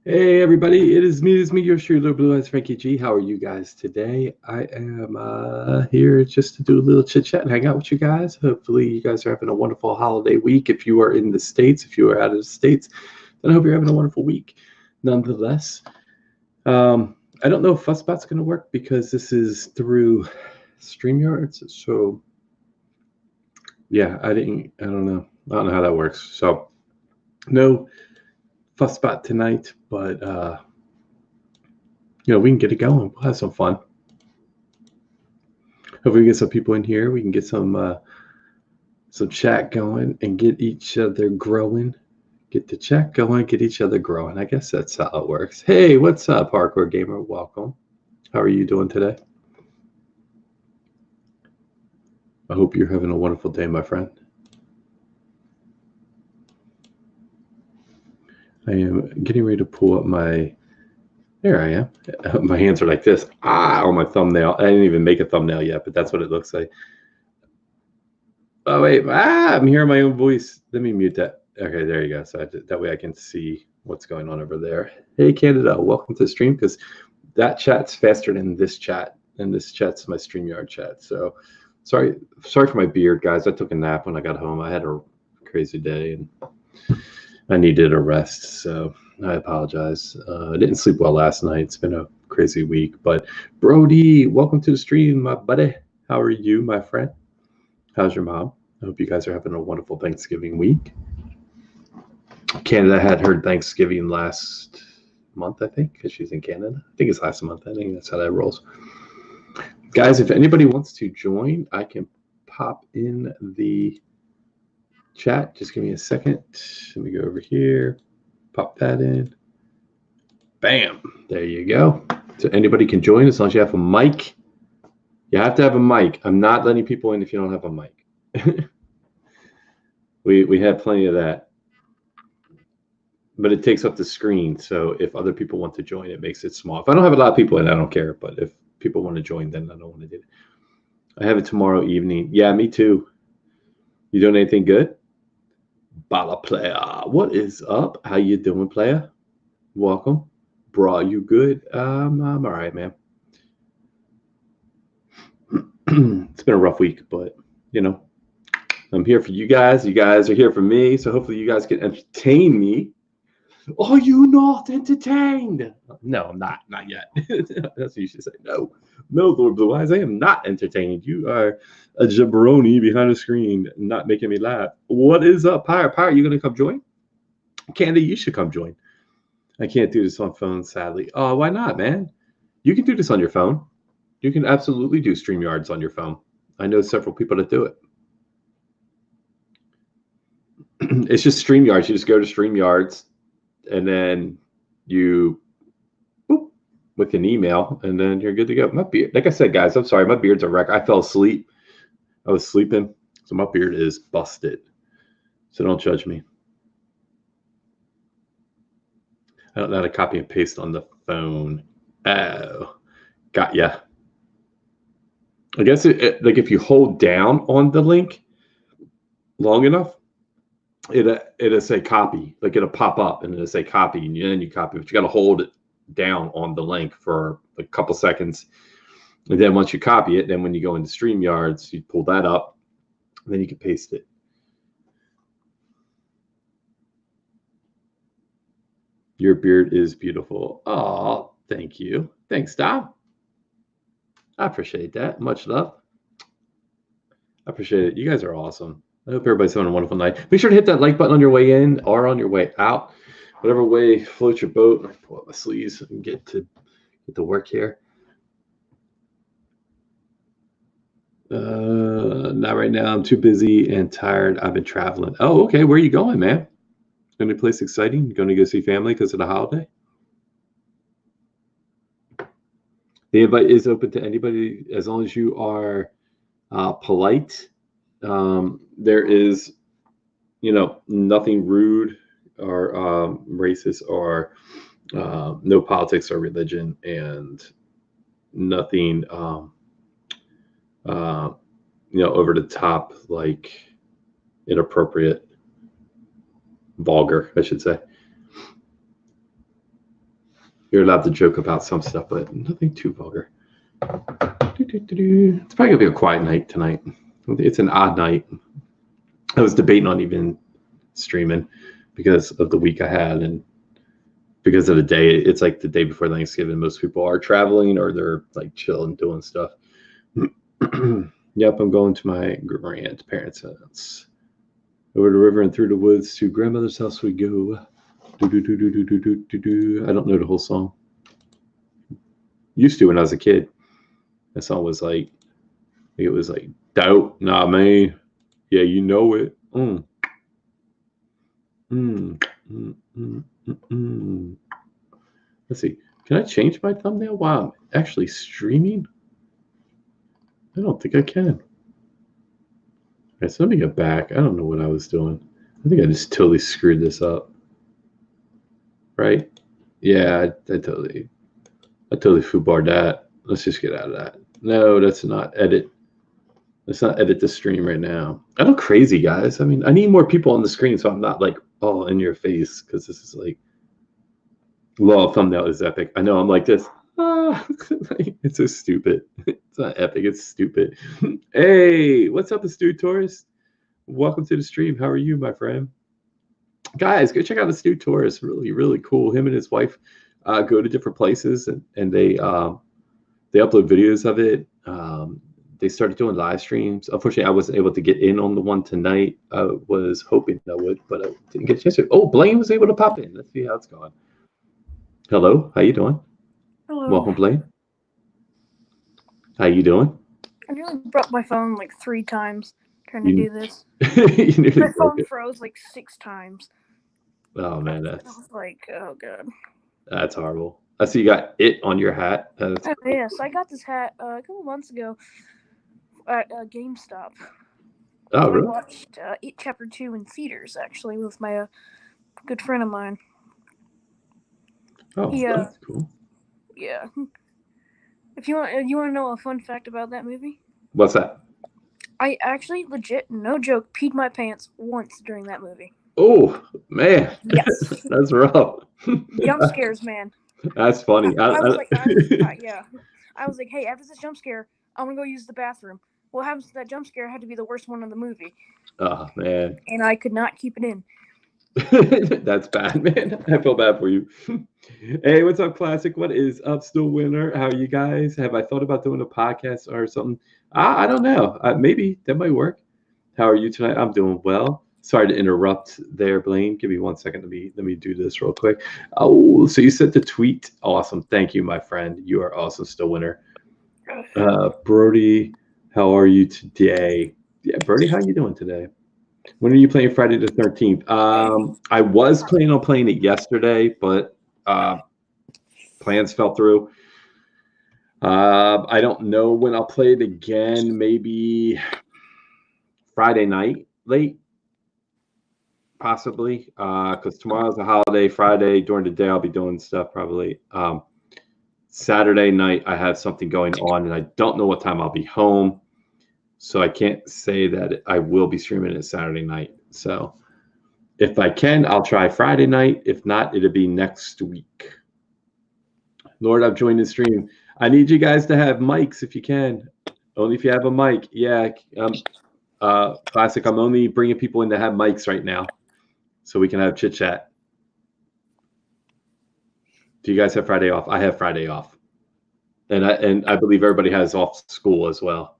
Hey everybody, it is me, your true Lordblueeyes, FrankieG. How are you guys today? I am here just to do a little chit chat and hang out with you guys. Hopefully you guys are having a wonderful holiday week. If you are in the States, if you are out of the States, then I hope you're having a wonderful week. Nonetheless, I don't know if FuzzBot's going to work because this is through StreamYard. So yeah, I don't know how that works. So no FuzzBot tonight, but we can get it going. We'll have some fun. Hopefully we get some people in here. We can get some chat going and get each other growing. Get the chat going, get each other growing. I guess that's how it works. Hey, what's up, Hardcore Gamer? Welcome. How are you doing today? I hope you're having a wonderful day, my friend. I am getting ready to pull up my... There I am. My hands are like this. On my thumbnail. I didn't even make a thumbnail yet, but that's what it looks like. Oh, wait. I'm hearing my own voice. Let me mute that. Okay, there you go. So that way I can see what's going on over there. Hey, Canada. Welcome to the stream, because that chat's faster than this chat. And this chat's my StreamYard chat. So sorry for my beard, guys. I took a nap when I got home. I had a crazy day, and I needed a rest, so I apologize. I didn't sleep well last night. It's been a crazy week. But Brody, welcome to the stream, my buddy. How are you, my friend? How's your mom? I hope you guys are having a wonderful Thanksgiving week. Canada had her Thanksgiving last month, I think, because she's in Canada. I think it's last month. I think that's how that rolls. Guys, if anybody wants to join, I can pop in the chat. Just give me a second. Let me go over here, pop that in. Bam, there you go. So anybody can join as long as you have a mic. You have to have a mic. I'm not letting people in if you don't have a mic. we have plenty of that, but it takes up the screen. So if other people want to join, it makes it small. If I don't have a lot of people in, I don't care. But if people want to join, then I don't want to do it. I have it tomorrow evening. Yeah, me too. You doing anything good? Bala player, what is up? How you doing, player? Welcome. Bro, you good? I'm all right, man. It's been a rough week, but I'm here for you guys. You guys are here for me, so hopefully you guys can entertain me. Are you not entertained? No, I'm not yet. That's what you should say. No, Lordblueeyes, I am not entertained. You are a jabroni behind the screen, not making me laugh. What is up, Pyre? You gonna come join? Candy, you should come join. I can't do this on phone, sadly. Oh, why not, man? You can do this on your phone. You can absolutely do StreamYards on your phone. I know several people that do it. It's just StreamYards. You just go to StreamYards, and then you with an email, and then you're good to go. My beard, like I said, guys, I'm sorry, my beard's a wreck. I fell asleep. I was sleeping, so my beard is busted. So don't judge me. I don't know how to copy and paste on the phone. Oh, got ya. I guess like if you hold down on the link long enough, it'll say copy. Like it'll pop up and it'll say copy, and then you copy. But you got to hold it down on the link for a couple seconds, and then once you copy it, then when you go into StreamYards, you pull that up, and then you can paste it. Your beard is beautiful. Oh, thank you. Thanks, Dom. I appreciate that. Much love. I appreciate it. You guys are awesome. I hope everybody's having a wonderful night. Make sure to hit that like button on your way in or on your way out. Whatever way floats your boat. Let me pull up my sleeves and get to work here. Not right now. I'm too busy and tired. I've been traveling. Oh, okay. Where are you going, man? Any place exciting? Going to go see family because of the holiday? The invite is open to anybody as long as you are polite. There is, nothing rude or racist or no politics or religion, and nothing, over the top, like inappropriate, vulgar, I should say. You're allowed to joke about some stuff, but nothing too vulgar. It's probably gonna be a quiet night tonight. It's an odd night. I was debating on even streaming because of the week I had and because of the day. It's like the day before Thanksgiving. Most people are traveling or they're like chilling, doing stuff. Yep, I'm going to my grandparents' house. Over the river and through the woods to grandmother's house we go. I don't know the whole song. Used to when I was a kid. That song was like, I think it was like, doubt, nah, man. Yeah, you know it. Let's see. Can I change my thumbnail while I'm actually streaming? I don't think I can. All right, so let me get back. I don't know what I was doing. I think I just totally screwed this up. Right? Yeah, I totally foobarred that. Let's just get out of that. No, that's not edit. Let's not edit the stream right now. I look crazy, guys. I mean, I need more people on the screen so I'm not like all in your face because this is like, well, thumbnail is epic. I know I'm like this. It's so stupid. It's not epic. It's stupid. Hey, what's up, Astute Taurus? Welcome to the stream. How are you, my friend? Guys, go check out Astute Taurus. Really, really cool. Him and his wife go to different places and they upload videos of it. They started doing live streams. Unfortunately, I wasn't able to get in on the one tonight. I was hoping I would, but I didn't get a chance to. Oh, Blaine was able to pop in. Let's see how it's going. Hello, how you doing? Hello. Welcome, Blaine. How you doing? I nearly broke my phone like 3 times trying to do this. My phone froze like 6 times. Oh man, I was like, oh god. That's horrible. I see you got it on your hat. Yes, I got this hat a couple months ago at GameStop. Oh, really? I watched It Chapter 2 in theaters actually with my good friend of mine. Oh, that's cool. Yeah. If you want to know a fun fact about that movie? What's that? I actually, legit, no joke, peed my pants once during that movie. Oh man, yes, that's rough. Jump scares, man. That's funny. I was like, yeah. I was like, hey, after this jump scare, I'm gonna go use the bathroom. What happens to that jump scare had to be the worst one in the movie. Oh man. And I could not keep it in. That's bad, man. I feel bad for you. Hey, what's up, Classic? What is up, Still Winner? How are you guys? Have I thought about doing a podcast or something? I don't know. Maybe that might work. How are you tonight? I'm doing well. Sorry to interrupt there, Blaine. Give me 1 second. Let me do this real quick. Oh, so you sent the tweet. Awesome. Thank you, my friend. You are awesome, Still Winner. Brody, how are you today? Yeah, Brody, how are you doing today? When are you playing Friday the 13th? I was planning on playing it yesterday, but plans fell through. I don't know when I'll play it again. Maybe Friday night late, possibly, because tomorrow's a holiday. Friday during the day I'll be doing stuff probably. Saturday night I have something going on, and I don't know what time I'll be home. So I can't say that I will be streaming it Saturday night. So if I can, I'll try Friday night. If not, it'll be next week. Lord, I've joined the stream. I need you guys to have mics if you can. Only if you have a mic. Yeah, Classic. I'm only bringing people in to have mics right now so we can have chit chat. Do you guys have Friday off? I have Friday off. And I believe everybody has off school as well.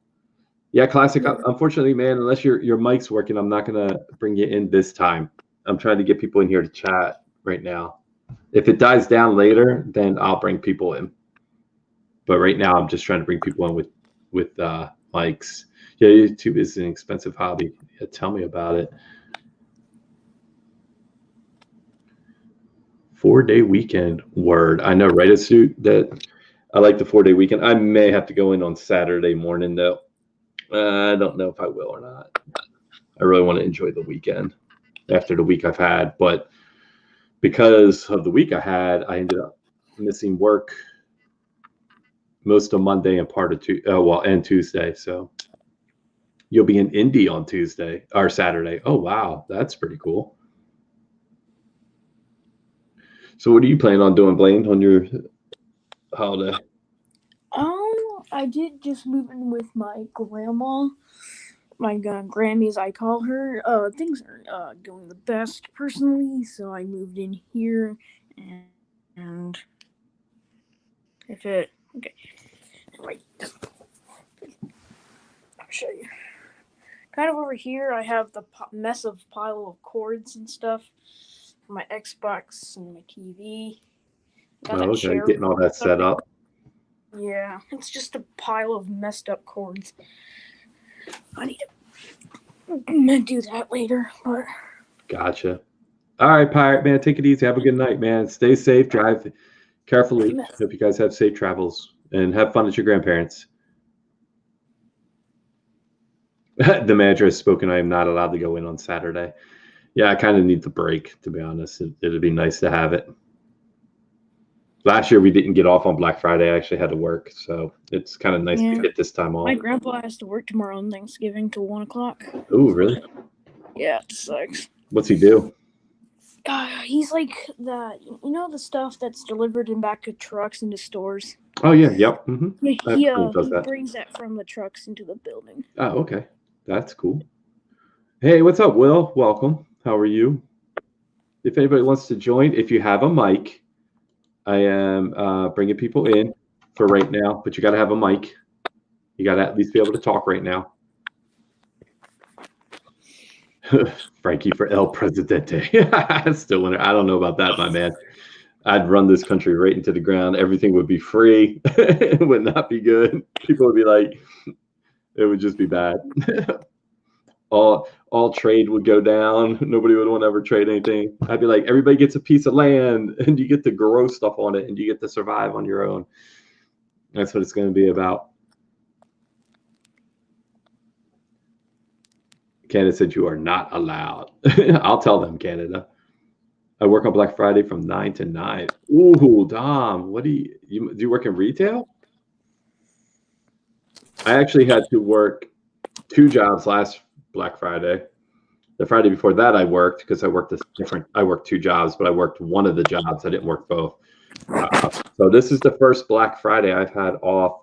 Yeah, Classic. Unfortunately, man, unless your mic's working, I'm not gonna bring you in this time. I'm trying to get people in here to chat right now. If it dies down later, then I'll bring people in. But right now, I'm just trying to bring people in with mics. Yeah, YouTube is an expensive hobby. Yeah, tell me about it. 4-day weekend. Word. I know, right, Astute? That I like the 4-day weekend. I may have to go in on Saturday morning though. I don't know if I will or not. I really want to enjoy the weekend after the week I've had, but because of the week I had, I ended up missing work most of Monday and part of and Tuesday. So you'll be in Indy on Tuesday or Saturday. Oh wow, that's pretty cool. So what are you planning on doing, Blaine, on your holiday? I did just move in with my grandma. My Grammy, as I call her. Things are going the best personally, so I moved in here, and if it okay, wait, I'll show you. Kind of over here, I have the mess of pile of cords and stuff for my Xbox and my TV. Got that Okay, chair. getting all that set up. Yeah, it's just a pile of messed up cords. I need to do that later, but Gotcha. All right, Pirate Man, take it easy. Have a good night, man. Stay safe. Drive carefully. Hope you guys have safe travels and have fun at your grandparents'. The manager has spoken. I am not allowed to go in on Saturday. Yeah, I kind of need the break, to be honest. It'd be nice to have it. Last year, we didn't get off on Black Friday. I actually had to work, so it's kind of nice to get this time off. My grandpa has to work tomorrow on Thanksgiving till 1 o'clock. Oh, really? Yeah, it sucks. What's he do? He's like the stuff that's delivered in back of trucks into stores. Oh, yeah. Yep. Mm-hmm. He brings that from the trucks into the building. Oh, okay. That's cool. Hey, what's up, Will? Welcome. How are you? If anybody wants to join, if you have a mic, I am bringing people in for right now, but you got to have a mic. You got to at least be able to talk right now. Frankie for El Presidente. Still winner. I don't know about that, my man. I'd run this country right into the ground. Everything would be free. It would not be good. People would be like, it would just be bad. All trade would go down. Nobody would want to ever trade anything. I'd be like, everybody gets a piece of land and you get to grow stuff on it and you get to survive on your own. That's what it's going to be about. Canada said you are not allowed. I'll tell them, Canada. I work on Black Friday from 9 to 9. Ooh, Dom, what do you work in retail? I actually had to work 2 jobs last Black Friday. The Friday before that, I worked because I worked 2 jobs, but I worked one of the jobs. I didn't work both. So this is the first Black Friday I've had off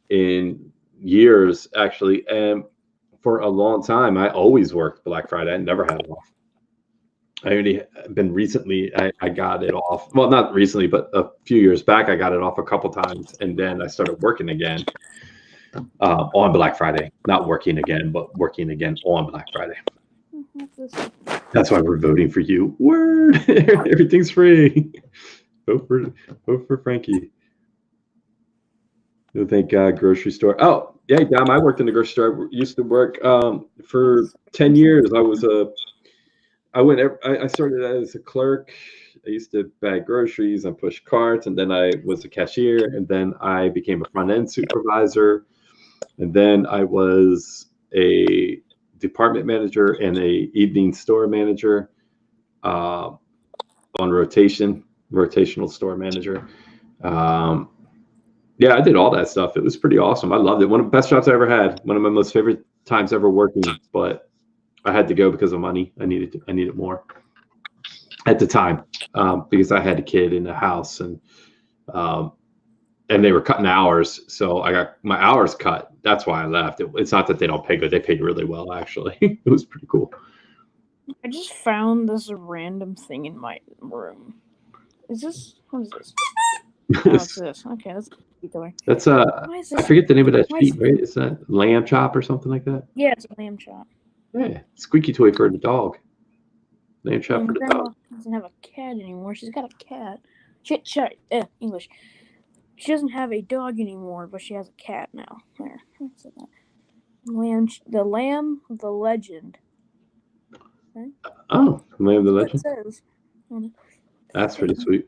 in years, actually. And for a long time, I always worked Black Friday. I never had it off. I only been recently, I got it off. Well, not recently, but a few years back, I got it off a couple times. And then I started working again on Black Friday. Not working again, but working again on Black Friday. That's why we're voting for you. Word. Everything's free. Vote for Frankie. I think grocery store. Oh, yeah, Dom, I worked in the grocery store. I used to work for 10 years. I started as a clerk. I used to bag groceries and push carts, and then I was a cashier, and then I became a front end supervisor, and then I was a department manager and a evening store manager on rotational store manager. Yeah, I did all that stuff. It was pretty awesome. I loved it. One of the best jobs I ever had. One of my most favorite times ever working, but I had to go because of money. I needed more at the time because I had a kid in the house and they were cutting hours. So I got my hours cut. That's why I left. It's not that they don't pay good. They paid really well, actually. It was pretty cool. I just found this random thing in my room. What is this? Oh, it's this. Okay, let's keep going. That's I forget the name of that sheet, right? Is that lamb chop or something like that? Yeah, it's a lamb chop. Yeah, squeaky toy for the dog. Lamb chop for the dog. Doesn't have a cat anymore. She's got a cat. English. She doesn't have a dog anymore, but she has a cat now. There. The lamb, the legend. Okay. Oh, Lamb the legend. It says. That's pretty sweet.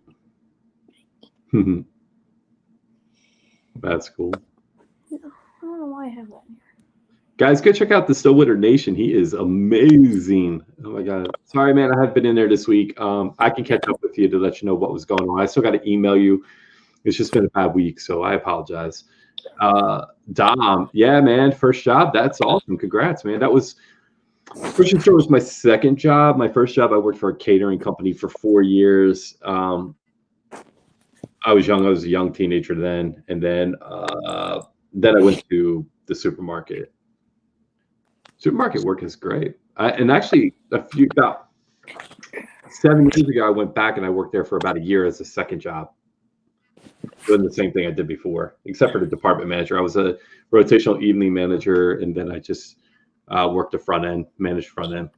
That's cool. Yeah, I don't know why I have that here. Guys, go check out the Stillwater Nation. He is amazing. Oh my God. Sorry, man. I haven't been in there this week. I can catch up with you to let you know what was going on. I still got to email you. It's just been a bad week, so I apologize. Dom, yeah, man. First job. That's awesome. Congrats, man. Grocery store was my second job. My first job, I worked for a catering company for 4 years. I was young. I was a young teenager then, and then I went to the supermarket. Supermarket work is great. And actually, about 7 years ago, I went back and I worked there for about a year as a second job, doing the same thing I did before, except for the department manager. I was a rotational evening manager, and then I just worked the front end, managed front end.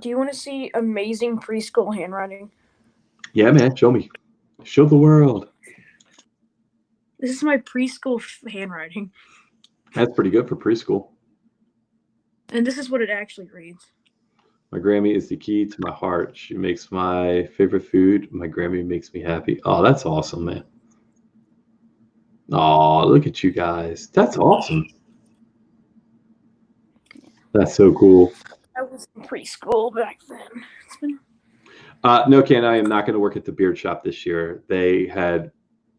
Do you want to see amazing preschool handwriting? Yeah, man, show me. Show the world. This is my preschool handwriting. That's pretty good for preschool. And this is what it actually reads. My Grammy is the key to my heart. She makes my favorite food. My Grammy makes me happy. Oh, that's awesome, man. Oh, look at you guys. That's awesome. That's so cool. I was in preschool back then. No, Ken, I am not going to work at the beard shop this year. They had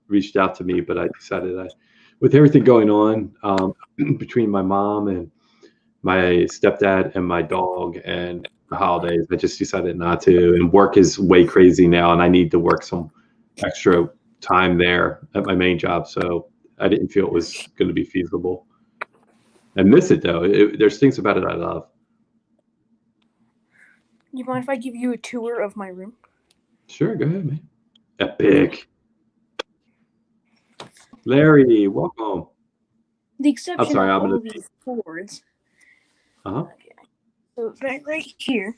reached out to me, but I decided with everything going on between my mom and my stepdad and my dog and the holidays, I just decided not to. And work is way crazy now, and I need to work some extra time there at my main job. So I didn't feel it was going to be feasible. I miss it, though. There's things about it I love. You mind if I give you a tour of my room? Sure, go ahead, man. Epic. Larry, welcome. The exception of all these boards. Okay. So right here,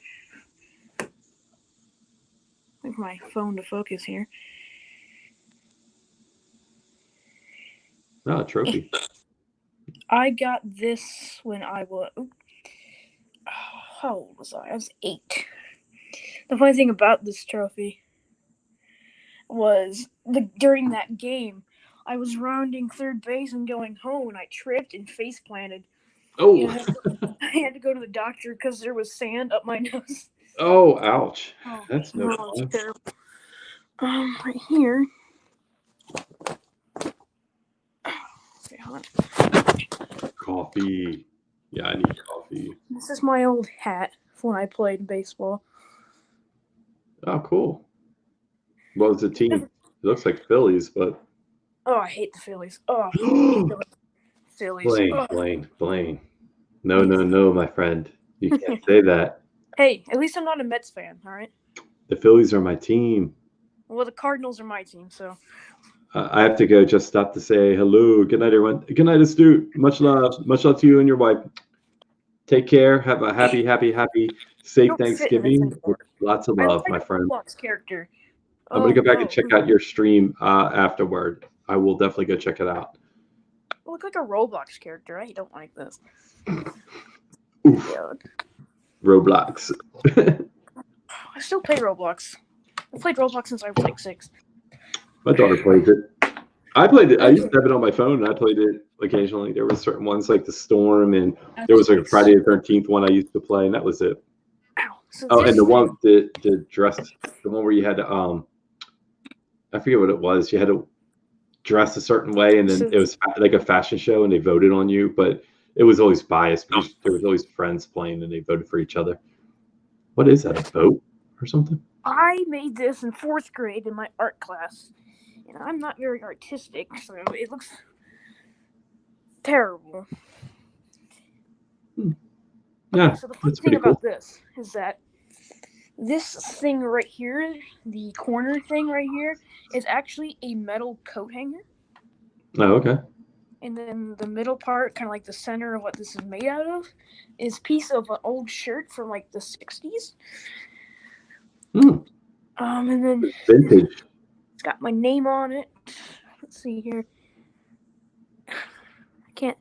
with my phone to focus here. Oh, a trophy. I got this when I was... How old was I? I was 8. The funny thing about this trophy was during that game, I was rounding third base and going home, and I tripped and face planted. Oh! I had to go to the doctor because there was sand up my nose. Oh, ouch. That's no fun. Terrible. Right here. Okay, hold on. Coffee. Yeah, I need coffee. This is my old hat when I played baseball. Oh, cool. What was the team? It looks like Phillies, but... Oh, I hate the Phillies. Oh, I hate the Phillies. Blaine. No, my friend. You can't say that. Hey, at least I'm not a Mets fan, all right? The Phillies are my team. Well, the Cardinals are my team, so... I have to go. Just stop to say hello. Good night, everyone. Good night, Astute. Much love. Much love to you and your wife. Take care. Have a happy, safe Thanksgiving. Lots of love, my friend. Roblox character. I'm going to go back and check out your stream afterward. I will definitely go check it out. I look like a Roblox character. I don't like this. Oof. Roblox. I still play Roblox. I played Roblox since I was like 6. My daughter plays it. I played it. I used to have it on my phone, and I played it occasionally. There were certain ones like The Storm, and there was like a Friday the 13th one I used to play, and that was it. Ow. And the one, the dress, the one where you had to, I forget what it was. You had to dress a certain way, and then it was like a fashion show, and they voted on you, but it was always biased because there was always friends playing, and they voted for each other. What is that, a vote or something? I made this in 4th grade in my art class. And I'm not very artistic, so it looks terrible. Yeah, so the funny thing about this is that this thing right here, the corner thing right here, is actually a metal coat hanger. Oh, okay. And then the middle part, kind of like the center of what this is made out of, is a piece of an old shirt from like the 60s. And then vintage. It's got my name on it. Let's see here. It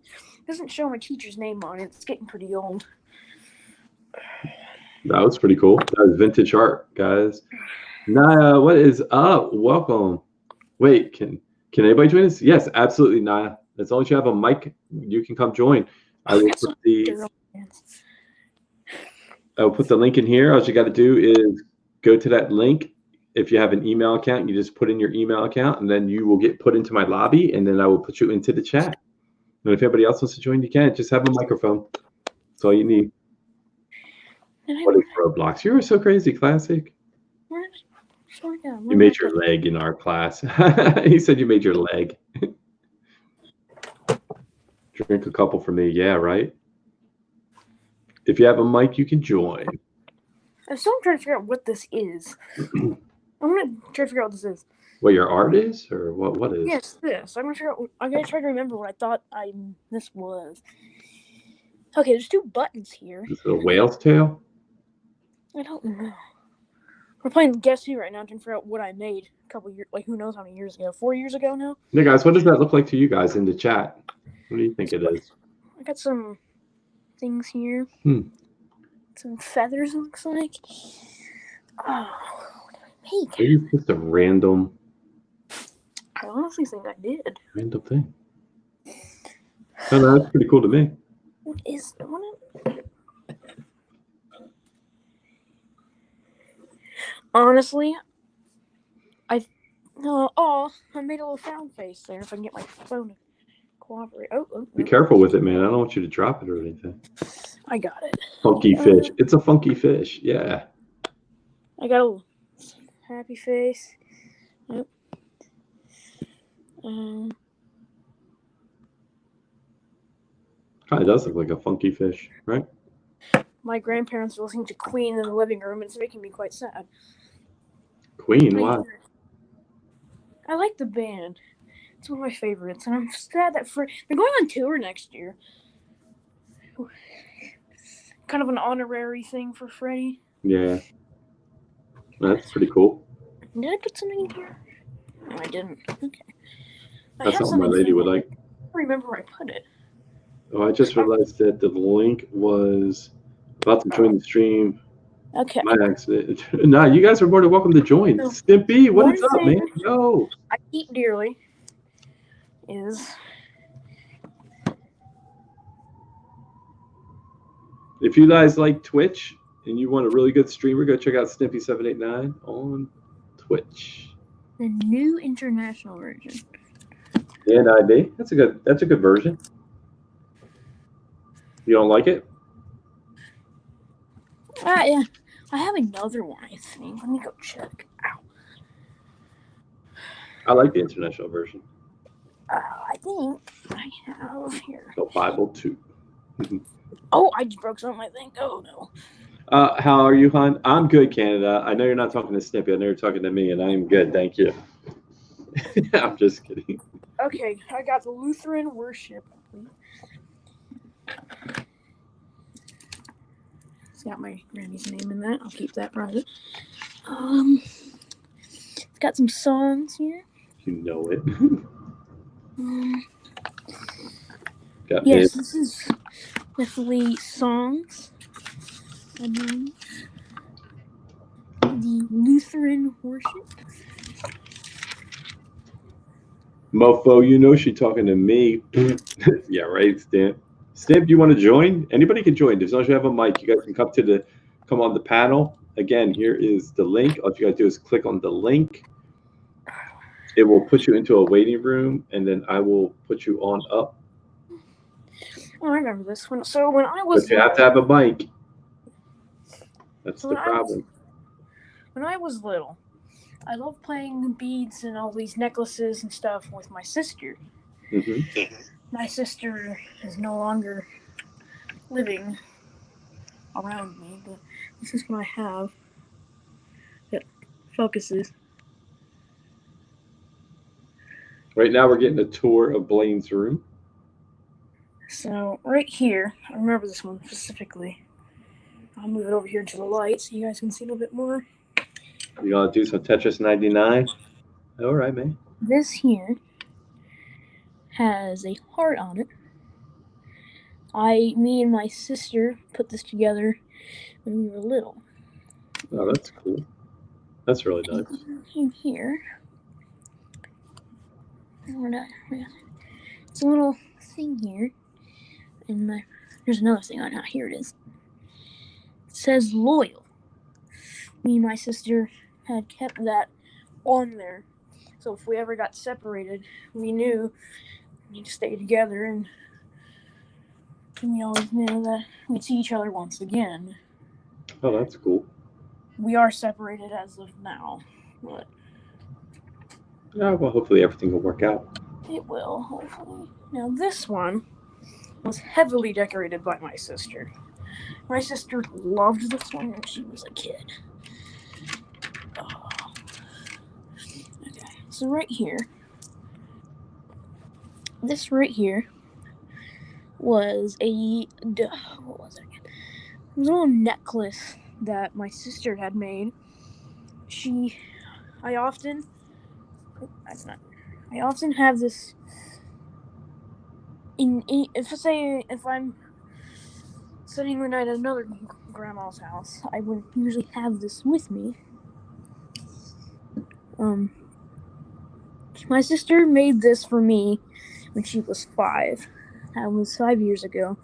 doesn't show my teacher's name on it. It's getting pretty old. That was pretty cool. That was vintage art, guys. Naya, what is up? Welcome. Wait, can anybody join us? Yes, absolutely, Naya. As long as you have a mic, you can come join. I will put the link in here. All you got to do is go to that link. If you have an email account, you just put in your email account, and then you will get put into my lobby, and then I will put you into the chat. And if anybody else wants to join, you can. Just have a microphone. That's all you need. What is Roblox? You were so crazy, classic. You made your leg in our class. He said you made your leg. Drink a couple for me. Yeah, right? If you have a mic, you can join. I'm still trying to figure out what this is. I'm going to try to figure out what this is. What your art is? Or what is? Yes, this. I'm going to figure out. I'm going to try to remember what I thought this was. Okay, there's 2 buttons here. Is it a whale's tail? I don't know. We're playing Guess Who right now, trying to figure out what I made a couple years, like who knows how many years ago, 4 years ago now. Hey guys, what does that look like to you guys in the chat? What do you think it is? I got some things here. Some feathers, it looks like. Oh, what did I make? Maybe it's just a random. I honestly think I did. Random thing. Oh, no, that's pretty cool to me. What is it? Honestly, I made a little frown face there. If I can get my phone to cooperate. Oh. Be careful with it, man. I don't want you to drop it or anything. I got it. Funky fish. It's a funky fish. Yeah. I got a little happy face. Yep. Kind of does look like a funky fish, right? My grandparents are listening to Queen in the living room, and it's making me quite sad. Queen, why? I like the band. It's one of my favorites, and I'm sad that they're going on tour next year. Kind of an honorary thing for Freddie. Yeah. That's pretty cool. Did I put something in here? No, I didn't. Okay. That's something my lady would like. I don't remember where I put it. Oh, I just realized that the link was about to join the stream. Okay. My accident. Nah, you guys are more than welcome to join. Stimpy, what is up, man? Yo. I eat dearly is... If you guys like Twitch and you want a really good streamer, go check out Stimpy789 on Twitch. The new international version. And ID. That's a good version. You don't like it? Yeah. I have another one, I think. Let me go check. Ow. I like the international version. I think I have here. The Bible 2. Oh, I just broke something, I think. Oh, no. How are you, hon? I'm good, Canada. I know you're not talking to Snippy. I know you're talking to me, and I'm good. Thank you. I'm just kidding. Okay, I got the Lutheran worship. It's got my granny's name in that. I'll keep that private. It's got some songs here. You know it. Yes, this is definitely songs. And then the Lutheran worship. Mofo, you know she talking to me. Yeah, right, Stamp. Stamp, you want to join? Anybody can join. As long as you have a mic, you guys can come on the panel. Again, here is the link. All you got to do is click on the link. It will put you into a waiting room, and then I will put you on up. Oh, I remember this one. So when I was... But you have to have a mic. That's the problem. When I was little, I loved playing beads and all these necklaces and stuff with my sister. Mm-hmm. My sister is no longer living around me, but this is what I have. It focuses. Right now we're getting a tour of Blaine's room. So right here, I remember this one specifically. I'll move it over here to the light so you guys can see a little bit more. You gonna do some Tetris 99? All right, man. This here has a heart on it. Me and my sister put this together when we were little. Oh, that's cool. That's really nice. In here, it's a little thing here, and there's another thing on it. Here it is. It says loyal. Me and my sister had kept that on there, so if we ever got separated, we knew we need to stay together, and we always knew that we'd see each other once again. Oh, that's cool. We are separated as of now, but Yeah, well, hopefully everything will work out. it will, hopefully. Now, this one was heavily decorated by my sister. My sister loved this one when she was a kid. Oh. Okay, so right here, this right here was what was it again? It was a little necklace that my sister had made. I often have this if I'm spending the night at another grandma's house, I would usually have this with me. My sister made this for me when she was 5. That was 5 years ago,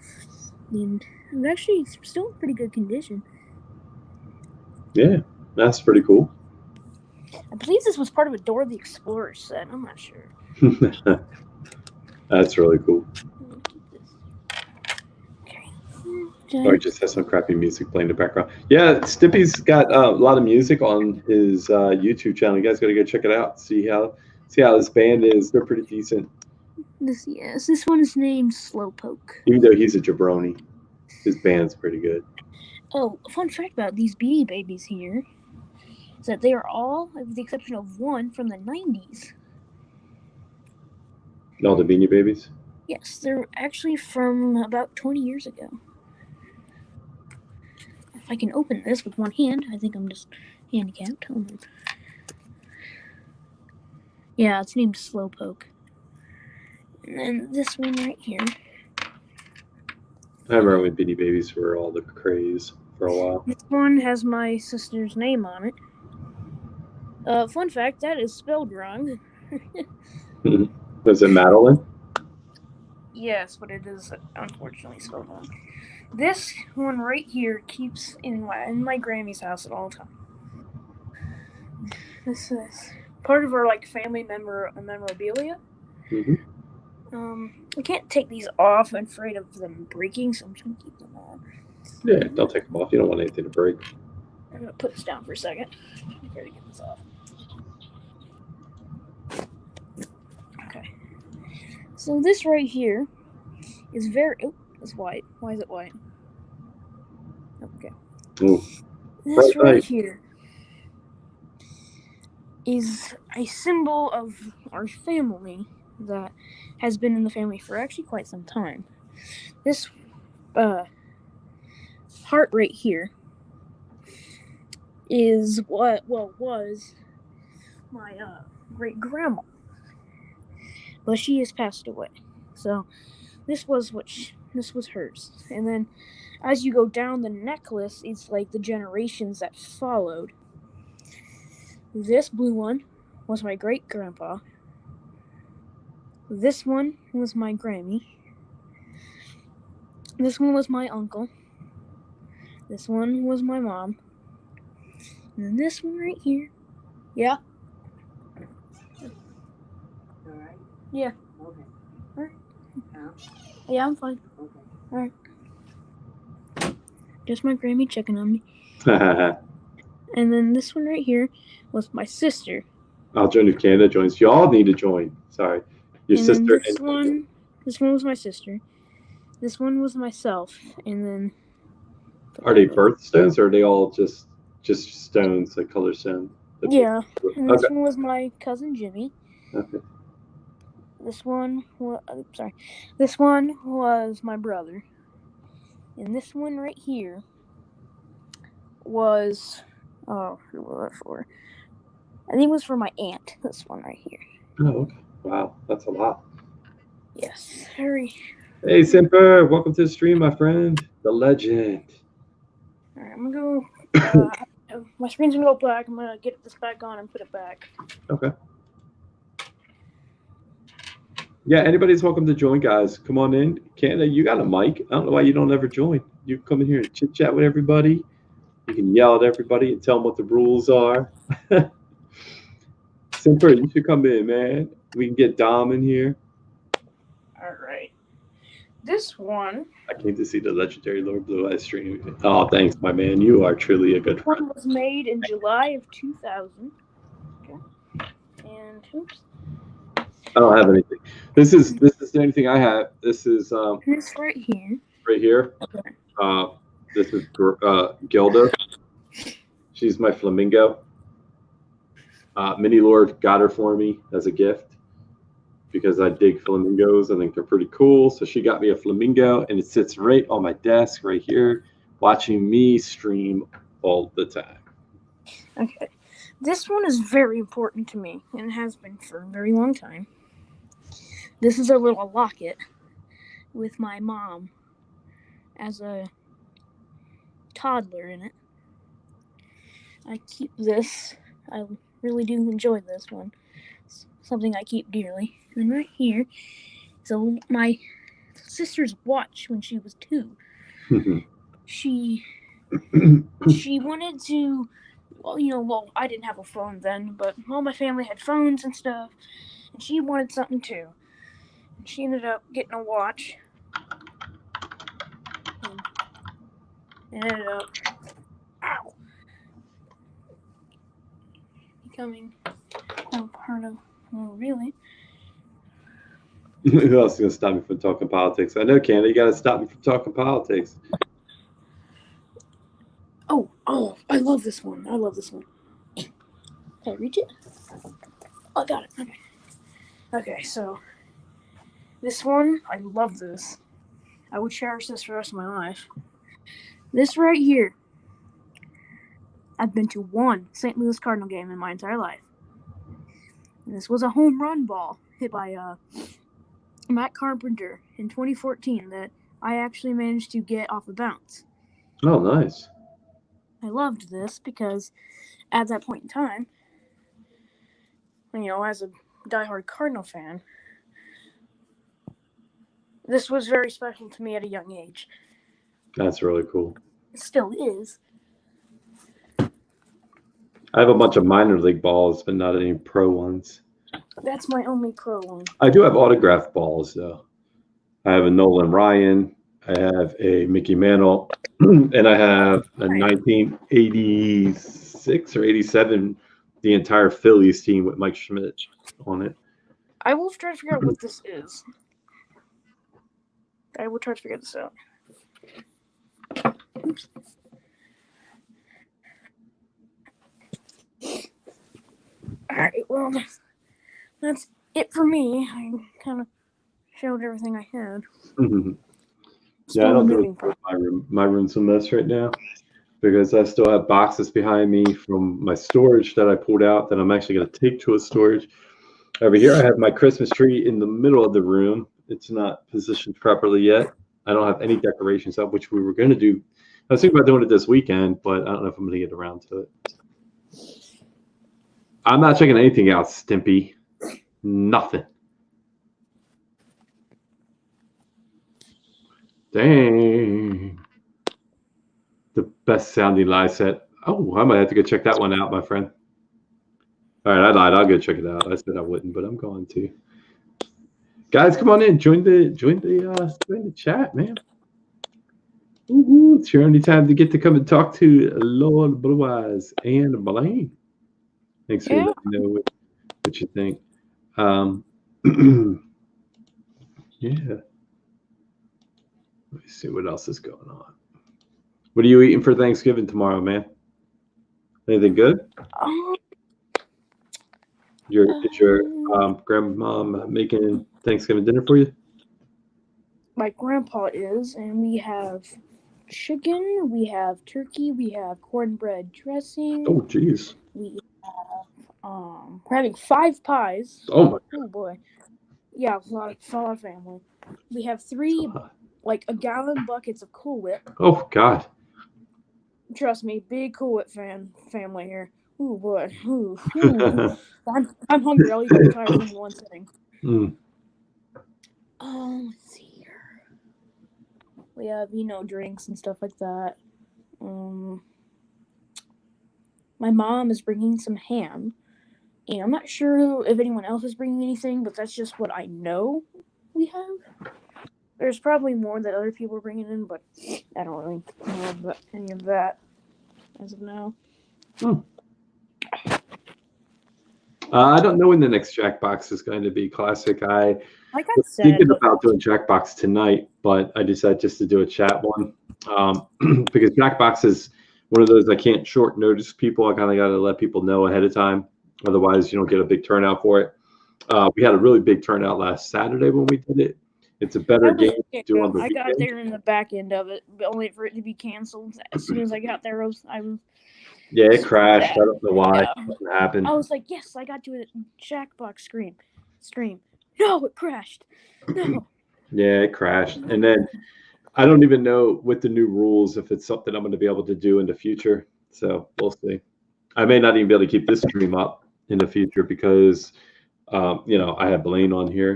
and it's actually still in pretty good condition. Yeah, that's pretty cool. I believe this was part of a Dora the Explorer set. I'm not sure. That's really cool. Okay. Or just has some crappy music playing in the background. Yeah, Stippy's got a lot of music on his YouTube channel. You guys got to go check it out. See how this band is. They're pretty decent. This one is named Slowpoke. Even though he's a jabroni, his band's pretty good. Oh, a fun fact about these Beanie Babies here is that they are all, with the exception of one, from the 90s. All the Beanie Babies? Yes, they're actually from about 20 years ago. If I can open this with one hand, I think I'm just handicapped. Yeah, it's named Slowpoke. And then this one right here. I remember when Beanie Babies were all the craze for a while. This one has my sister's name on it. Fun fact, that is spelled wrong. Was it Madeline? Yes, but it is unfortunately spelled wrong. This one right here keeps in my Grammy's house at all times. This is part of our family memorabilia. I can't take these off. I'm afraid of them breaking, so I'm just gonna keep them on. Yeah, don't take them off. You don't want anything to break. I'm gonna put this down for a second. I'm ready to get this off. Okay. So this right here is it's white. Why is it white? Okay. Ooh. This right here is a symbol of our family that has been in the family for actually quite some time. This heart right here is was my great grandma, but she has passed away. So this was hers. And then as you go down the necklace, it's like the generations that followed. This blue one was my great grandpa. This one was my Grammy. This one was my uncle. This one was my mom. And this one right here. Yeah. Alright? Yeah. Okay. Alright. Huh? Yeah, I'm fine. Okay. Alright. Just my Grammy checking on me. And then this one right here was my sister. I'll join if Canada joins. Y'all need to join. Sorry. Your and sister. This one was my sister. This one was myself. And then. Are they birthstones or are they all just stones, like color stone? Yeah. And this one was my cousin Jimmy. Okay. This one was my brother. And this one right here was who was that for? I think it was for my aunt. This one right here. Oh, okay. Wow, that's a lot. Yes. Hurry. Hey, Simper, welcome to the stream, my friend. The legend. All right, I'm gonna go. My screen's gonna go black. I'm gonna get this back on and put it back. Okay. Yeah, anybody's welcome to join, guys. Come on in. Canada, you got a mic. I don't know why you don't ever join. You come in here and chit chat with everybody. You can yell at everybody and tell them what the rules are. Simper, you should come in, man. We can get Dom in here. All right. This one. I came to see the legendary Lordblueeyes stream. Oh, thanks, my man. You are truly a good This friend. one was made in July of 2000. Okay. And oops. I don't have anything. This is the only thing I have. This is This right here. right here. Okay. This is Gilda. She's my flamingo. Mini Lord got her for me as a gift because I dig flamingos. I think they're pretty cool. So she got me a flamingo, and it sits right on my desk right here, watching me stream all the time. Okay. This one is very important to me and has been for a very long time. This is a little locket with my mom as a toddler in it. I keep this. I really do enjoy this one. It's something I keep dearly. And right here is my sister's watch when she was 2. She wanted to, well, I didn't have a phone then, but all my family had phones and stuff, and she wanted something too. And she ended up getting a watch, and ended up, becoming a part of, really. Who else is going to stop me from talking politics? I know, Canada, you got to stop me from talking politics. Oh, I love this one. Can I reach it? Oh, I got it. Okay, so this one, I love this. I would cherish this for the rest of my life. This right here, I've been to one St. Louis Cardinal game in my entire life. And this was a home run ball hit by Matt Carpenter in 2014 that I actually managed to get off a bounce. Oh, nice. I loved this because at that point in time, as a diehard Cardinal fan, this was very special to me at a young age. That's really cool. It still is. I have a bunch of minor league balls, but not any pro ones. That's my only pro one. I do have autographed balls, though. I have a Nolan Ryan. I have a Mickey Mantle. And I have a 1986 or 87, the entire Phillies team with Mike Schmidt on it. I will try to figure out what this is. I will try to figure this out. Oops. Alright, well, that's it for me. I kind of showed everything I had. Yeah, I don't go through my room. My room's a mess right now because I still have boxes behind me from my storage that I pulled out that I'm actually going to take to a storage. Over here, I have my Christmas tree in the middle of the room. It's not positioned properly yet. I don't have any decorations up, which we were going to do. I was thinking about doing it this weekend, but I don't know if I'm going to get around to it. I'm not checking anything out, Stimpy. Nothing. Dang. The best sounding live set. Oh, I might have to go check that one out, my friend. All right, I lied. I'll go check it out. I said I wouldn't, but I'm going to. Guys, come on in. Join the chat, man. Ooh, it's your only time to get to come and talk to Lordblueeyes and Blaine. Thanks for letting me know what you think. Yeah. Let me see what else is going on. What are you eating for Thanksgiving tomorrow, man? Anything good? Is your grandma making Thanksgiving dinner for you? My grandpa is, and we have chicken, we have turkey, we have cornbread dressing. Oh, jeez. We have we're having 5 pies. Oh my God. Oh boy. Yeah, a lot of family. We have 3 a gallon buckets of Cool Whip. Oh God. Trust me, big Cool Whip family here. Ooh boy. Ooh. I'm hungry. I'll eat the entire thing in one sitting. Let's see here. We have, drinks and stuff like that. My mom is bringing some ham. And I'm not sure if anyone else is bringing anything, but that's just what I know we have. There's probably more that other people are bringing in, but I don't really know about any of that as of now. I don't know when the next Jackbox is going to be. Classic. I got was sad, thinking but about doing Jackbox tonight, but I decided just to do a chat one because Jackbox is one of those I can't short notice people. I kind of got to let people know ahead of time. Otherwise, you don't get a big turnout for it. We had a really big turnout last Saturday when we did it. It's a better game to do on the I got weekend. there in the back end of it, but only for it to be canceled. As soon as I got there, I was Yeah, it crashed. I don't know why. Yeah. What happened? I was like, yes, I got to a Jackbox stream. No, it crashed. No. Yeah, it crashed. And then I don't even know with the new rules if it's something I'm going to be able to do in the future. So we'll see. I may not even be able to keep this stream up in the future because, I have Blaine on here.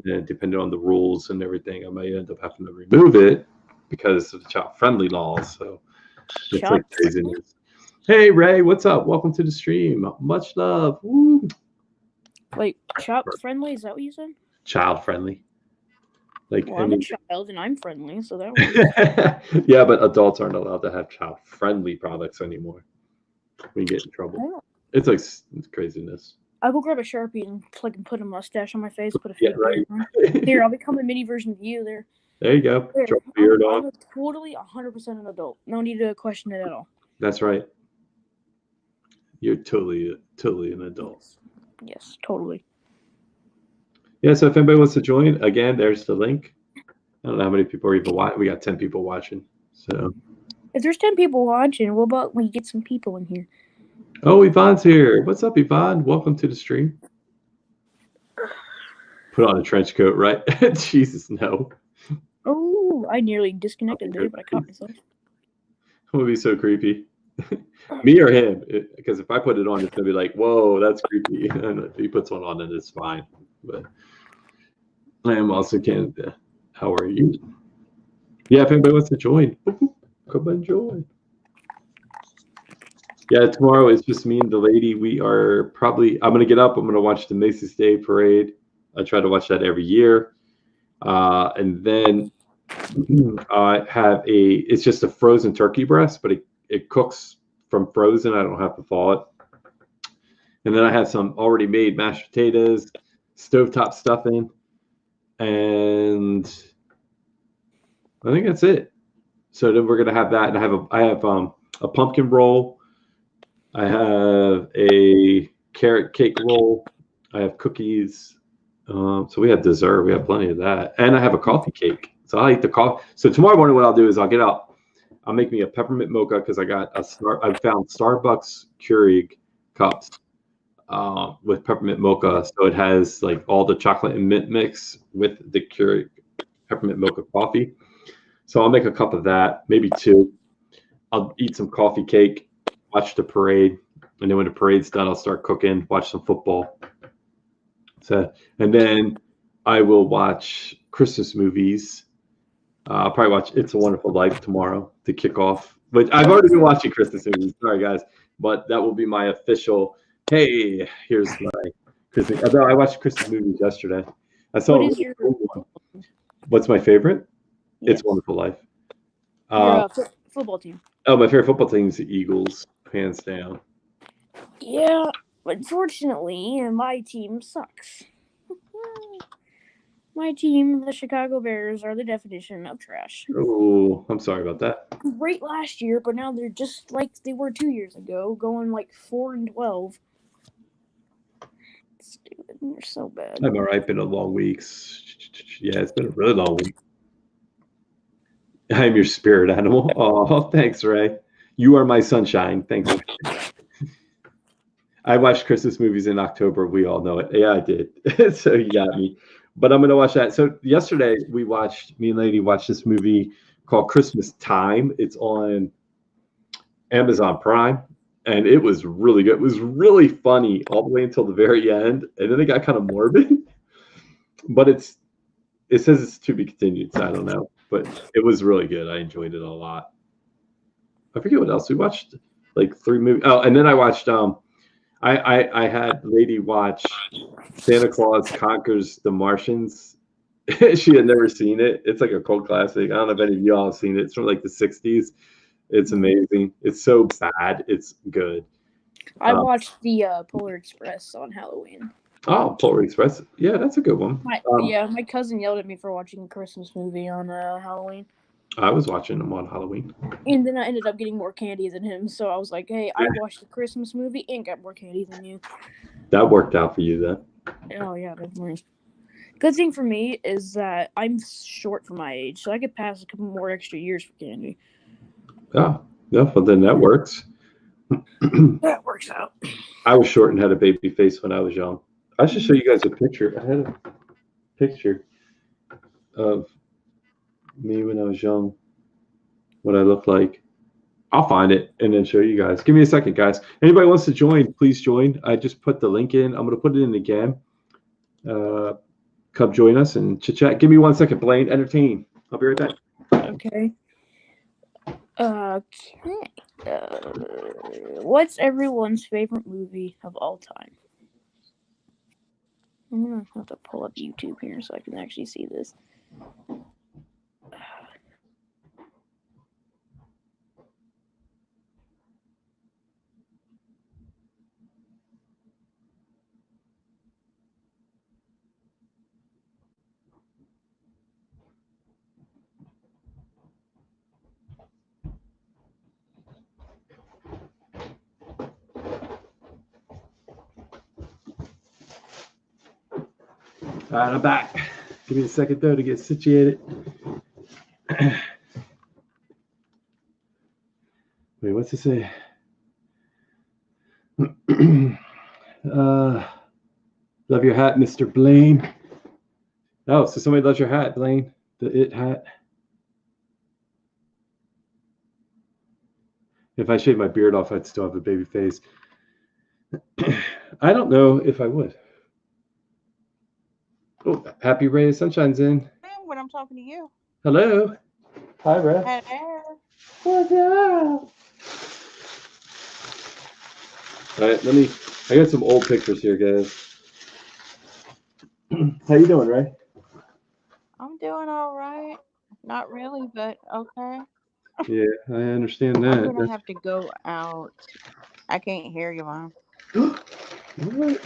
And then depending on the rules and everything, I may end up having to remove it because of the child-friendly laws. So it's like craziness. Hey, Ray, what's up? Welcome to the stream. Much love. Woo. Wait, child friendly? Is that what you said? Child-friendly. Like, well, I'm a child and I'm friendly, so that works. Yeah, but adults aren't allowed to have child-friendly products anymore. We get in trouble. It's like it's craziness. I'll go grab a Sharpie and put a mustache on my face, put a Yeah, fake right. beard on. Here, I'll become a mini version of you there. There you go. Drop a beard on. I'm totally 100% an adult. No need to question it at all. That's right. You're totally an adult. Yes, totally. Yeah, so if anybody wants to join, again, there's the link. I don't know how many people are even watching. We got 10 people watching. So if there's 10 people watching, what about we get some people in here? Oh, Yvonne's here. What's up, Yvonne? Welcome to the stream. Put on a trench coat, right? Jesus, no. Oh, I nearly disconnected there, but I caught myself. It would be so creepy. Me or him? Because if I put it on, it's going to be like, whoa, that's creepy. And if he puts one on, then it's fine. But I am also Canada. How are you? Yeah, if anybody wants to join, come and join. Yeah, tomorrow it's just me and the lady. I'm going to get up. I'm going to watch the Macy's Day Parade. I try to watch that every year. And then I have it's just a frozen turkey breast, but it cooks from frozen. I don't have to thaw it. And then I have some already made mashed potatoes, stovetop stuffing, and I think that's it. So then we're going to have that. And I have a pumpkin roll. I have a carrot cake roll. I have cookies. So we have dessert. We have plenty of that. And I have a coffee cake. So I'll eat the coffee. So tomorrow morning, what I'll do is I'll get out. I'll make me a peppermint mocha because I found Starbucks Keurig cups with peppermint mocha. So it has like all the chocolate and mint mix with the Keurig peppermint mocha coffee. So I'll make a cup of that, maybe two. I'll eat some coffee cake, watch the parade, and then when the parade's done, I'll start cooking, watch some football. So, and then I will watch Christmas movies. I'll probably watch It's a Wonderful Life tomorrow to kick off. But I've already been watching Christmas movies. Sorry, guys. But that will be my official, hey, here's my Christmas. Although I watched Christmas movies yesterday. I saw What is your one. What's my favorite? Yes. It's a Wonderful Life. Your football team. Oh, my favorite football team is the Eagles, hands down. Yeah, unfortunately, my team sucks. My team, the Chicago Bears, are the definition of trash. Oh, I'm sorry about that. Great last year, but now they're just like they were 2 years ago, going like 4-12. Stupid. They're so bad. I'm all right. Been a long week. Yeah, it's been a really long week. I'm your spirit animal. Oh, thanks, Ray. You are my sunshine. Thanks. I watched Christmas movies in October. We all know it. Yeah, I did. So you got me. But I'm going to watch that. So yesterday, me and Lady watched this movie called Christmas Time. It's on Amazon Prime. And it was really good. It was really funny all the way until the very end. And then it got kind of morbid. But it says it's to be continued. So I don't know. But it was really good. I enjoyed it a lot. I forget what else. We watched like 3 movies. Oh, and then I watched I had Lady watch Santa Claus Conquers the Martians She had never seen it. It's like a cult classic. I don't know if any of y'all have seen it. It's from like the 60s. It's amazing. It's so bad. It's good. I watched the Polar Express on Halloween. Oh, Polar Express. Yeah, that's a good one. My cousin yelled at me for watching a Christmas movie on Halloween. I was watching them on Halloween. And then I ended up getting more candy than him, so I was like, hey, I watched a Christmas movie and got more candy than you. That worked out for you then. Oh, yeah, definitely. Good thing for me is that I'm short for my age, so I could pass a couple more extra years for candy. Oh, yeah, well then that works. That works out. I was short and had a baby face when I was young. I should show you guys a picture. I had a picture of me when I was young, what I looked like. I'll find it and then show you guys. Give me a second, guys. Anybody wants to join, please join. I just put the link in. I'm going to put it in again. Come join us and chit chat. Give me 1 second, Blaine. Entertain. I'll be right back. Okay. What's everyone's favorite movie of all time? I'm gonna have to pull up YouTube here so I can actually see this. All right, I'm back. Give me a second, though, to get situated. Wait, what's it say? Love your hat, Mr. Blaine. Oh, so somebody loves your hat, Blaine. The it hat. If I shaved my beard off, I'd still have a baby face. I don't know if I would. Oh, happy Ray of Sunshine's in. When I'm talking to you. Hello. Hi, Ray. Hello. What's up? All right, I got some old pictures here, guys. How you doing, Ray? I'm doing all right. Not really, but okay. Yeah, I understand that. I'm gonna have to go out. I can't hear you, Mom. What?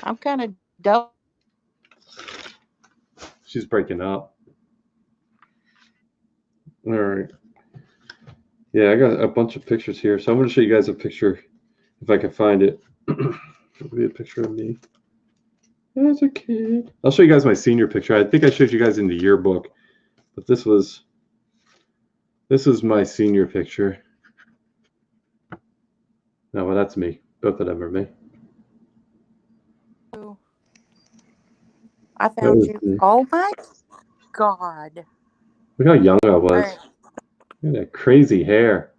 I'm kind of dull. She's breaking up. All right. Yeah, I got a bunch of pictures here, so I'm going to show you guys a picture if I can find it. It'll be a picture of me as a kid. I'll show you guys my senior picture. I think I showed you guys in the yearbook, but this is my senior picture. No, well, that's me. Both of them are me. I found you. Me. Oh my God. Look how young I was. Right. Look at that crazy hair.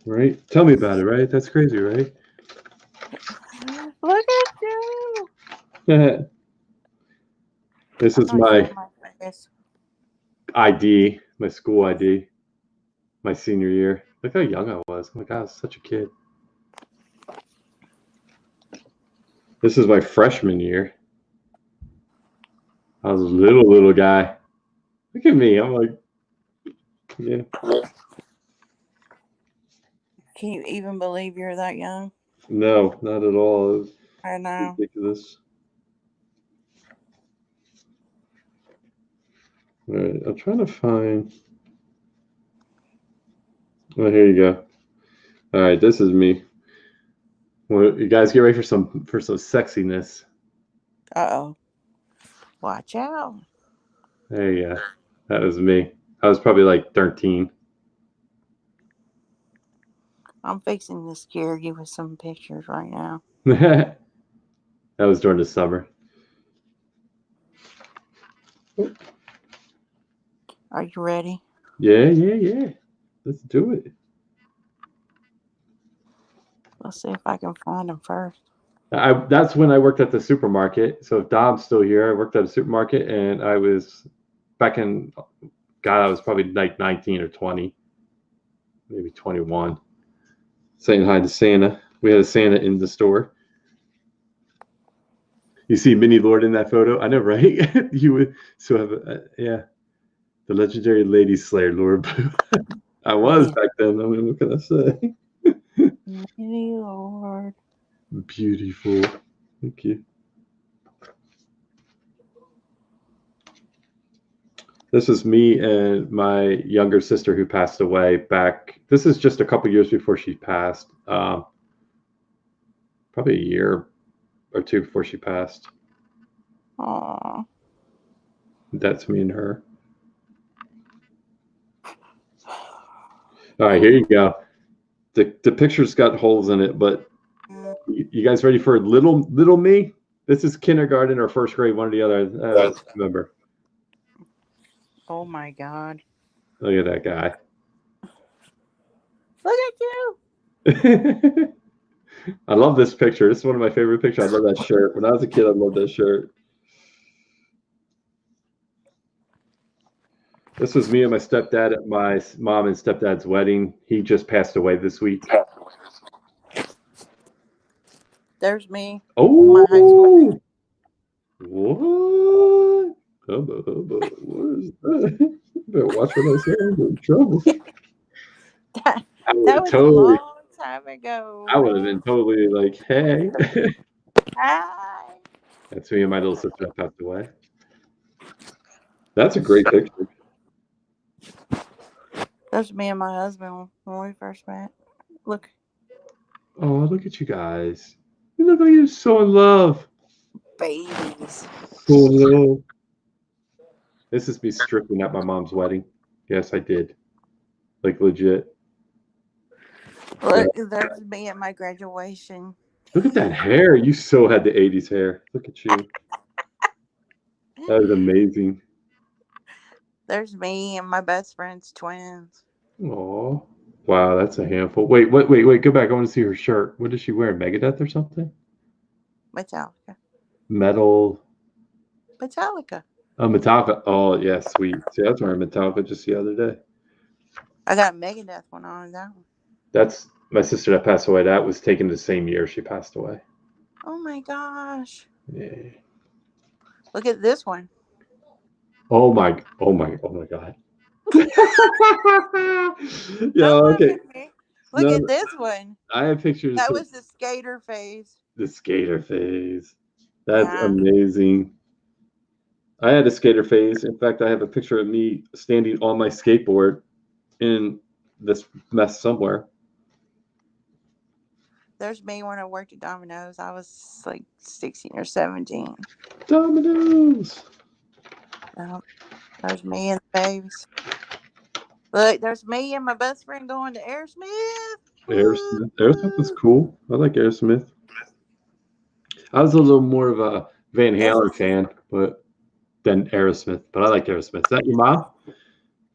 Right? Tell me about it, right? That's crazy, right? Look at you. This is my ID, my school ID, my senior year. Look how young I was. Oh my God, I was such a kid. This is my freshman year. I was a little guy. Look at me. I'm like, yeah. Can you even believe you're that young? No, not at all. I know. Ridiculous. All right, I'm trying to find. Oh, here you go. All right, this is me. Well, you guys get ready for some sexiness. Uh-oh. Watch out. There you go. That was me. I was probably like 13. I'm fixing to scare you with some pictures right now. That was during the summer. Are you ready? Yeah. Let's do it. Let's see if I can find them first. That's when I worked at the supermarket. So if Dom's still here, I worked at a supermarket, and I was back in, God, I was probably like 19 or 20, maybe 21, saying hi to Santa. We had a Santa in the store. You see Minnie Lord in that photo? I know, right? You would so have yeah. The legendary lady slayer, Lord Blue. I was back then. I mean, what can I say? Many Lord. Beautiful. Thank you. This is me and my younger sister who passed away back. This is just a couple years before she passed. Probably a year or two before she passed. Aw. That's me and her. All right, here you go. The picture's got holes in it, but you guys ready for little me? This is kindergarten or first grade, one or the other. I don't remember. Oh my God. Look at that guy. Look at you. I love this picture. This is one of my favorite pictures. I love that shirt. When I was a kid, I loved that shirt. This was me and my stepdad at my mom and stepdad's wedding. He just passed away this week. There's me. Oh, My high school. What? Hubba, hubba. What is that? You better watch what I say. I'm in trouble. That was totally, a long time ago. I would have been totally like, hey. Hi. That's me and my little sister that passed away. That's a great picture. There's me and my husband when we first met. Look. Oh, look at you guys. You look like you're so in love. Babies. So in love. This is me stripping at my mom's wedding. Yes, I did. Like legit. Look, there's me at my graduation. Look at that hair. You so had the 80s hair. Look at you. That is amazing. There's me and my best friend's twins. Oh, wow, that's a handful. Wait. Go back. I want to see her shirt. What is she wearing? Megadeth or something? Metallica. Metal. Metallica. Oh, Metallica. Oh, yeah, sweet. See, I was wearing Metallica just the other day. I got Megadeth one on that one. That's my sister that passed away. That was taken the same year she passed away. Oh my gosh. Yeah. Look at this one. Oh my God. Yeah, okay. Look at this one. I have pictures. That was the skater phase. The skater phase. That's amazing. I had a skater phase. In fact, I have a picture of me standing on my skateboard in this mess somewhere. There's me when I worked at Domino's. I was like 16 or 17. Domino's. There's me and the babies. Look, there's me and my best friend going to Aerosmith. Aerosmith was cool. I like Aerosmith. I was a little more of a Van Halen fan, than Aerosmith. But I like Aerosmith. Is that your mom?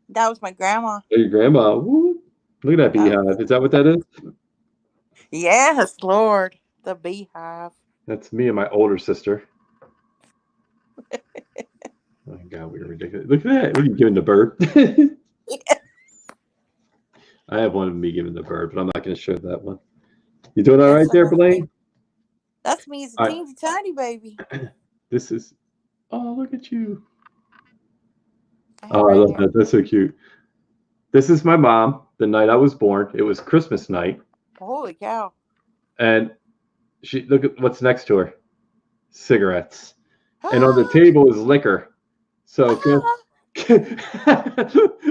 That was my grandma. Oh, your grandma. Woo. Look at that beehive. Is that what that is? Yes, Lord. The beehive. That's me and my older sister. Oh my God, we were ridiculous. Look at that. What are you giving the bird? I have one of me giving the bird, but I'm not going to show that one. You doing all right there, Blaine? That's me as a teeny tiny baby. This is, oh, look at you. Oh, I love that. That's so cute. This is my mom the night I was born. It was Christmas night. Holy cow. And look at what's next to her. Cigarettes. And on the table is liquor. So,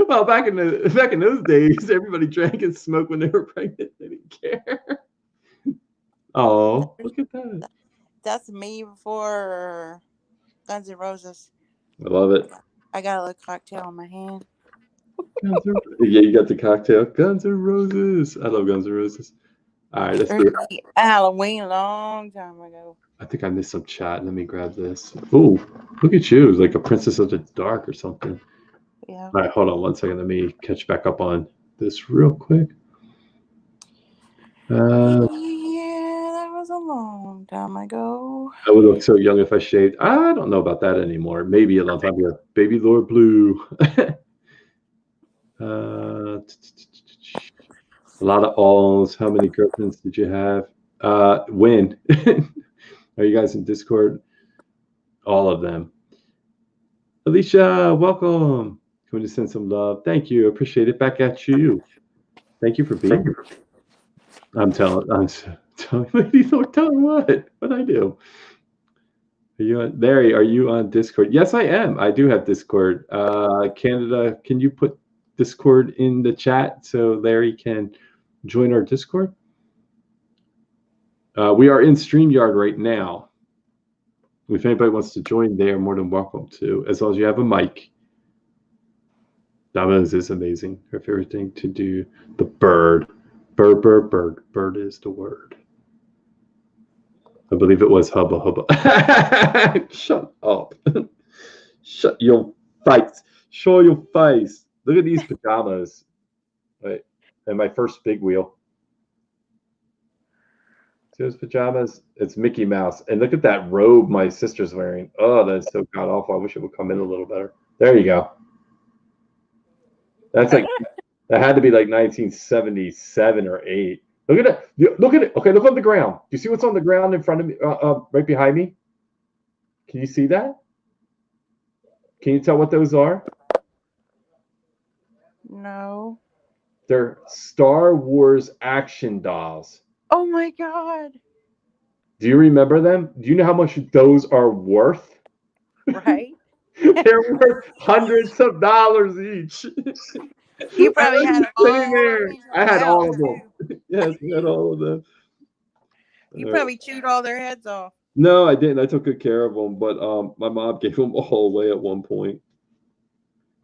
well, back in those days, everybody drank and smoked when they were pregnant. They didn't care. Oh, look at that. That's me before Guns N' Roses. I love it. I got a little cocktail in my hand. Yeah, you got the cocktail. Guns N' Roses. I love Guns N' Roses. All right, let's do it. Halloween a long time ago. I think I missed some chat. Let me grab this. Oh, look at you. It's like a Princess of the Dark or something. Yeah. All right, hold on one second. Let me catch back up on this real quick. Yeah, that was a long time ago. I would look so young if I shaved. I don't know about that anymore. Maybe a long time ago. Baby Lord Blue. A lot of alls. How many girlfriends did you have? When? Are you guys in Discord? All of them. Alicia, welcome. Can we just send some love? Thank you. Appreciate it. Back at you. Thank you for being here. I'm telling lady, don't tell her what I do. Are you on Larry? Are you on Discord? Yes, I am. I do have Discord. Canada, can you put Discord in the chat so Larry can join our Discord? We are in StreamYard right now. If anybody wants to join, they are more than welcome to, as long as you have a mic. That is amazing. Her favorite thing to do. The bird. Bird, bird, bird. Bird is the word. I believe it was hubba hubba. Shut up. Shut your face. Show your face. Look at these pajamas. Right. And my first big wheel. See those pajamas? It's Mickey Mouse. And look at that robe my sister's wearing. Oh, that is so god awful. I wish it would come in a little better. There you go. That's like, that had to be like 1977 or 8. Look at it. Look at it. Okay, look on the ground. Do you see what's on the ground in front of me, right behind me? Can you see that? Can you tell what those are? No. They're Star Wars action dolls. Oh my God. Do you remember them? Do you know how much those are worth? Right? They're worth hundreds of dollars each. You probably had them all sitting there. in your I had all house, of them. too. Yes, I had all of them. You probably chewed all their heads off. No, I didn't. I took good care of them, but my mom gave them all away at one point.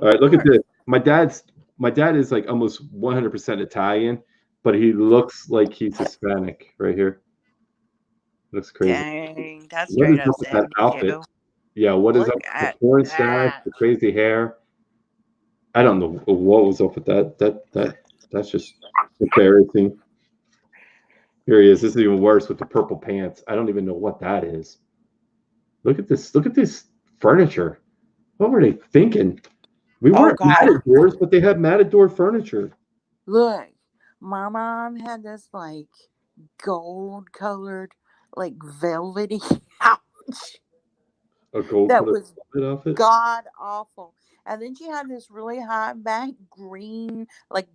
All right, look at this. My dad is like almost 100% Italian, but he looks like he's Hispanic right here. Looks crazy. Dang, that's What straight is up up with that 70s, outfit? yo. Yeah, what is Look up with the at porn stash, that. the crazy hair? I don't know what was up with that. That's just embarrassing. Here he is. This is even worse with the purple pants. I don't even know what that is. Look at this. Look at this furniture. What were they thinking? We weren't God. Matadors, but they had Matador furniture. Look, my mom had this like gold colored, like velvety couch A gold that colored was outfit. god awful. And then she had this really high back green, like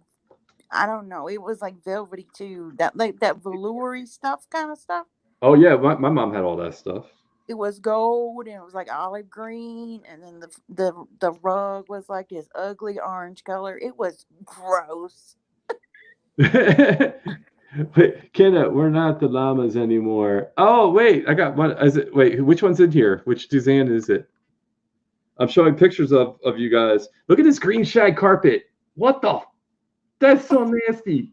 I don't know, it was like velvety too. That like that velour stuff kind of stuff. Oh yeah, my mom had all that stuff. It was gold and it was like olive green, and then the rug was like this ugly orange color. It was gross. Wait, Kenna, we're not the llamas anymore. Oh wait, I got one. Wait, which one's in here? Which Suzanne is it? I'm showing pictures of you guys. Look at this green shag carpet. What the? That's so nasty.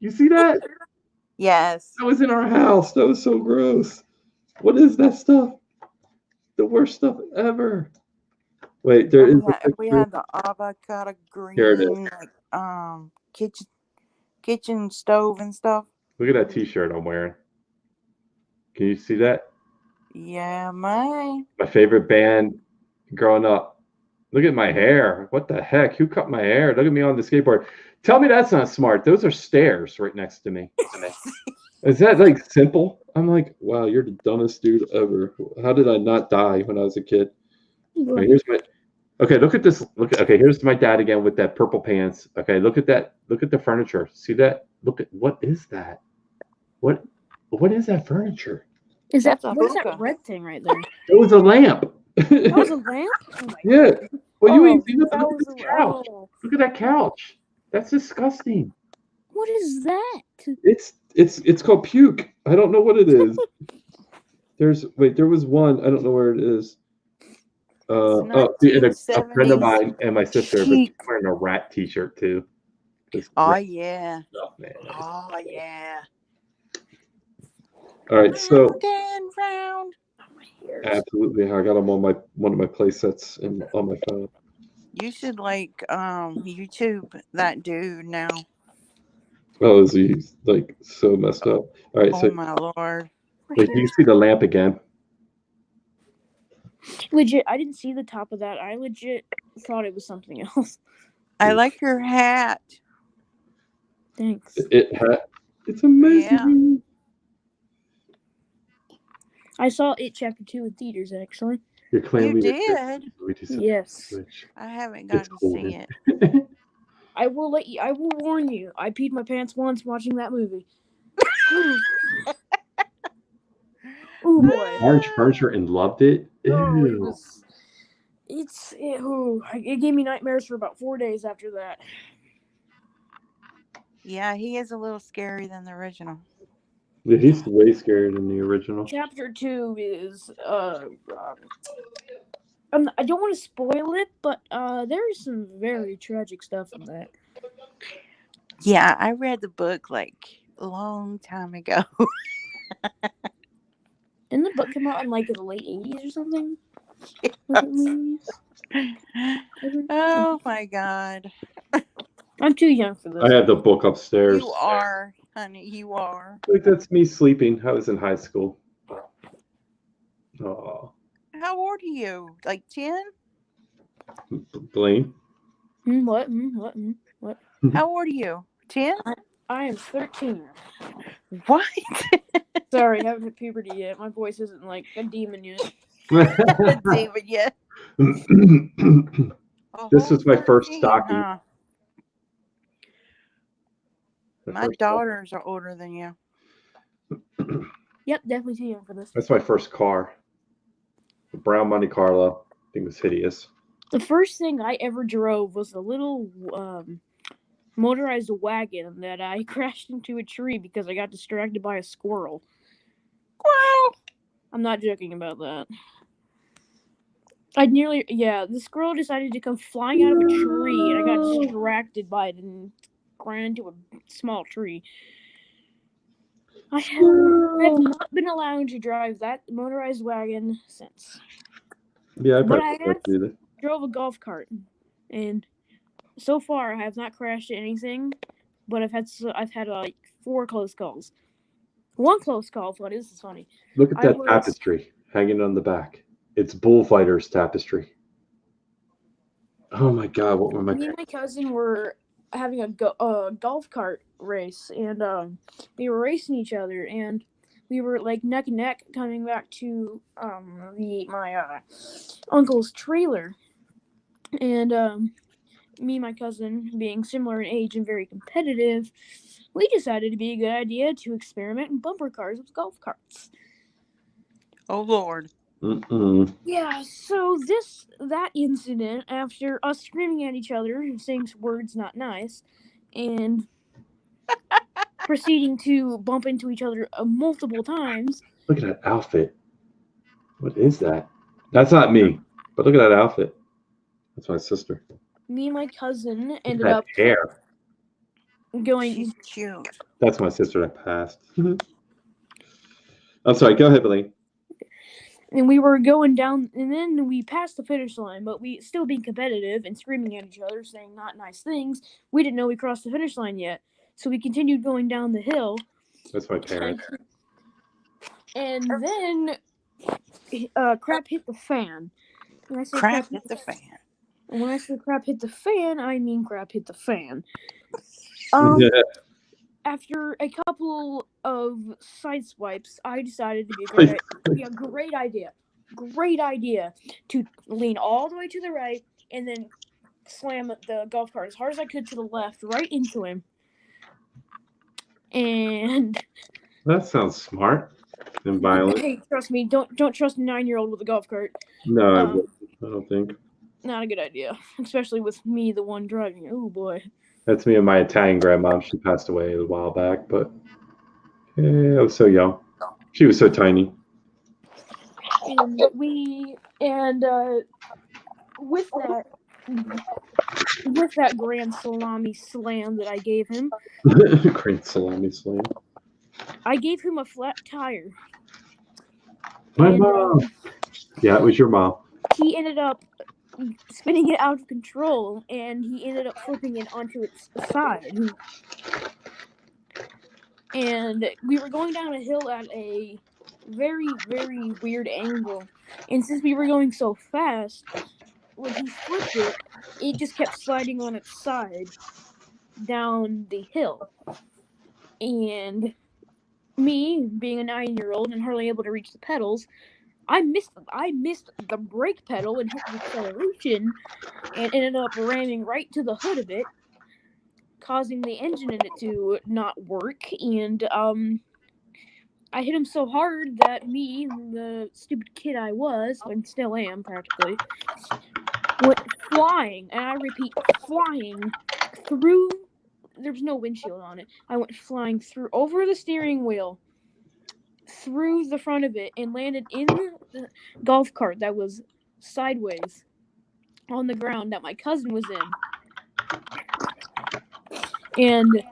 You see that? Yes. That was in our house. That was so gross. What is that stuff? The worst stuff ever. Wait, there is. We had the avocado green, Here it is. like kitchen stove and stuff. Look at that T-shirt I'm wearing. Can you see that? Yeah, man. My favorite band growing up. Look at my hair. What the heck? Who cut my hair? Look at me on the skateboard. Tell me that's not smart. Those are stairs right next to me. Is that like simple? I'm like, wow, you're the dumbest dude ever. How did I not die when I was a kid? Right, here's my. Okay, look at this. Okay, here's my dad again with that purple pants. Okay, look at that. Look at the furniture. See that? Look at what is that? What is that furniture? Is that That's a what is that hookah. red thing right there? It was a lamp. That was a lamp? Oh my Yeah. Well, you Oh, ain't seen it. that Look at was this a couch. oh. Look at that couch. That's disgusting. What is that? It's called puke. I don't know what it is. There was one. I don't know where it is. And a friend of mine and my sister, but she's wearing a rat T-shirt too. Oh yeah. Stuff, man. Oh yeah. All right, so Round. absolutely, I got them on one of my play sets and on my phone. You should like YouTube that dude now. Oh, is he like so messed up? All right, so my lord. wait, do you see the lamp again? Legit, I didn't see the top of that. I legit thought it was something else. I like your hat. Thanks. It's amazing. Yeah. I saw It Chapter 2 in theaters, actually. Your clan You leader did? we do something Yes. Switch. I haven't It's got to see Holden. it. I will warn you. I peed my pants once watching that movie. Oh boy. Orange furniture and loved it. Oh, it Ew. was. It gave me nightmares for about 4 days after that. Yeah, he is a little scarier than the original. Yeah, he's way scarier than the original. Chapter 2 is I don't want to spoil it, but there is some very tragic stuff in that. Yeah, I read the book like a long time ago. Didn't the book come out in like the late 80s or something? Was it late 80s? Oh my God. I'm too young for this. I have the book upstairs. You are, honey. You are. Like that's me sleeping. I was in high school. Oh, How old are you? Like 10? Blaine. What? How old are you? 10? I am 13. What? Sorry, I haven't hit puberty yet. My voice isn't like a demon yet. David, yeah. This was my first 13, stocking. huh? My daughters are older than you. Yep, definitely too young for this. That's my first car. The brown Monte Carlo. I think it was hideous. The first thing I ever drove was a little motorized wagon that I crashed into a tree because I got distracted by a squirrel. Squirrel! I'm not joking about that. The squirrel decided to come flying out of a tree, and I got distracted by it and ran into a small tree. I have not been allowed to drive that motorized wagon since. Yeah, But I have drove a golf cart, and so far I have not crashed anything. But I've had like 4 close calls. One close call. This is funny. Look at that tapestry hanging on the back. It's bullfighters tapestry. Oh my God! What were my? Me and my cousin were having a golf cart race, and we were racing each other, and we were like neck and neck coming back to my uncle's trailer, and me and my cousin, being similar in age and very competitive, we decided it'd be a good idea to experiment in bumper cars with golf carts. Oh Lord. Yeah, so that incident, after us screaming at each other, saying words not nice, and proceeding to bump into each other multiple times. Look at that outfit. What is that? That's not me. But look at that outfit. That's my sister. Me and my cousin ended that up hair. going. She's cute. That's my sister that passed. I'm sorry. Go ahead, Billy. And we were going down, and then we passed the finish line, but we still being competitive and screaming at each other, saying not nice things. We didn't know we crossed the finish line yet, so we continued going down the hill. That's my parents. And then crap hit the fan. When I say crap hit the fan. And when I say crap hit the fan, I mean crap hit the fan. After a couple of side swipes, I decided to be a great idea to lean all the way to the right and then slam the golf cart as hard as I could to the left, right into him. And that sounds smart and violent. Hey, trust me, don't trust a 9-year-old with a golf cart. No, I don't think. Not a good idea, especially with me, the one driving. Oh boy. That's me and my Italian grandma. She passed away a while back, but I was so young. She was so tiny. And with that grand salami slam that I gave him. Grand salami slam. I gave him a flat tire. My mom. Yeah, it was your mom. He ended up spinning it out of control, and he ended up flipping it onto its side. And we were going down a hill at a very, very weird angle. And since we were going so fast, when he flipped it, it just kept sliding on its side down the hill. And me, being a 9-year-old and hardly able to reach the pedals, I missed the brake pedal and hit the acceleration, and ended up ramming right to the hood of it, causing the engine in it to not work. And I hit him so hard that me, the stupid kid I was, and still am practically, went flying, and I repeat, flying through. There's no windshield on it. I went flying through over the steering wheel, through the front of it, and landed in the golf cart that was sideways on the ground that my cousin was in. And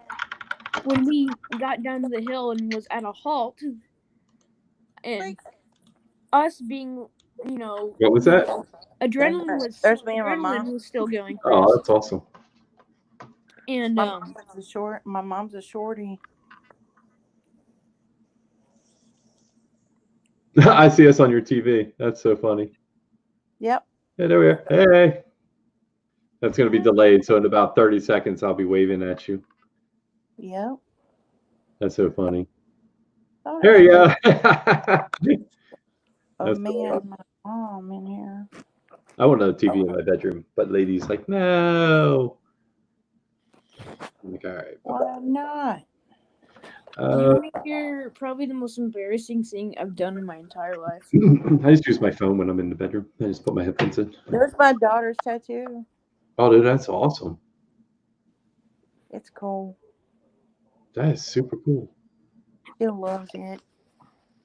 when we got down the hill and was at a halt, and us being, What was that? There's me and my mom. Adrenaline was still going for Oh, us. that's awesome. And My mom's a shorty. I see us on your TV. That's so funny. Yep. Hey, there we are. Hey. That's going to be delayed, so in about 30 seconds, I'll be waving at you. Yep. That's so funny. Oh, There you go. Oh, me and my mom in here. I want another TV in my bedroom, but lady's like, no. I'm like, all right. Why not? you want to hear probably the most embarrassing thing I've done in my entire life? I just use my phone when I'm in the bedroom. I just put my headphones in. There's my daughter's tattoo. Oh, dude, that's awesome. It's cool. That is super cool. She loves it.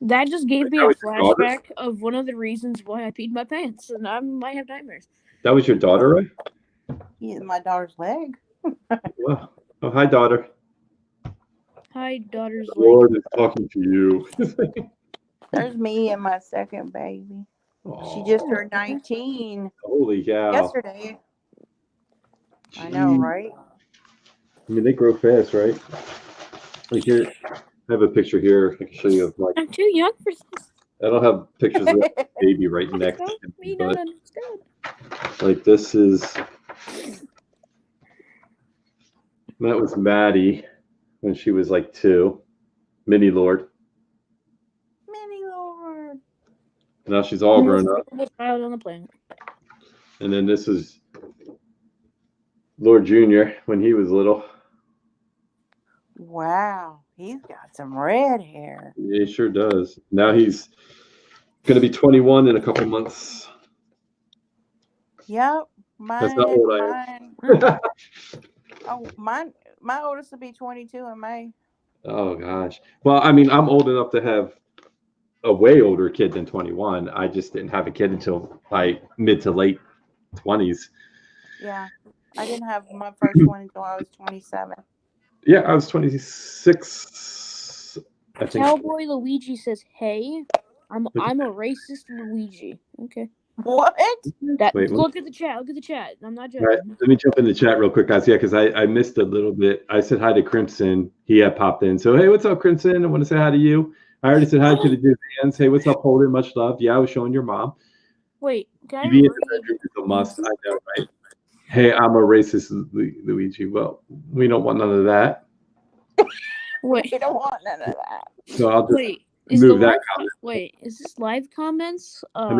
That just gave me a flashback of one of the reasons why I peed my pants, and I might have nightmares. That was your daughter, right? Yeah, my daughter's leg. Wow. Oh, hi, daughter. Hi, daughter's The Lord is talking to you. There's me and my second baby. Aww. She just turned 19 Holy cow. yesterday. Jeez. I know, right? I mean, they grow fast, right? Like here, I have a picture here. I can show you of like. I'm too young for this. I don't have pictures of the baby right next to Me me, not but understand. like this is. That was Maddie when she was like 2. Mini Lord. Mini Lord. Now she's all grown up. Child on the planet. And then this is Lord Jr. when he was little. Wow, he's got some red hair. Yeah, he sure does. Now he's going to be 21 in a couple months. Yep. That's not old I am. Oh, my oldest will be 22 in May. Oh, gosh. Well, I mean, I'm old enough to have a way older kid than 21. I just didn't have a kid until like mid to late 20s. Yeah. I didn't have my first one until I was 27. Yeah, I was 26. I think. Cowboy Luigi says, "Hey, I'm a racist Luigi." Okay. What? Look at the chat. Look at the chat. I'm not joking. Right, let me jump in the chat real quick, guys. Yeah, because I missed a little bit. I said hi to Crimson. He had popped in. So, hey, what's up, Crimson? I want to say hi to you. I already said hi to the fans. Hey, what's up, Holden? Much love. Yeah, I was showing your mom. Wait, TV in the bedroom is a must. I know, right? Hey, I'm a racist, Luigi. Well, we don't want none of that. Wait, We don't want none of that. So I'll just move that comment. Wait, is this live comments? Oh,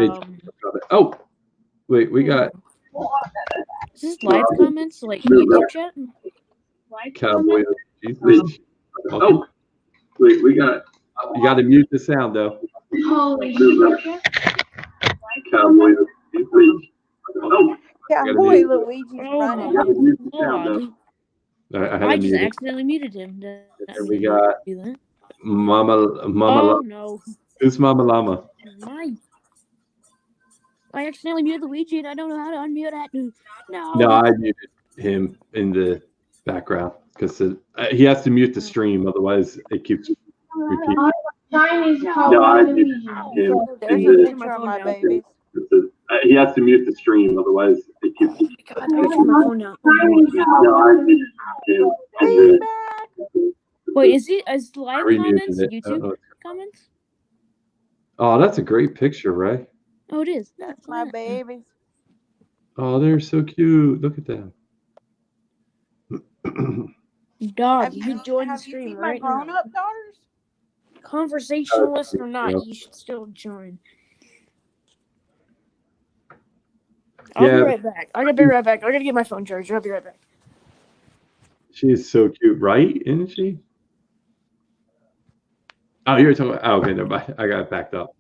wait, we got. Is this live comments like YouTube chat? Live Cowboy. Oh, wait, we got. You got to mute the sound though. Cowboy. Cowboy Luigi's running. I just accidentally muted him. And we got Mama. Oh no! Who's Mama Llama? I accidentally muted Luigi, and I don't know how to unmute that. No. No, I muted him in the background because he has to mute the stream, otherwise it keeps repeating. No, I muted him. There's a picture of my baby. He has to mute the stream, otherwise it keeps. Oh my God, I turned my phone down. No, I muted him. Wait, is live comments YouTube comments? Oh, that's a great picture, Ray. Oh, it is. That's my baby. Oh, they're so cute. Look at them. Dog, you join the stream right now. Grown-up daughters? Conversationalist or not, you should still join. I'll be Yeah. right back. I gotta be right back. I gotta get my phone charged. I'll be right back. She is so cute, right? Isn't she? Oh, you were talking about. Oh, okay, never mind. I got backed up.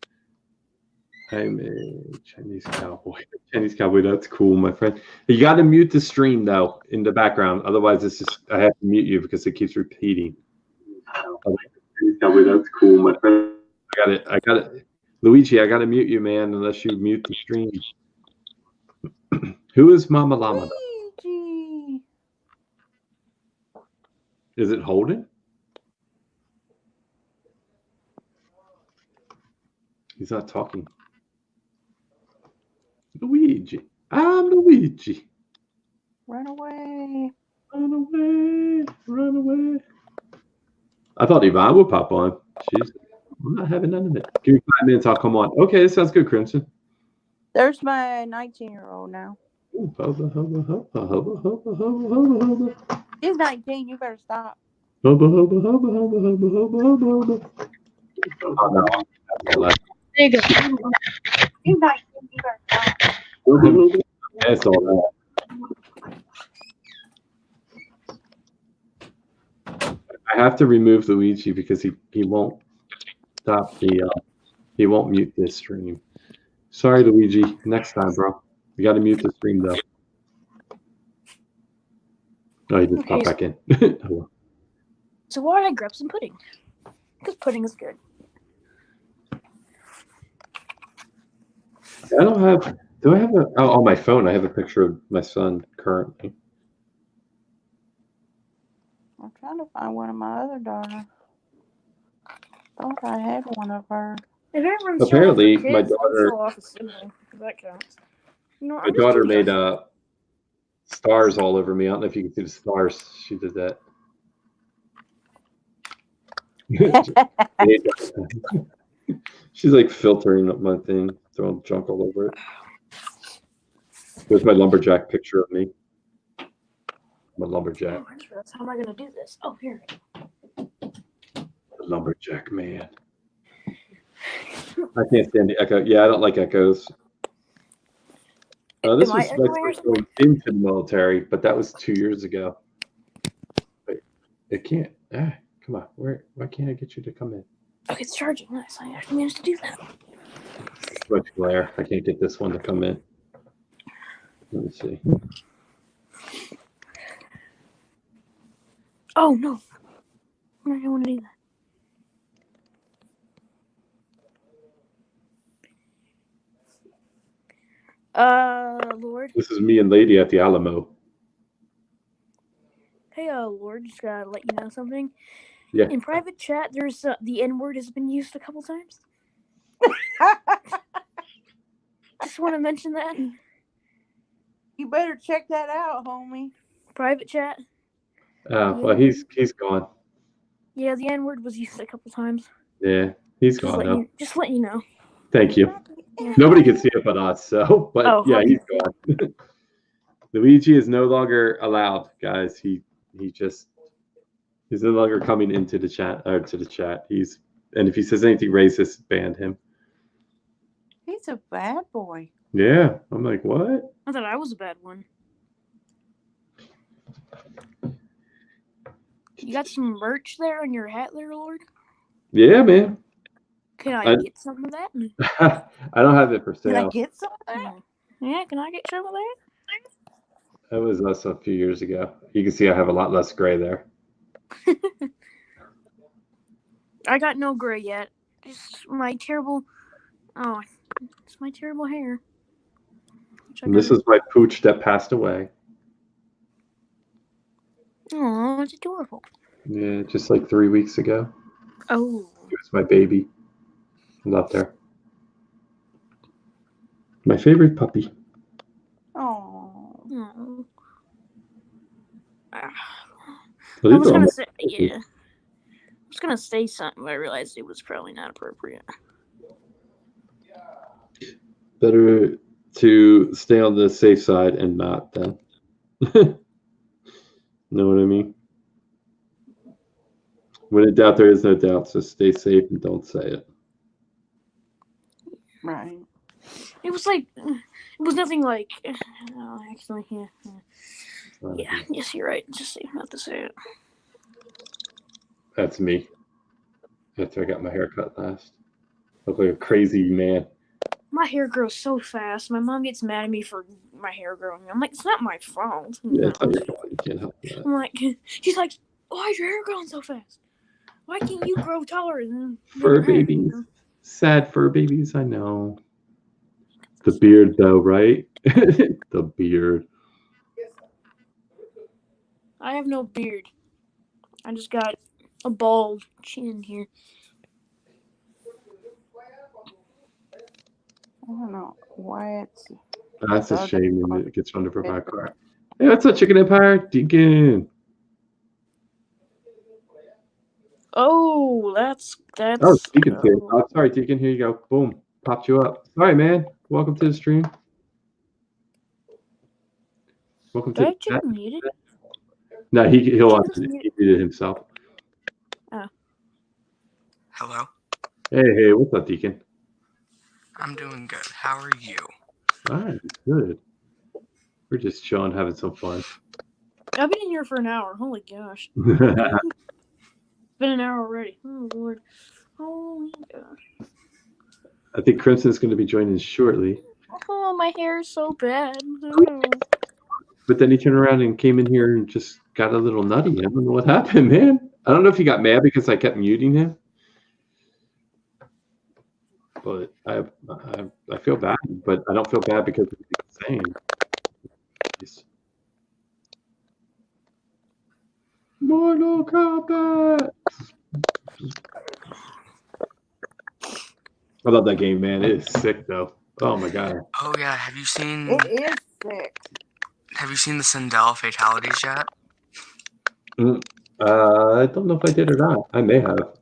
I'm a Chinese cowboy. Chinese cowboy, that's cool, my friend. You got to mute the stream though in the background, otherwise it's just I have to mute you because it keeps repeating. Chinese cowboy, that's cool, my friend. I got it. Luigi, I got to mute you, man, unless you mute the stream. Who is Mama Llama? Luigi. Is it Holden? He's not talking. Luigi. I'm Luigi. Run away. Run away. Run away. I thought Yvonne would pop on. I'm not having none of it. Give me 5 minutes, I'll come on. Okay, this sounds good, Crimson. There's my 19-year-old now. Ooh, hubba, hubba, hubba, hubba, hubba, hubba, hubba, hubba. She's 19. You better stop. Hubba, hubba, hubba, hubba, hubba, hubba, hubba, hubba. Oh, no. There you go. She's 19. You better stop. Hubba, hubba. That's all that. I have to remove Luigi because he won't stop the he won't mute this stream. Sorry, Luigi. Next time, bro. You got to mute the stream though. Oh, he just popped back in. Oh, So why did I grab some pudding? Because pudding is good. I don't have. Do I have a? Oh, on my phone, I have a picture of my son currently. I'm trying to find one of my other daughters. Thought I had one of her. If everyone's Apparently, showing my off their kids, daughter- I'll show off a symbol, if that counts. You know, My I'm just daughter curious. made stars all over me. I don't know if you can see the stars. She did that. She's like filtering up my thing, throwing junk all over it. Here's my lumberjack picture of me. I'm a lumberjack. Oh, that's how am I going to do this? Oh, here. The lumberjack man. I can't stand the echo. Yeah, I don't like echoes. This Am I was my echoing or first going into the military, but that was 2 years ago. Wait, it can't. Come on. Why can't I get you to come in? Okay, it's charging. Nice. I actually managed to do that. Too much glare. I can't get this one to come in. Let me see. Oh, no. I don't want to do that. Lord. This is me and Lady at the Alamo. Hey, Lord, just gotta let you know something. Yeah. In private chat, there's the N-word has been used a couple times. Just want to mention that. You better check that out, homie. Private chat. Well, he's gone. Yeah, the N-word was used a couple times. Yeah, he's gone now. Just let you know. Thank you. Yeah. Nobody can see it but us, so. But yeah, okay. he's gone. Luigi is no longer allowed, guys. He's no longer coming into the chat to the chat. And if he says anything racist, ban him. He's a bad boy. Yeah, I'm like, what? I thought I was a bad one. You got some merch there on your hat there, Lord? Yeah, man. Can I get some of that? I don't have it for Can I sale. get some of that? Yeah, can I get some of that? That was us a few years ago. You can see I have a lot less gray there. I got no gray yet. Just my terrible. Oh, it's my terrible hair. And this is my pooch that passed away. Oh, it's adorable. Yeah, just like 3 weeks ago. Oh. It was my baby. Love her. My favorite puppy. Oh. I Well, was these are all gonna my say, puppies. yeah. I was gonna say something, but I realized it was probably not appropriate. Better to stay on the safe side and not then. Know what I mean? When in doubt, there is no doubt. So stay safe and don't say it. Right. It was like, it was nothing like. Oh, actually, yeah. Yes, you're right. Just say not to say it. That's me. After I got my hair cut last. Look like a crazy man. My hair grows so fast. My mom gets mad at me for my hair growing. I'm like, it's not my fault. Yeah, it's not your fault. You can't help that. I'm like, she's like, why is your hair growing so fast? Why can't you grow taller than Fur your hair? babies. Sad fur babies, I know. The beard, though, right? The beard. I have no beard. I just got a bald chin here. I don't know why it's. That's a shame when it gets run over by a car. Hey, what's up, Chicken Empire? Deacon. Oh, that's. Oh, Deacon's here. Oh, sorry, Deacon. Here you go. Boom. Popped you up. Sorry, man. Welcome to the stream. Welcome to Did I muted? No, he'll he muted himself. Oh. Hello. Hey, what's up, Deacon? I'm doing good. How are you? All right, good. We're just chilling, having some fun. I've been in here for an hour. Holy gosh. It's been an hour already. Oh, Lord. Holy gosh. I think Crimson's going to be joining shortly. Oh, my hair is so bad. Oh. But then he turned around and came in here and just got a little nutty. I don't know what happened, man. I don't know if he got mad because I kept muting him. But I feel bad, but I don't feel bad because of what he's saying. Mortal Kombat! I love that game, man. It is sick, though. Oh, my God. Oh, yeah. Have you seen... It is sick. Have you seen the Sindel fatalities yet? I don't know if I did or not. I may have.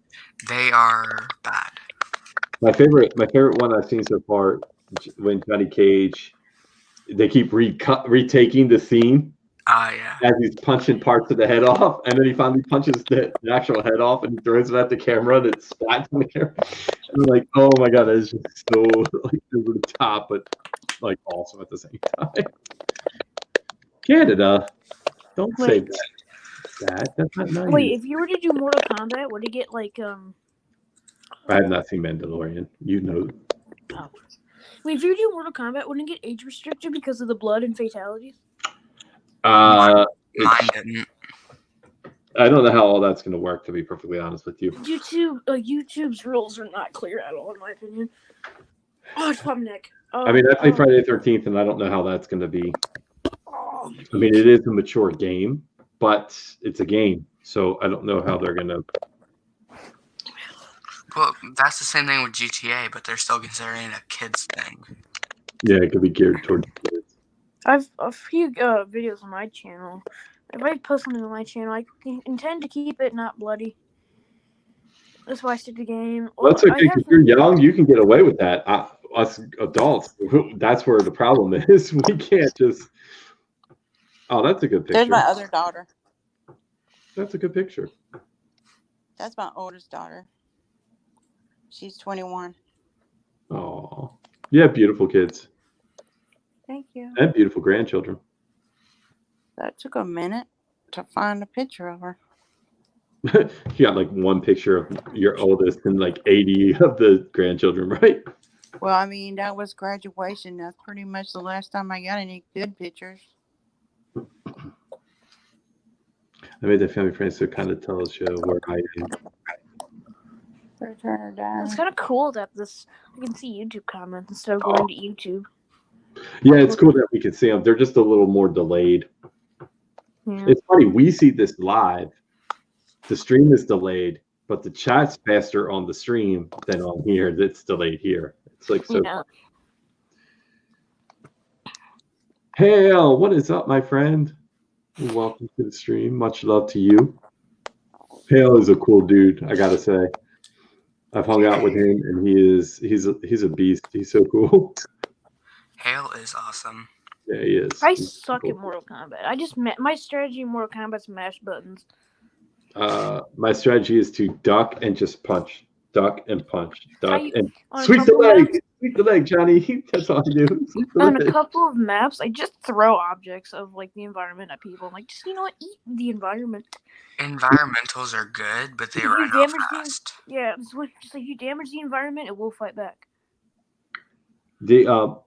They are bad. My favorite one I've seen so far, when Johnny Cage, they keep retaking the scene. Yeah. As he's punching parts of the head off, and then he finally punches the actual head off, and he throws it at the camera, and it splats on the camera. And I'm like, oh my God, that is just so like over the top, but like awesome at the same time. Canada, don't say that. That's not nice. Wait, if you were to do Mortal Kombat, would it get like I have not seen Mandalorian. You know. Oh. Wait, if you do Mortal Kombat, wouldn't it get age restricted because of the blood and fatalities? Mine didn't. I don't know how all that's going to work, to be perfectly honest with you. YouTube's rules are not clear at all, in my opinion. Oh, it's my neck. I mean, I play Friday the 13th, and I don't know how that's going to be. I mean, it is a mature game, but it's a game, so I don't know how they're going to. Well, that's the same thing with GTA, but they're still considering it a kids thing. Yeah, it could be geared towards kids. I've a few videos on my channel. If I post something on my channel, I intend to keep it not bloody. That's why I stick to the game. Well, that's okay, because you're young, you can get away with that. Us adults, that's where the problem is. We can't just... Oh, that's a good picture. There's my other daughter. That's a good picture. That's my oldest daughter. She's 21. Oh, yeah, beautiful kids. Thank you. And beautiful grandchildren. That took a minute to find a picture of her. You got like one picture of your oldest and like 80 of the grandchildren, right? Well, I mean, that was graduation. That's pretty much the last time I got any good pictures. I made the family friends, so it kind of tells you where I am. Turn her down. It's kind of cool that I can see YouTube comments instead of going to YouTube. Yeah, it's cool that we can see them. They're just a little more delayed. Yeah. It's funny. We see this live. The stream is delayed, but the chat's faster on the stream than on here. That's delayed here. It's like so. Yeah. Hey, Al, what is up, my friend? Welcome to the stream. Much love to you. Hale is a cool dude, I gotta say. I've hung out with him, and he's a beast. He's so cool. Hale is awesome. Yeah, he is. I suck at Mortal Kombat. My strategy in Mortal Kombat is mash buttons. My strategy is to duck and just punch, duck and punch, duck and sweep the leg, Sweep the leg, Johnny. That's all I do. Sweep the On a leg. couple of maps, I just throw objects of like the environment at people. I'm like, just eat the environment. Environmentals are good, but they If run you out damage fast. just like if you damage the environment, it will fight back. You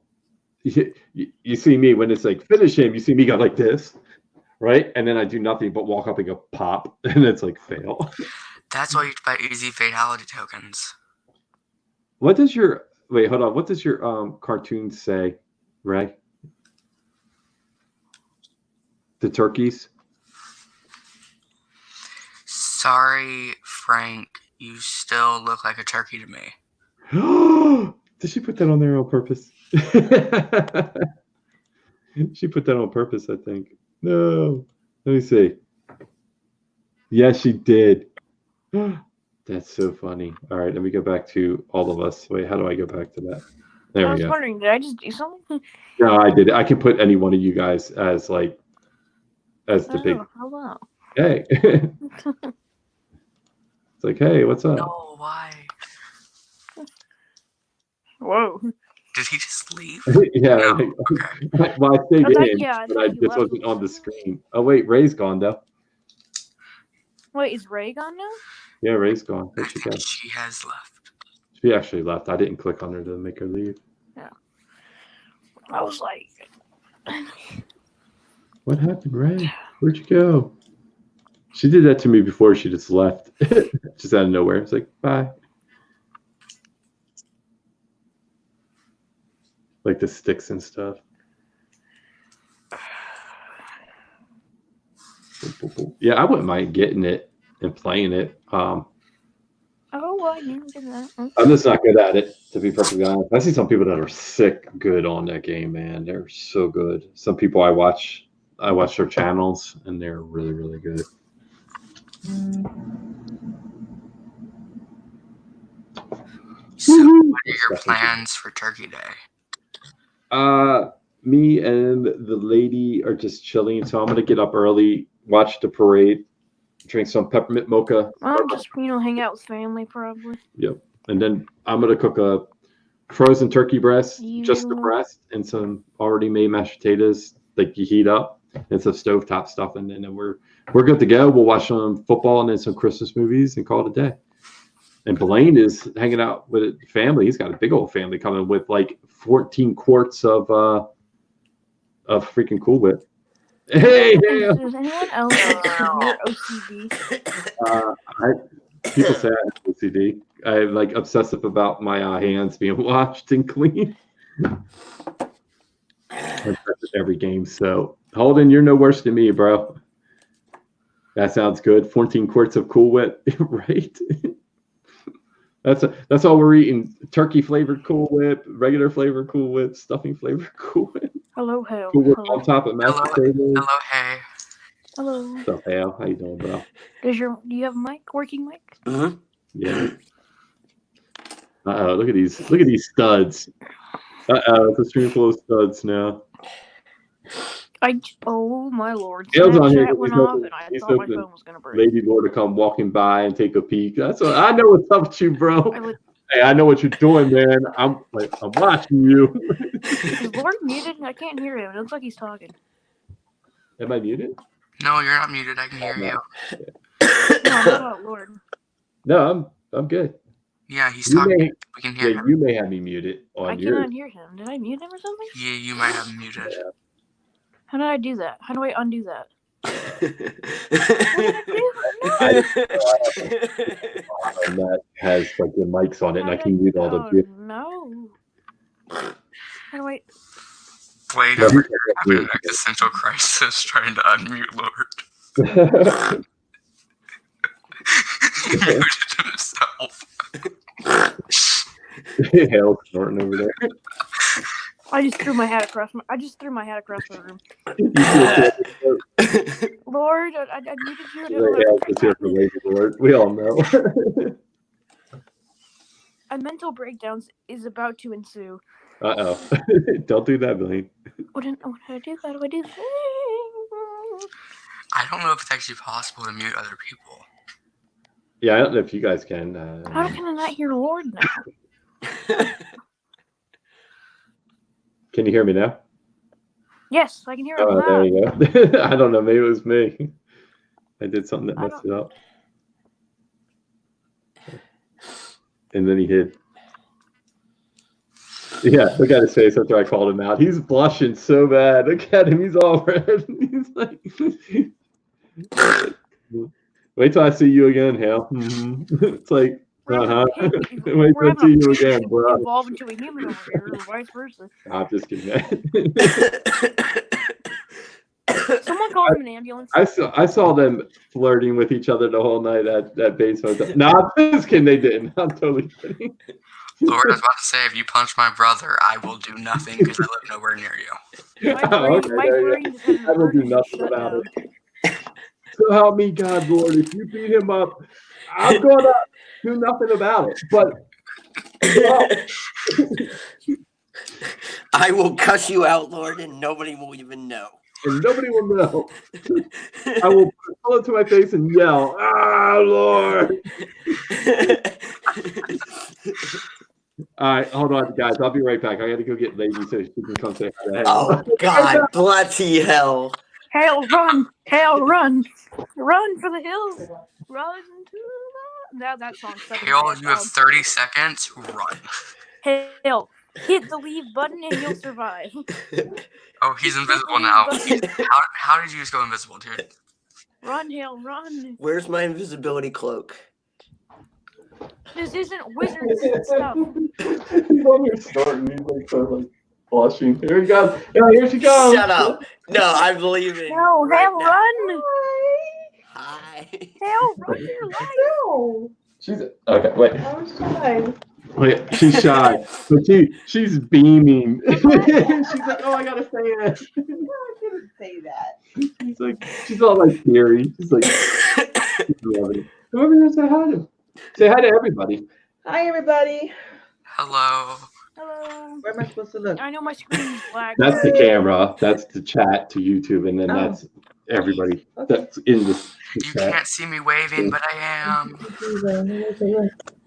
see me when it's like finish him. You see me go like this, right? And then I do nothing but walk up and go pop, and it's like fail. That's why you buy easy fatality tokens. What does your hold on? What does your cartoon say, Ray? The turkeys. Sorry, Frank. You still look like a turkey to me. Did she put that on there on purpose? She put that on purpose, I think. No. Let me see. Yes, she did. That's so funny. All right, let me go back to all of us. Wait, how do I go back to that? There I we was go. wondering, did I just do something? No, I did. I can put any one of you guys as the big. Hello. Hey. It's like, hey, what's up? No, why? Whoa. Did he just leave? Yeah. No, Like, okay. well, I stayed I thought- in, yeah, I but thought I you just left wasn't on the when- screen. Oh wait, Ray's gone though. Wait, is Ray gone now? Yeah, Ray's gone. I Where'd she go? think she has left. She actually left. I didn't click on her to make her leave. I was like, What happened, Ray? Where'd you go? She did that to me before. She just left, just out of nowhere. It's like, bye. Like the sticks and stuff. Yeah, I wouldn't mind getting it and playing it. oh, I didn't do that. I'm just not good at it, to be perfectly honest. I see some people that are sick good on that game, man. They're so good. Some people I watch their channels, and they're really, really good. So, what are your plans for Turkey Day? Me and the lady are just chilling, so I'm gonna get up early, watch the parade, drink some peppermint mocha. I'm just hang out with family probably. Yep. And then I'm gonna cook a frozen turkey breast, just the You- breast, and some already made mashed potatoes, like you heat up, and some stovetop stuff, and then we're good to go. We'll watch some football and then some Christmas movies and call it a day. And Blaine is hanging out with family. He's got a big old family coming with like 14 quarts of freaking Cool Whip. Hey, Does anyone else severe OCD? People say I have OCD. I'm like obsessive about my hands being washed and clean. Every game. So Holden, you're no worse than me, bro. That sounds good. 14 quarts of Cool Whip, right? That's all we're eating. Turkey flavored Cool Whip, regular flavored Cool Whip, stuffing flavored Cool Whip. Hello, Hale. Cool Whip Hello. on top of mashed potatoes. Hello, hey. Hello. What's up, Hale? How you doing, bro? Do you have a mic? Working mic? Yeah. Look at these studs. It's a stream full of studs now. Oh my lord. Hale's on here. Snapchat went He's off hoping- and I he's thought my hoping phone was gonna break. Lady Lord to come walking by and take a peek. That's what I know. What's up with you, bro? Hey, I know what you're doing, man. I'm watching you. Is Lord muted? I can't hear him. It looks like he's talking. Am I muted? No, you're not muted. I can hear no. you. No, what about Lord? No, I'm good. Yeah, he's You talking. may, We can hear yeah, him. you may have me muted I on yours. cannot hear him. Did I mute him or something? Yeah, you might have him muted. How did I do that? How do I undo that? And that has like the mics on it, and I can mute all the. Oh, no. How do I? Blade No, over he here can't having an mute. existential crisis trying to unmute Lord. He muted himself. Hale's snorting over there. I just threw my hat across the room. Lord, I muted you. I don't know Hale's how just here for Lady Lord. We all know. A mental breakdown is about to ensue. Uh-oh. Don't do that, Blaine. What did I do? How do I do that? I don't know if it's actually possible to mute other people. Yeah, I don't know if you guys can. How can I not hear Lord now? Can you hear me now? Yes, I can hear it Oh, there loud. you go. I don't know. Maybe it was me. I did something that messed it up. And then he hid. Yeah, look at his face after I called him out. He's blushing so bad. Look at him. He's all red. He's like, wait till I see you again, Hale. It's like, We're wait we're till I having see a you pig again, bro. evolve into a human over here, or vice versa. I'm just kidding. Someone call him an ambulance. I saw them flirting with each other the whole night at base hotel. No, I'm just kidding. They didn't. I'm totally kidding. Lord, I was about to say, if you punch my brother, I will do nothing because I live nowhere near you. My brain just had an I will do emergency nothing about shutdown. it. So help me God, Lord. If you beat him up, I'm going to do nothing about it. But I will cuss you out, Lord, and nobody will even know. And nobody will know. I will pull it to my face and yell, "Ah, Lord!" All right, hold on, guys. I'll be right back. I got to go get Lady so she can come say hi. Oh, God, bloody hell. Hail, run! Hail, run! Run for the hills! Run to the... That song's stuck in my Hail, head. you have 30 seconds. Run. Hail, hit the leave button and you'll survive. Oh, he's invisible now. How did you just go invisible, dude? Run, Hail, run! Where's my invisibility cloak? This isn't wizard stuff. He's on here starting. He's like, so, like blushing. Here he goes. Yeah, here she goes. Shut up. No, I'm leaving. No, right Hail, now. run! Hi. Hail, run for your life! No, She's okay. Wait. I was shy. Wait, she's shy, but she's beaming. She's like, "Oh, I gotta say it." No, I didn't say that. She's like, she's all like teary. She's like, she's loving it. Come over here and say hi to. Say hi to everybody. Hi, everybody. Hello. Hello. Where am I supposed to look? I know my screen's black. That's the camera. That's the chat to YouTube, and then that's everybody that's in this. You can't see me waving, but I am.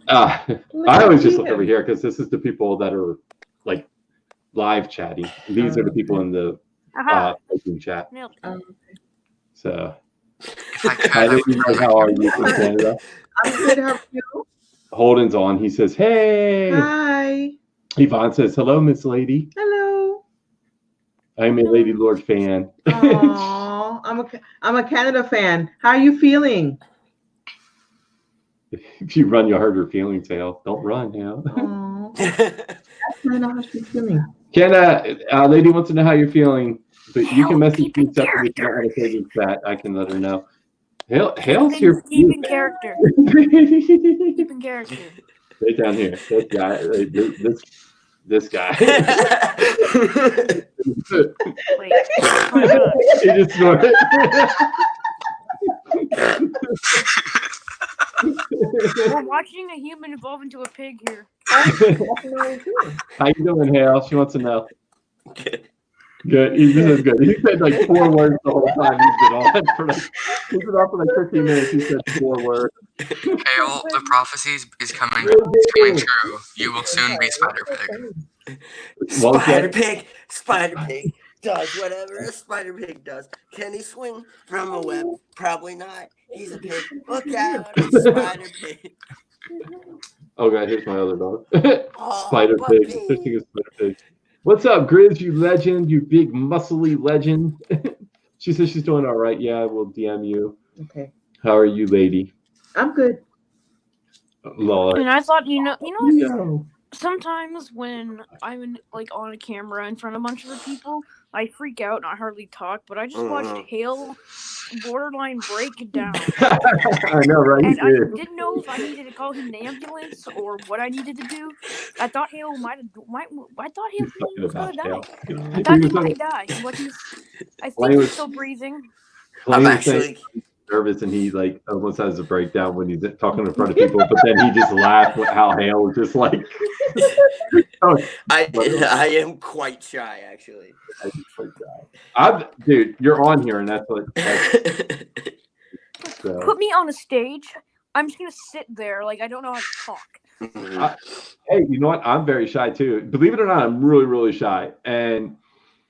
I always just look over here because this is the people that are like live chatting. These are the people in the open chat. Nailed it. So, If I could, I I didn't would know how are you from Canada? I'm good. How are you? Holden's on. He says, "Hey." Hi. Yvonne says, "Hello, Miss Lady. Hello. I'm a Lady Lord fan." Aww, I'm a Canada fan. How are you feeling? If you run, you'll hurt her feelings, Hale. Don't run, Hale. Aww. That's not how she's feeling. Lady wants to know how you're feeling, but you can message keep me in separately if you don't want to say the chat. I can let her know. Hale's here for Keep you. in character. Keep in character. Right down here. This guy. This guy. Wait. Oh my God. He just snorted. We're watching a human evolve into a pig here. How you doing, Hale? She wants to know. Good. This is good. He said like 4 words the whole time he's been on. He's been on for like 15 minutes. He said 4 words. Hail, the prophecy is coming true. You will soon be Spider Pig. Spider Pig does whatever a Spider Pig does. Can he swing from a web? Probably not. He's a pig. Look out, it's Spider Pig. Oh god, here's my other dog. Oh, Spider Pig. Fishing a Spider Pig. What's up, Grizz? You legend, you big muscly legend. She says she's doing all right. Yeah, I will DM you. Okay. How are you, lady? I'm good. Lord. And I thought, you know, sometimes when I'm on a camera in front of a bunch of people, I freak out and I hardly talk. But I just watched Hale borderline break down. I know, right? And I didn't know if I needed to call him an ambulance or what I needed to do. I thought Hale was gonna die. I thought he might die, but I think he's still breathing. I'm actually nervous, and he like almost has a breakdown when he's talking in front of people, but then he just laughed with how Hale was just like I am quite shy, actually. Dude, you're on here, and that's what Put me on a stage. I'm just gonna sit there like I don't know how to talk. Hey, you know what? I'm very shy too. Believe it or not, I'm really, really shy. And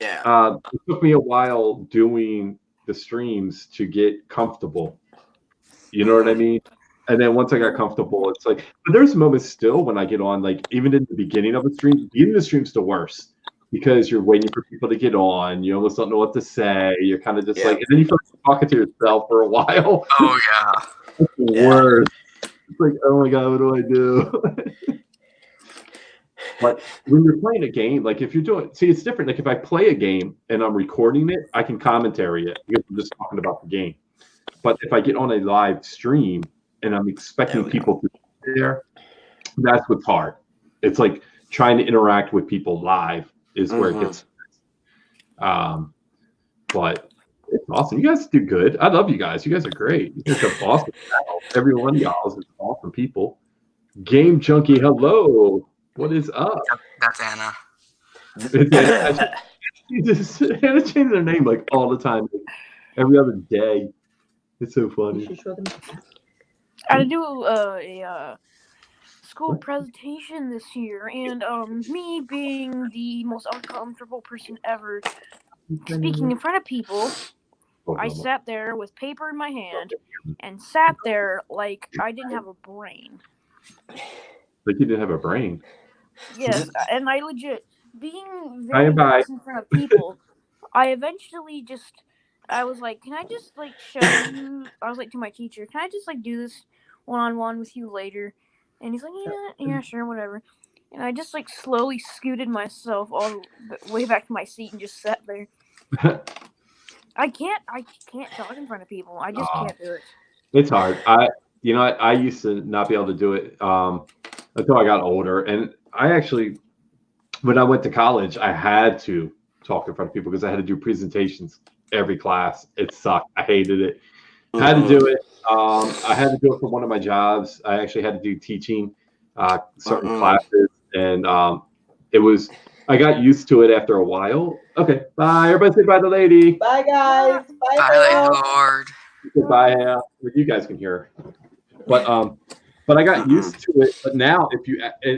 Yeah. it took me a while doing the streams to get comfortable. You know what I mean? And then once I got comfortable, it's like, but there's moments still when I get on, like even in the beginning of a stream, the beginning of the stream's the worst because you're waiting for people to get on. You almost don't know what to say. You're kind of just like, and then you start talking to yourself for a while. Oh yeah. It's the worst. It's like, oh my God, what do I do? But when you're playing a game, like if you're doing, see, it's different. Like if I play a game and I'm recording it, I can commentary it because I'm just talking about the game. But if I get on a live stream and I'm expecting people to be there, that's what's hard. It's like trying to interact with people live is where it gets. But it's awesome. You guys do good. I love you guys. You guys are great. You guys are awesome. Every one of y'all is awesome people. Game Junkie, hello. What is up? That's Anna. Anna changed their name like all the time, like, every other day. It's so funny. I had to do a school presentation this year, and me being the most uncomfortable person ever speaking in front of people, I sat there with paper in my hand and sat there like I didn't have a brain. Like you didn't have a brain. Yes, and I legit, being very nervous in front of people, I eventually just, I was like, can I just like show you, I was like to my teacher, can I just like do this one-on-one with you later? And he's like, yeah, sure, whatever. And I just like slowly scooted myself all the way back to my seat and just sat there. I can't talk in front of people. I just can't do it. It's hard. I used to not be able to do it until I got older. And I actually, when I went to college, I had to talk in front of people because I had to do presentations every class. It sucked. I hated it. I had to do it. I had to do it for one of my jobs. I actually had to do teaching certain classes. And it was, I got used to it after a while. Okay, bye. Everybody say bye to the lady. Bye, guys. Bye, Bye, Lord. Goodbye. You guys can hear her. But I got used to it. But now,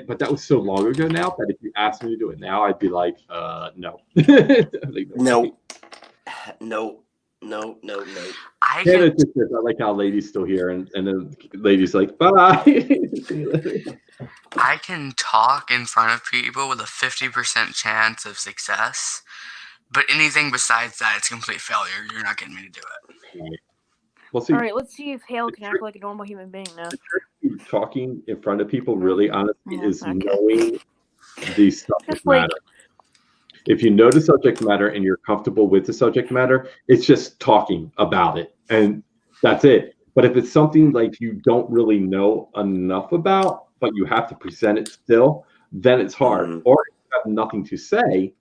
but that was so long ago now that if you asked me to do it now, I'd be like, no. Like, no. I like how ladies still here, and then ladies like, bye. See you later. I can talk in front of people with a 50% chance of success, but anything besides that, it's complete failure. You're not getting me to do it. Well, see, all right, let's see if Hale can act like a normal human being now. Talking in front of people, really honestly, is knowing the subject matter. If you know the subject matter and you're comfortable with the subject matter, it's just talking about it, and that's it. But if it's something like you don't really know enough about, but you have to present it still, then it's hard. Or if you have nothing to say,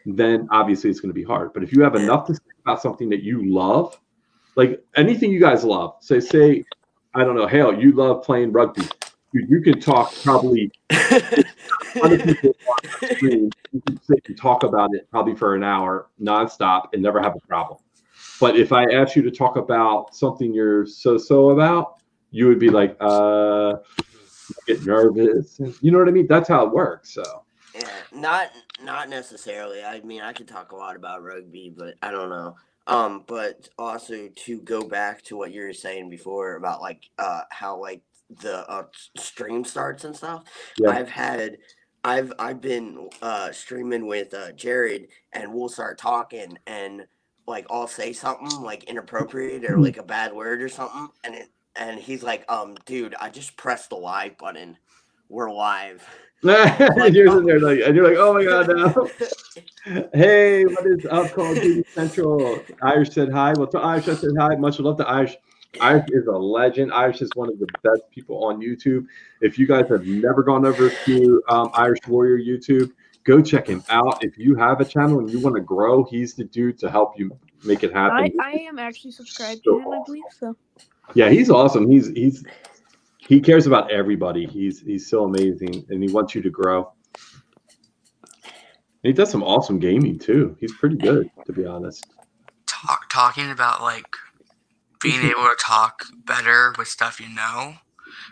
then obviously it's going to be hard. But if you have enough to say about something that you love, like anything you guys love, say, I don't know, Hale, you love playing rugby. Dude, you can talk probably 100 people on the screen. You can sit and talk about it probably for an hour nonstop and never have a problem. But if I asked you to talk about something you're so about, you would be like, get nervous. You know what I mean? That's how it works. So yeah, not necessarily. I mean, I could talk a lot about rugby, but I don't know. But also to go back to what you were saying before about like how like the stream starts and stuff. Yeah. I've been streaming with Jared, and we'll start talking, and like I'll say something like inappropriate or like a bad word or something, and he's like, dude, I just pressed the live button. We're live. Like, you're in there like, and you're like, oh my god, no. Hey, what is up, Call of Duty Central? Irish said hi. Well, to Irish, I said hi. Much love to Irish. Irish is a legend. Irish is one of the best people on YouTube. If you guys have never gone over to Irish Warrior YouTube, go check him out. If you have a channel and you want to grow, he's the dude to help you make it happen. I am actually subscribed to him, I believe so. Yeah, he's awesome. He cares about everybody. He's so amazing, and he wants you to grow. And he does some awesome gaming too. He's pretty good, to be honest. Talking about like being able to talk better with stuff you know.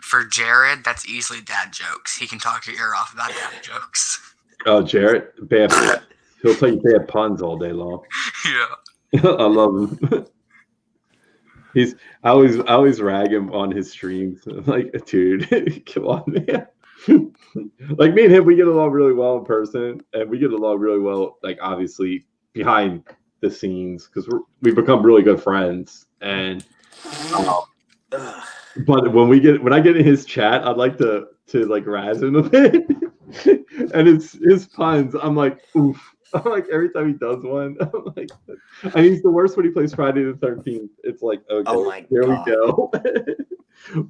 For Jared, that's easily dad jokes. He can talk your ear off about dad jokes. Oh, Jarrett, bad. He'll tell you bad puns all day long. Yeah. I love him. I always rag him on his streams. I'm like, dude, come on, man. Like me and him, we get along really well in person, and we get along really well, like obviously behind the scenes, because we've become really good friends. And but when I get in his chat, I'd like to like razz him a bit. And his puns, I'm like, oof. I'm like, every time he does one, I'm like, and he's the worst when he plays Friday the 13th. It's like, okay, Oh my here God. we go.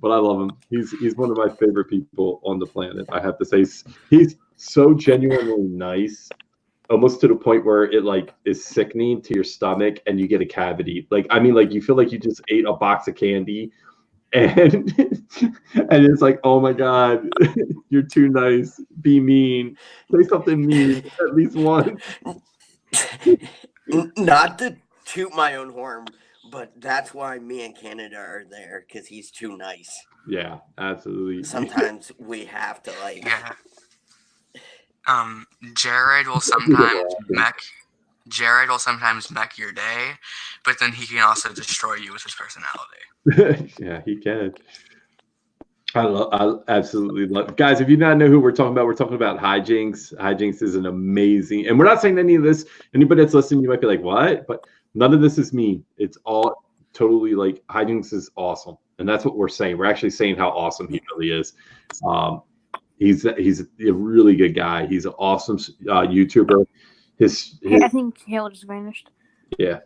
But I love him. He's one of my favorite people on the planet. I have to say, he's so genuinely nice, almost to the point where it like is sickening to your stomach, and you get a cavity. Like, I mean, like you feel like you just ate a box of candy, and and it's like, oh my God, you're too nice. Be mean. Say something mean at least once. Not to toot my own horn, but that's why me and Canada are there, because he's too nice. Yeah, absolutely. Sometimes we have to like. Yeah. Jared will sometimes mech your day, but then he can also destroy you with his personality. Yeah, he can. I absolutely love, guys. If you not know who we're talking about Hijinks. Hijinks is an amazing, and we're not saying any of this. Anybody that's listening, you might be like, "What?" But none of this is me. It's all totally like Hijinks is awesome, and that's what we're saying. We're actually saying how awesome he really is. He's a really good guy. He's an awesome YouTuber. I think Halo just vanished. Yeah.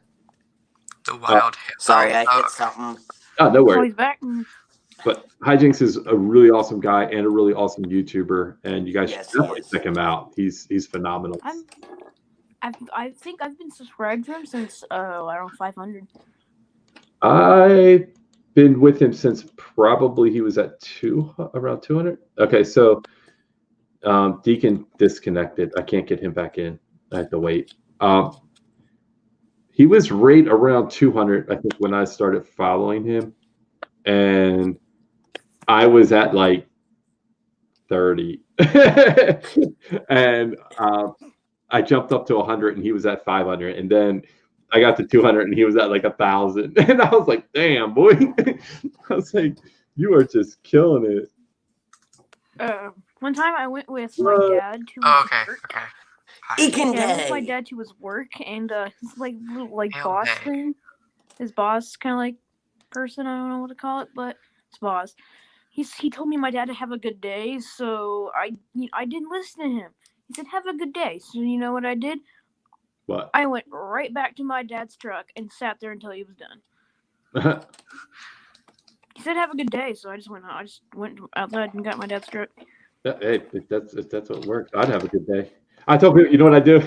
The wild. Sorry, I hit something. Oh, no worries. Oh, he's back. But Hijinks is a really awesome guy and a really awesome YouTuber, and you guys should definitely check him out. He's phenomenal. I think I've been subscribed to him since around 500. I've been with him since probably he was at around 200. Okay, so Deacon disconnected. I can't get him back in. I have to wait. He was right around 200, I think, when I started following him, and I was at like 30. And I jumped up to 100, and he was at 500, and then I got to 200, and he was at like 1,000. And I was like, damn, boy. I was like, you are just killing it. One time I went with my dad to work. With my dad to his work, and his like boss thing. His boss kind of like person, I don't know what to call it, but his boss. He told me my dad to have a good day, so I didn't listen to him. He said, have a good day. So you know what I did? What? I went right back to my dad's truck and sat there until he was done. He said, have a good day. So I just went outside and got my dad's truck. Hey, if that's what works, I'd have a good day. I told people, you know what I do?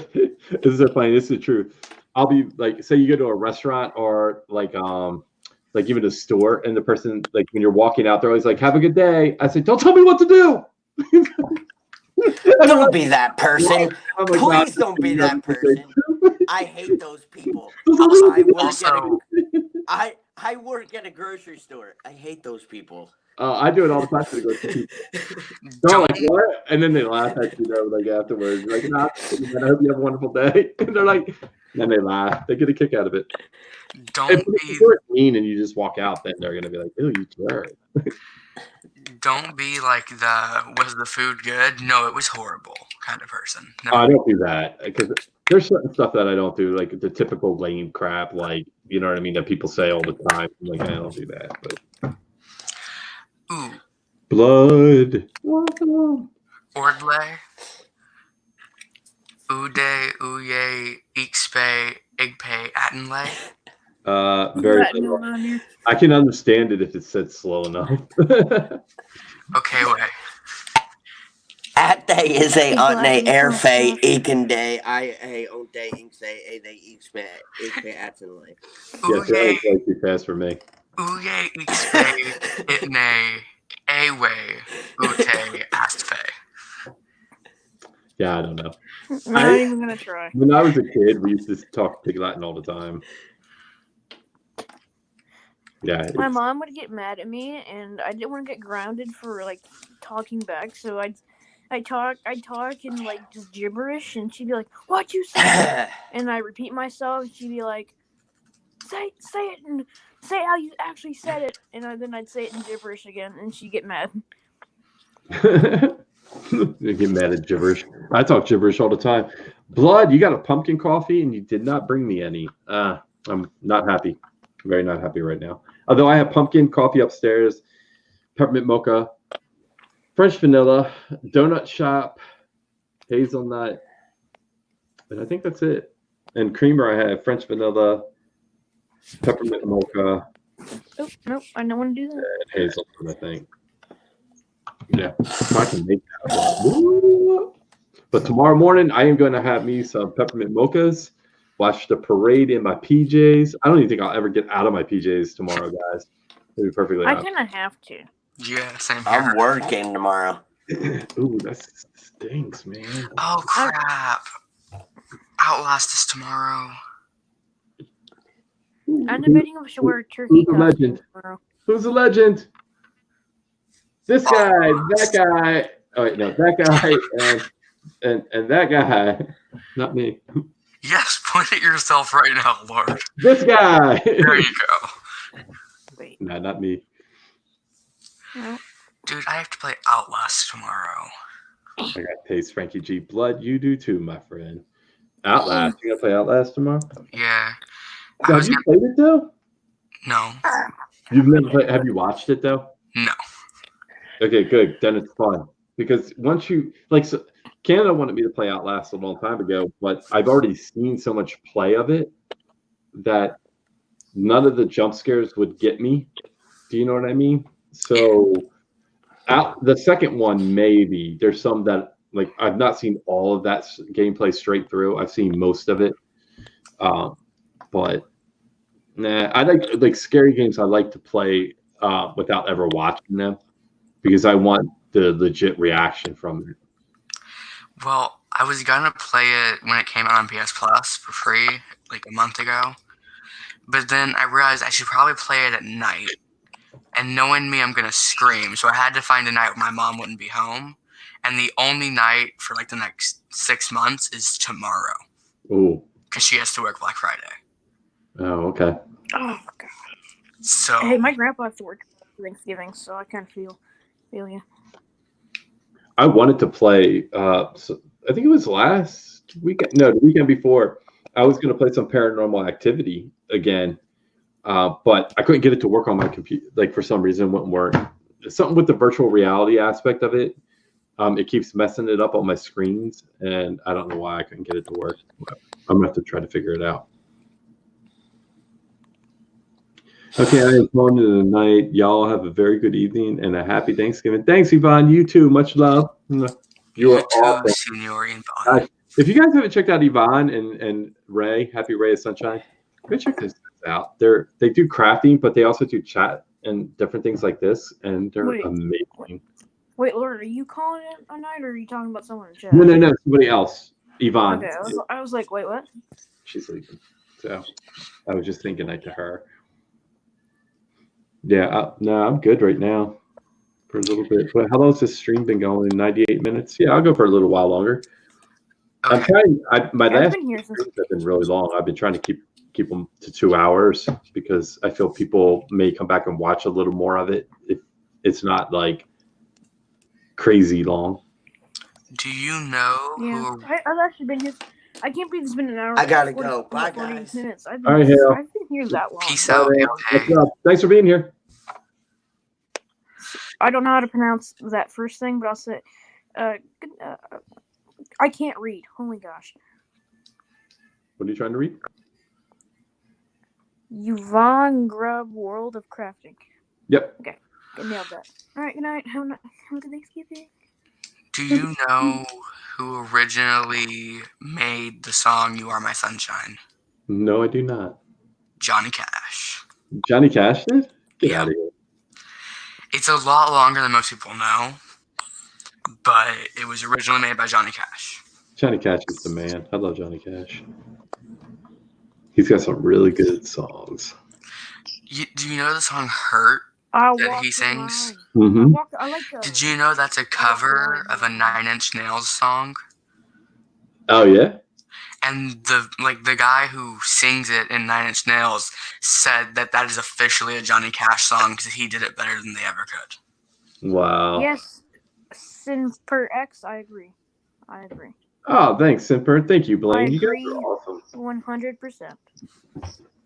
This is so funny. This is the truth. I'll be like, say you go to a restaurant or like even a store, and the person, like when you're walking out, they're always like, have a good day. I say, don't tell me what to do. Don't be that person. Please don't be that person. I hate those people. I work at a grocery store. I hate those people. I do it all the time to the grocery people. They're like, what? And then they laugh at you, like afterwards. Like, nah, I hope you have a wonderful day. And they're like, and they laugh. They get a kick out of it. If you're mean and you just walk out, then they're gonna be like, "Oh, you jerk." Don't be like was the food good? No, it was horrible kind of person. No. I don't do that, because there's certain stuff that I don't do, like the typical lame crap, like, you know what I mean, that people say all the time. I'm like, I don't do that. But ooh, blood. Ordley. Uday, Uye, Ixpe, Igpe, Atenley. Very little. I can understand it if it's said slow enough. Okay, wait. At day is a unne airfay ikende I onte inkse a they ixpe atenly. Yes, that was way too fast for me. Uye Ixpe, Itne, Awe, Ute, Astfe. Yeah, I don't know. I'm not even gonna try. When I was a kid, we used to talk Pig Latin all the time. Yeah. My mom would get mad at me, and I didn't want to get grounded for like talking back. So I'd talk in like just gibberish, and she'd be like, "What'd you say?" And I repeat myself, and she'd be like, "Say it, and say how you actually said it." And then I'd say it in gibberish again, and she'd get mad. You get mad at gibberish. I talk gibberish all the time. Blood, you got a pumpkin coffee, and you did not bring me any. I'm not happy. Very not happy right now. Although I have pumpkin coffee upstairs, peppermint mocha, French vanilla, donut shop, hazelnut, and I think that's it. And creamer, I have French vanilla, peppermint mocha, Oh nope, I don't want to do that. and hazelnut, I think. Yeah, I can make that. Woo! But tomorrow morning, I am going to have me some peppermint mochas, watch the parade in my PJs. I don't even think I'll ever get out of my PJs tomorrow, guys. To be perfectly I honest. kind of have to. Yeah, same here. I'm working tomorrow. Ooh, that stinks, man. Oh crap! Outlast is tomorrow. I'm debating if I should wear a turkey Who's the costume legend? tomorrow. Who's the legend? This guy, that guy. Oh wait, no, that guy, and that guy. Not me. Yes, point at yourself right now, Lord. This guy. There you go. Wait, Nah, not me. no. Dude, I have to play Outlast tomorrow. I got taste FrankieG. Blood, you do too, my friend. Outlast. You gonna play Outlast tomorrow? Yeah. I Have was you gonna... played it though? No. You've never played. Have you watched it though? No. Okay, good. Then it's fun because once you so Canada wanted me to play Outlast a long time ago, but I've already seen so much play of it that none of the jump scares would get me. Do you know what I mean? So, the second one maybe there's some that like I've not seen all of that gameplay straight through. I've seen most of it, but nah, I like scary games. I like to play without ever watching them because I want the legit reaction from it. Well, I was gonna play it when it came out on PS Plus for free, like a month ago. But then I realized I should probably play it at night. And knowing me, I'm gonna scream. So I had to find a night where my mom wouldn't be home. And the only night for like the next 6 months is tomorrow. Ooh. Because she has to work Black Friday. Oh, okay. Oh god. So Hey, my grandpa has to work Thanksgiving, so I kind of feel you. I wanted to play. So I think it was last weekend. No, the weekend before. I was going to play some Paranormal Activity again, but I couldn't get it to work on my computer. Like for some reason, it wouldn't work. Something with the virtual reality aspect of it. It keeps messing it up on my screens, and I don't know why I couldn't get it to work. But I'm gonna have to try to figure it out. Okay, I am calling it a night. Y'all have a very good evening and a happy Thanksgiving. Thanks, Yvonne. You too. Much love. You are awesome. Senior Yvonne. If you guys haven't checked out Yvonne and Ray, Happy Ray of Sunshine, go check this out. They do crafting, but they also do chat and different things like this, and they're amazing. Wait, Lord, are you calling it a night, or are you talking about someone in chat? No, somebody else. Yvonne. Okay, I was like, wait, what? She's leaving. So I was just thinking night to her. Yeah, no, I'm good right now for a little bit. But how long has this stream been going? 98 minutes? Yeah, I'll go for a little while longer. Okay. I'm trying. My last been here since... streams have been really long. I've been trying to keep them to 2 hours because I feel people may come back and watch a little more of it if it's not like crazy long. Do you know who? I've actually been here. I can't believe it's been an hour. I gotta go. Bye, 48 guys. minutes. I've All right, Hale. been here that long. Peace out. What's up? Thanks for being here. I don't know how to pronounce that first thing, but I'll say, I can't read. Oh my gosh. What are you trying to read? Yvonne Grubb World of Crafting. Yep. Okay. I nailed that. All right, good night. Have a good Thanksgiving. Do you know who originally made the song "You Are My Sunshine"? No, I do not. Johnny Cash. Johnny Cash did? Get Yeah. out of here. It's a lot longer than most people know, but it was originally made by Johnny Cash. Johnny Cash is the man. I love Johnny Cash. He's got some really good songs. Do you know the song "Hurt" I that walk he sings? Mm-hmm. I like Did you know that's a cover of a Nine Inch Nails song? Oh yeah. And the guy who sings it in Nine Inch Nails said that is officially a Johnny Cash song because he did it better than they ever could. Wow. Yes, Sin per X. I agree. Oh, thanks, Simper. Thank you, Blaine. I You guys agree. are awesome. 100%.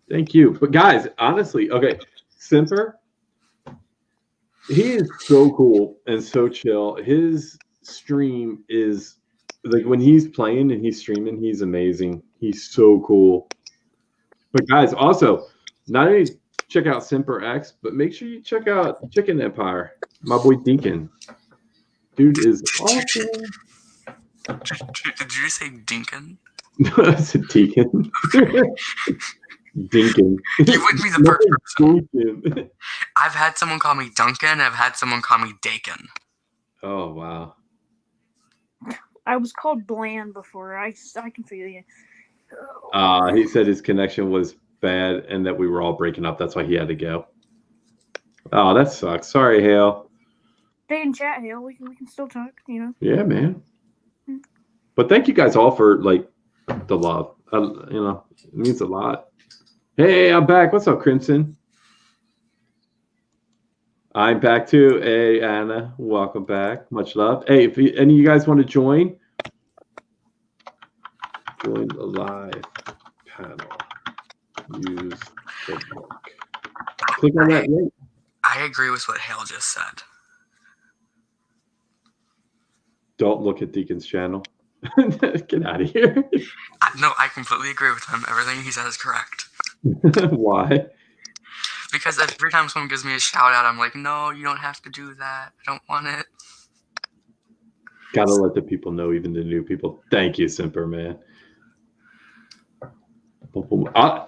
Thank you. But guys, honestly, okay, Simper, he is so cool and so chill. His stream is like when he's playing and he's streaming, he's amazing. He's so cool. But guys, also, not only check out Simper X, but make sure you check out Chicken Empire. My boy Deacon. Dude is awesome. Did you say Dinkin? No, that's a Deacon. Dinkin. You wouldn't be the first person. Dinkin. I've had someone call me Duncan. I've had someone call me Dakin. Oh wow. I was called Bland before. I can feel you. He said his connection was bad and that we were all breaking up. That's why he had to go. Oh, that sucks. Sorry, Hale. Stay in chat, Hale. We can still talk, you know. Yeah, man. But thank you guys all for like the love. You know, it means a lot. Hey, I'm back. What's up, Crimson? I'm back too. Hey, Anna, welcome back. Much love. Hey, if any of you guys want to join the live panel, use the link. Click on that link. I agree with what Hale just said. Don't look at Deacon's channel. Get out of here. No, I completely agree with him. Everything he said is correct. Why? Because every time someone gives me a shout out, I'm like, no, you don't have to do that. I don't want it. Gotta let the people know, even the new people. Thank you, Simper, man.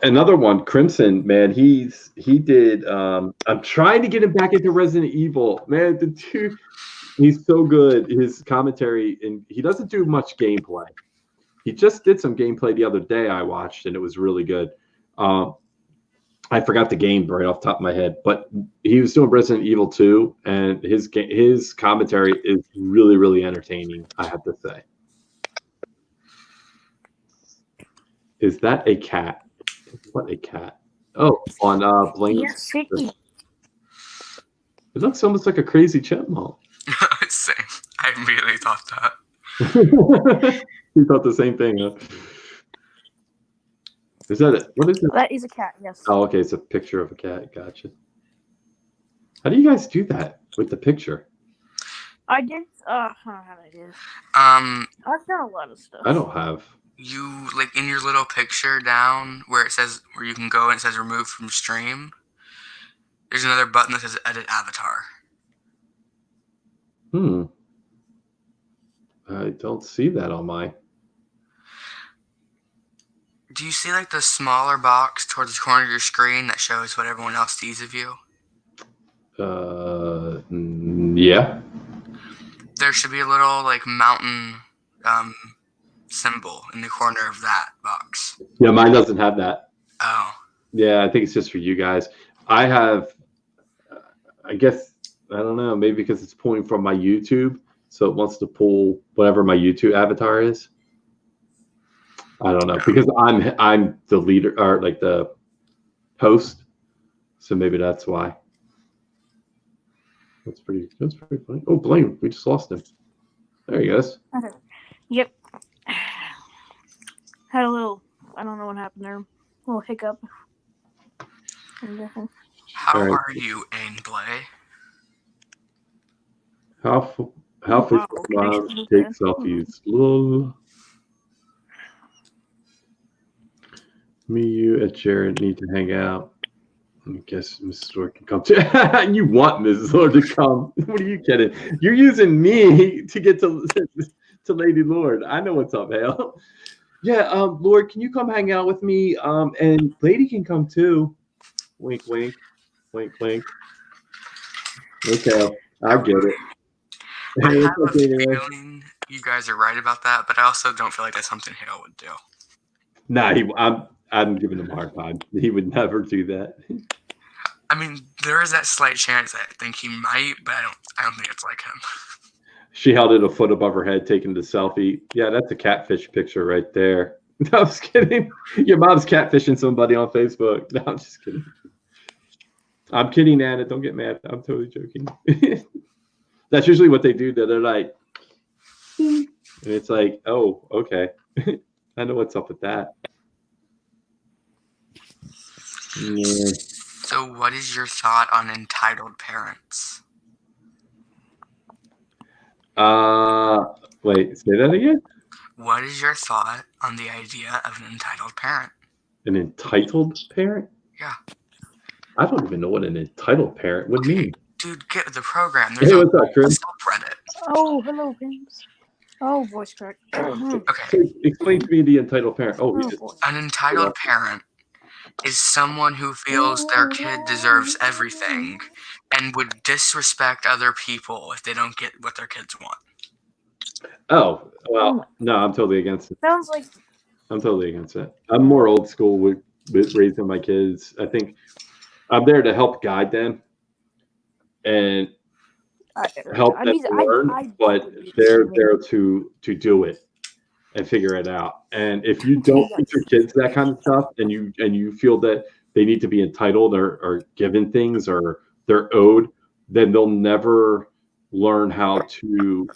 Another one, Crimson, man. He did. I'm trying to get him back into Resident Evil, man. The dude, he's so good. His commentary, and he doesn't do much gameplay. He just did some gameplay the other day I watched, and it was really good. I forgot the game right off the top of my head, but he was doing Resident Evil 2, and his commentary is really, really entertaining, I have to say. Is that a cat? What a cat. Oh, on Blaine's. Yes, Vicky. It looks almost like a crazy chipmunk. Same. I immediately thought that. You thought the same thing, huh? Is that it? What is it? That is a cat, yes. Oh, okay. It's a picture of a cat. Gotcha. How do you guys do that with the picture? I did. I don't know how that is. I've done a lot of stuff. I don't have. You, like, in your little picture down where it says, where you can go and it says remove from stream, there's another button that says edit avatar. I don't see that on my. Do you see, like, the smaller box towards the corner of your screen that shows what everyone else sees of you? Yeah. There should be a little, like, mountain symbol in the corner of that box. Yeah, mine doesn't have that. Oh. Yeah, I think it's just for you guys. I have, I guess, I don't know, maybe because it's pulling from my YouTube, so it wants to pull whatever my YouTube avatar is. I don't know, because I'm the leader, or like the host, so maybe that's why. That's pretty funny. Oh, Blaine, we just lost him. There he goes. Okay. Yep. Had a little, I don't know what happened there. A little hiccup. How All right. are you, Ainblay? How wow. Facebook Live take selfies? Lol. Me, you, and Jared need to hang out. I guess Mrs. Lord can come too. You want Mrs. Lord to come? What are you kidding? You're using me to get to Lady Lord. I know what's up, Hale. Yeah, Lord, can you come hang out with me? And Lady can come too. Wink, wink, wink, wink. Okay, I get it. I have a feeling you guys are right about that, but I also don't feel like that's something Hale would do. Nah, I'm giving him a hard time. He would never do that. I mean, there is that slight chance that I think he might, but I don't think it's like him. She held it a foot above her head, taking the selfie. Yeah, that's a catfish picture right there. No, I was kidding. Your mom's catfishing somebody on Facebook. No, I'm just kidding. I'm kidding, Anna. Don't get mad. I'm totally joking. That's usually what they do. They're like, and it's like, oh, okay. I know what's up with that. Yeah. So, what is your thought on entitled parents? Wait, say that again? What is your thought on the idea of an entitled parent? An entitled parent? Yeah. I don't even know what an entitled parent would mean. Dude, get with the program. There's Hey, a what's up, Chris? subreddit. Oh, hello, James. Oh, voice crack. Okay. Explain to me the entitled parent. Oh, Oh, boy. An entitled parent is someone who feels their kid deserves everything and would disrespect other people if they don't get what their kids want. oh, well, no, I'm totally against it. Sounds like I'm totally against it. I'm more old school with raising my kids. I think I'm there to help guide them and help them learn, but they're there to do it and figure it out. And if you don't teach your kids that kind of stuff, and you feel that they need to be entitled or given things or they're owed, then they'll never learn how to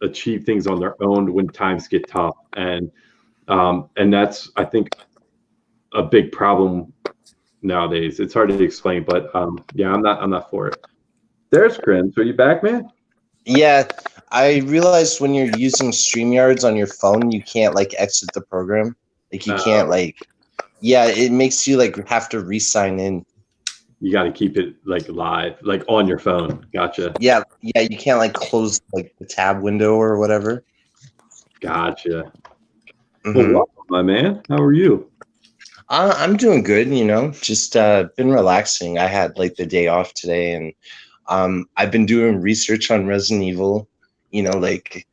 achieve things on their own when times get tough. And that's, I think, a big problem nowadays. It's hard to explain, but yeah, I'm not for it. There's Grim. Are you back, man? Yeah, I realized when you're using StreamYards on your phone, you can't like exit the program. Like you can't like, yeah, it makes you like have to re-sign in. You got to keep it like live, like on your phone. Gotcha. Yeah, you can't like close like the tab window or whatever. Gotcha. Mm-hmm. Well, welcome, my man. How are you? I'm doing good, just been relaxing. I had like the day off today, and I've been doing research on Resident Evil. Like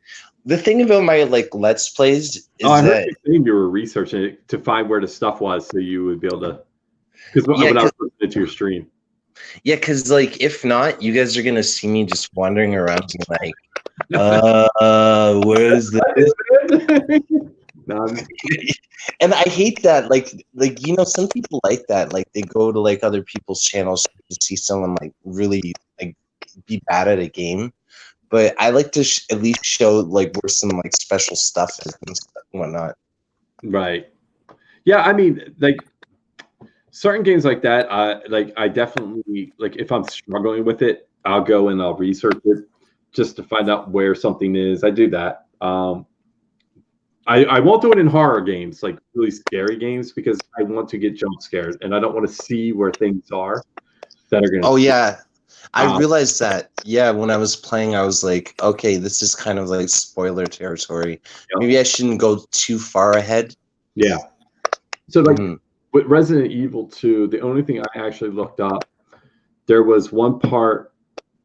the thing about my like Let's Plays is I heard that you were researching it to find where the stuff was, so you would be able to. Because when I was listening to your stream. Yeah, because like if not, you guys are gonna see me just wandering around and like, where's this? No, and I hate that. Like some people like that. Like they go to like other people's channels to see someone like really like be bad at a game. But I like to at least show like where some like special stuff is and whatnot. Right. Yeah, I mean, like certain games like that, I definitely like if I'm struggling with it, I'll go and I'll research it just to find out where something is. I do that. I won't do it in horror games, like really scary games, because I want to get jump scared and I don't want to see where things are that are going to. Oh, yeah. I realized that. Yeah, when I was playing, I was like, okay, this is kind of like spoiler territory. Yep. Maybe I shouldn't go too far ahead. Yeah. So like with Resident Evil 2, the only thing I actually looked up, there was one part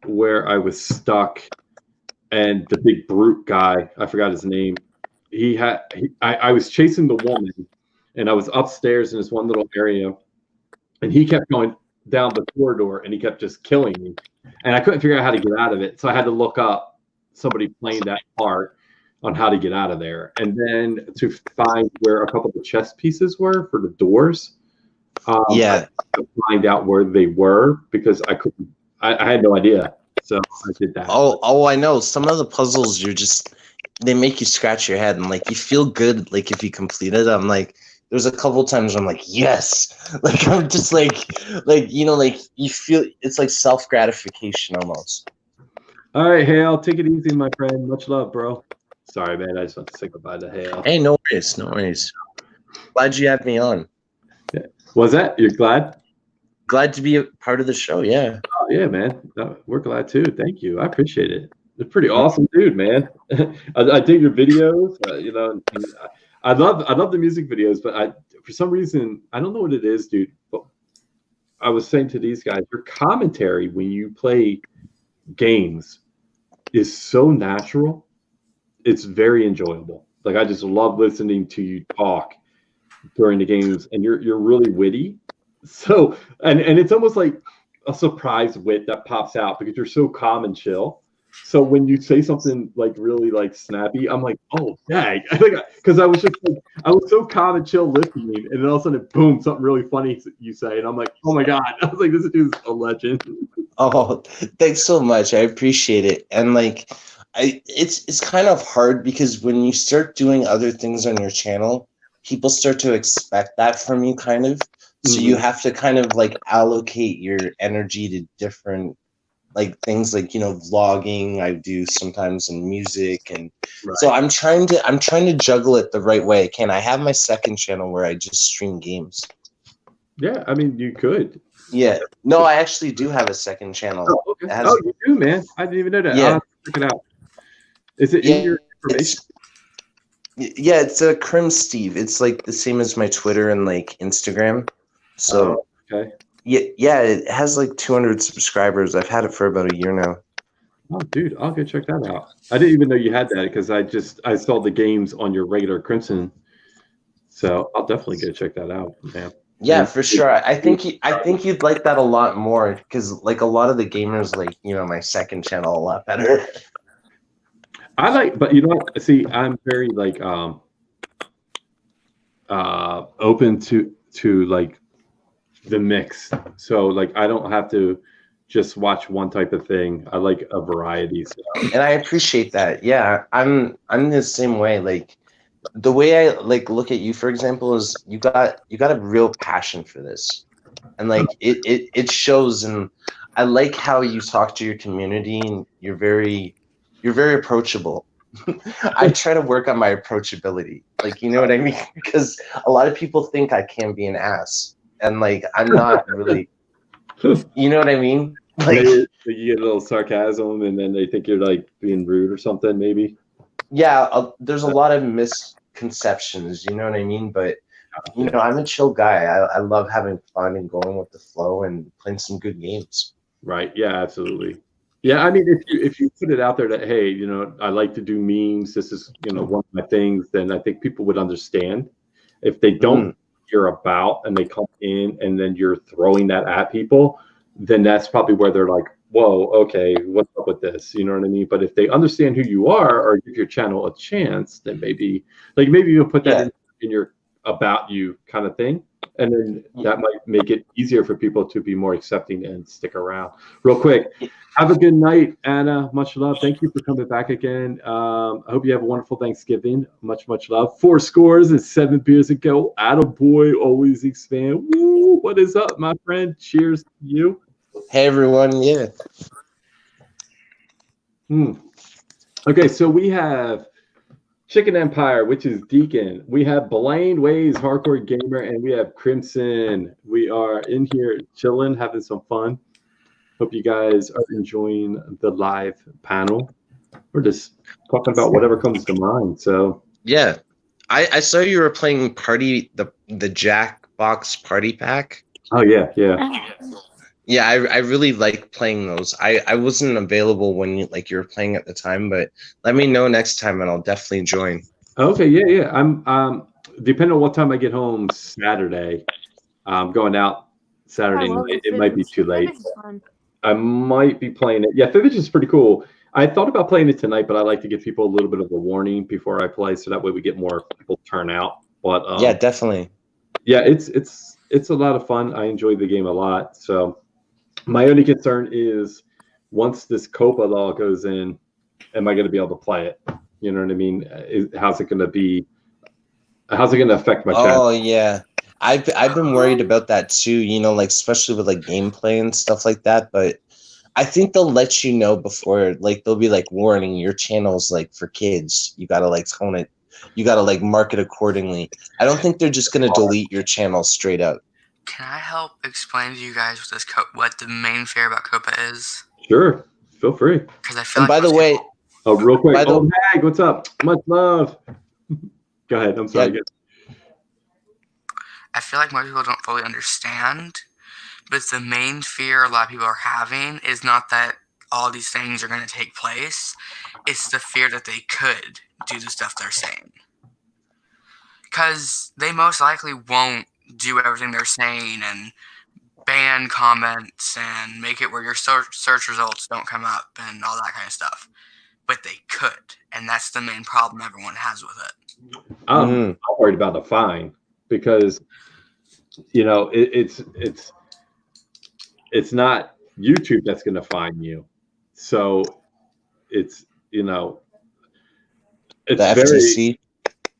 where I was stuck and the big brute guy, I forgot his name, I was chasing the woman and I was upstairs in this one little area and he kept going down the corridor and he kept just killing me and I couldn't figure out how to get out of it. So I had to look up somebody playing that part on how to get out of there. And then to find where a couple of the chess pieces were for the doors. I had to find out where they were because I had no idea. So I did that. Oh, I know. Some of the puzzles they make you scratch your head and like you feel good like if you complete it. I'm like, there's a couple times where I'm like, yes. Like I'm just like you feel it's like self-gratification almost. All right, Hale, take it easy, my friend. Much love, bro. Sorry, man. I just want to say goodbye to Hale. Hey, no worries. Glad you had me on. Yeah. Was that? You're glad? Glad to be a part of the show, yeah. Oh, yeah, man. We're glad too. Thank you. I appreciate it. You're a pretty awesome dude, man. I dig your videos. And I love the music videos, but for some reason I don't know what it is, dude. But I was saying to these guys, your commentary when you play games is so natural. It's very enjoyable. Like I just love listening to you talk during the games, and you're really witty. So and it's almost like a surprise wit that pops out because you're so calm and chill. So when you say something like really like snappy, I'm like, oh dang! I think because I was just like I was so calm and chill listening, and then all of a sudden, boom, something really funny you say, and I'm like, oh my god! I was like, this dude's a legend. Oh, thanks so much. I appreciate it. And like it's kind of hard because when you start doing other things on your channel, people start to expect that from you kind of. So you have to kind of like allocate your energy to different like things like, vlogging I do sometimes and music and so I'm trying to juggle it the right way. I have my second channel where I just stream games. Yeah, I mean, you could. Yeah. No, I actually do have a second channel. Oh, okay. You do, man. I didn't even know that. Yeah. I'll have to check it out. Is it in your information? It's a Crim Steve. It's like the same as my Twitter and like Instagram. So okay. Yeah, it has like 200 subscribers. I've had it for about a year now. Oh, dude, I'll go check that out. I didn't even know you had that because I saw the games on your regular Crimson. So I'll definitely go check that out, man. Yeah, for sure. I think you'd like that a lot more because like a lot of the gamers like my second channel a lot better. But you know what? See, I'm very like open to like the mix. So like I don't have to just watch one type of thing. I like a variety. So. And I appreciate that. Yeah, I'm the same way. Like the way I like look at you, for example, is you got a real passion for this, and like it shows. And I like how you talk to your community, and you're very approachable. I try to work on my approachability, like you know what I mean, because a lot of people think I can be an ass, and like I'm not really. You know what I mean? Like you get a little sarcasm, and then they think you're like being rude or something, maybe. Yeah, there's a lot of misconceptions. You know what I mean? But I'm a chill guy. I love having fun and going with the flow and playing some good games. Right. Yeah. Absolutely. Yeah. I mean, if you put it out there that hey, I like to do memes. This is one of my things. Then I think people would understand. If they don't hear about and they come in and then you're throwing that at people, then that's probably where they're like, whoa, okay, what's up with this? You know what I mean? But if they understand who you are or give your channel a chance, then maybe you'll put that in your about you kind of thing. And then that might make it easier for people to be more accepting and stick around. Real quick, have a good night, Anna. Much love. Thank you for coming back again. I hope you have a wonderful Thanksgiving. Much, much love. 4 scores and 7 beers ago. Attaboy, always expand. Woo, what is up, my friend? Cheers to you. Hey, everyone. Yeah. Okay, so we have Chicken Empire, which is Deacon. We have Lordblueeyes, Hardcore Gamer, and we have Crimson. We are in here chilling, having some fun. Hope you guys are enjoying the live panel. We're just talking about whatever comes to mind. So yeah, I saw you were playing the Jackbox Party Pack. Oh yeah. Yeah, I really like playing those. I wasn't available when you were playing at the time, but let me know next time and I'll definitely join. Okay, yeah. I'm depending on what time I get home Saturday. I'm going out Saturday night. It might be too late. I might be playing it. Yeah, Fibbage is pretty cool. I thought about playing it tonight, but I like to give people a little bit of a warning before I play, so that way we get more people turn out. But yeah, definitely. Yeah, it's a lot of fun. I enjoy the game a lot. So my only concern is once this COPA law goes in, am I going to be able to play it? You know what I mean? How's it going to affect my channel? Oh yeah, I've been worried about that too. Especially with gameplay and stuff like that. But I think they'll let you know before. They'll be warning your channel's for kids. You gotta tone it. You gotta mark it accordingly. I don't think they're just gonna delete your channel straight up. Can I help explain to you guys what the main fear about COPA is? Sure, feel free. Because I feel and by the way, real quick. Hey, what's up? Much love. Go ahead. I'm sorry. Yeah. I feel like most people don't fully understand, but the main fear a lot of people are having is not that all these things are going to take place. It's the fear that they could do the stuff they're saying. Because they most likely won't do everything they're saying and ban comments and make it where your search results don't come up and all that kind of stuff. But they could, and that's the main problem everyone has with it. I'm worried about the fine because, it's not YouTube that's going to fine you. So it's, it's The FTC.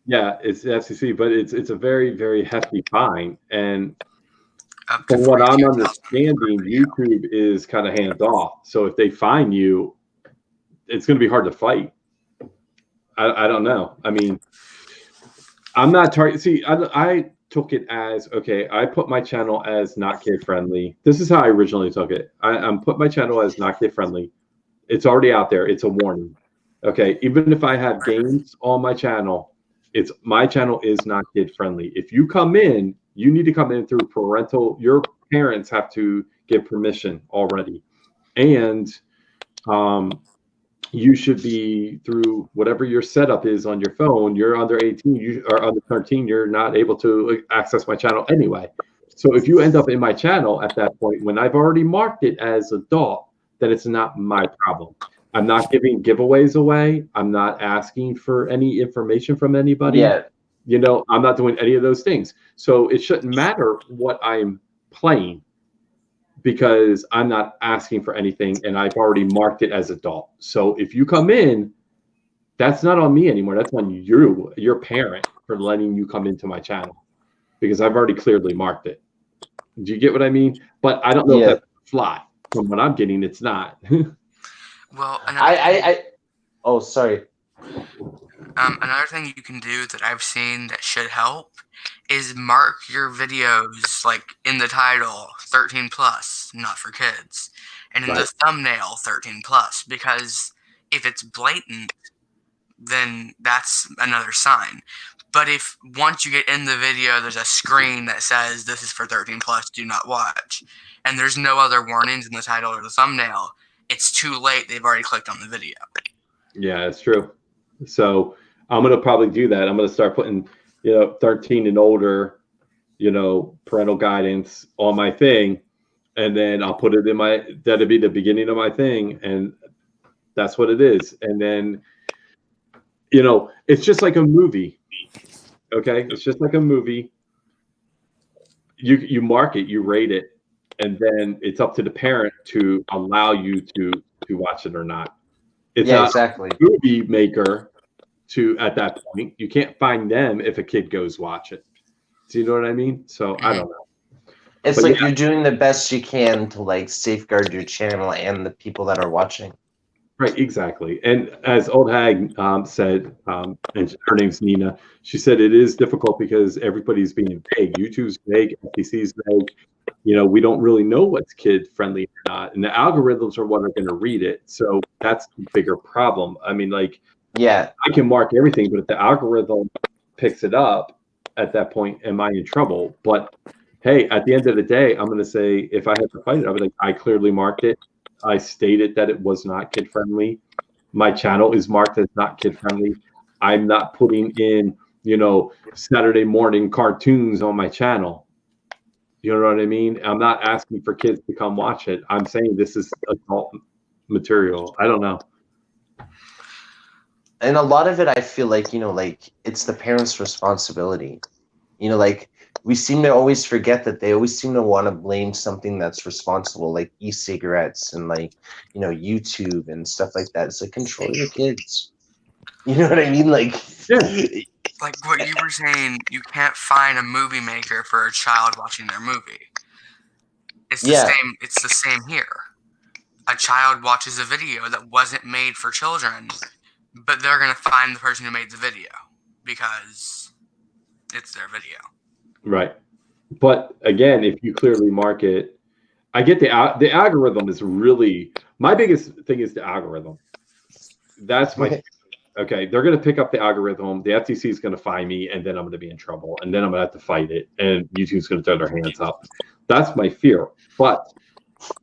It's the FCC, but it's a very, very hefty fine. And From what I'm understanding, YouTube is kind of hands off. So if they fine you, it's going to be hard to fight. I don't know. I mean, I'm not targeting. See, I took it as, okay, I put my channel as not kid friendly. This is how I originally took it. I'm put my channel as not kid friendly. It's already out there. It's a warning. Okay, even if I have games on my channel, my channel is not kid friendly. If you come in, you need to come in through parental. Your parents have to give permission already, and you should be through whatever your setup is on your phone. You're under 18, you are under 13. You're not able to access my channel anyway. So if you end up in my channel at that point, when I've already marked it as adult, then it's not my problem. I'm not giving giveaways away. I'm not asking for any information from anybody. Yeah. I'm not doing any of those things. So it shouldn't matter what I'm playing because I'm not asking for anything and I've already marked it as adult. So if you come in, that's not on me anymore. That's on you, your parent, for letting you come into my channel because I've already clearly marked it. Do you get what I mean? But I don't know if that's fly. From what I'm getting, it's not. Well, oh, sorry. Another thing you can do that I've seen that should help is mark your videos like in the title 13 plus, not for kids, and in the thumbnail 13 plus, because if it's blatant, then that's another sign. But if once you get in the video, there's a screen that says this is for 13 plus, do not watch, and there's no other warnings in the title or the thumbnail, it's too late. They've already clicked on the video. Yeah, it's true. So I'm going to probably do that. I'm going to start putting, 13 and older, parental guidance on my thing. And then I'll put it that'll be the beginning of my thing. And that's what it is. And then, it's just like a movie. Okay. It's just like a movie. You mark it, you rate it. And then it's up to the parent to allow you to watch it or not. It's not exactly. a movie maker at that point. You can't find them if a kid goes watch it. Do you know what I mean? So I don't know. It's like you're doing the best you can to safeguard your channel and the people that are watching. Right, exactly. And as Old Hag said, and her name's Nina, she said it is difficult because everybody's being vague. YouTube's vague, FTC's vague. We don't really know what's kid friendly or not. And the algorithms are what are going to read it. So that's the bigger problem. I mean, I can mark everything, but if the algorithm picks it up at that point, am I in trouble? But hey, at the end of the day, I'm going to say, if I had to fight it, I would I clearly marked it. I stated that it was not kid friendly. My channel is marked as not kid friendly. I'm not putting in, Saturday morning cartoons on my channel. You know what I mean? I'm not asking for kids to come watch it. I'm saying this is adult material. I don't know. And a lot of it, I feel it's the parents' responsibility. We seem to always forget that they always seem to want to blame something that's responsible, like e-cigarettes and YouTube and stuff like that. It's control your kids. You know what I mean? Like what you were saying, you can't find a movie maker for a child watching their movie. It's the same. It's the same here. A child watches a video that wasn't made for children, but they're gonna find the person who made the video because it's their video. Right. But again, if you clearly mark it, I get the algorithm is really, my biggest thing is the algorithm. That's my, okay, they're going to pick up the algorithm. The FTC is going to fine me, and then I'm going to be in trouble, and then I'm going to have to fight it, and YouTube's going to throw their hands up. That's my fear. But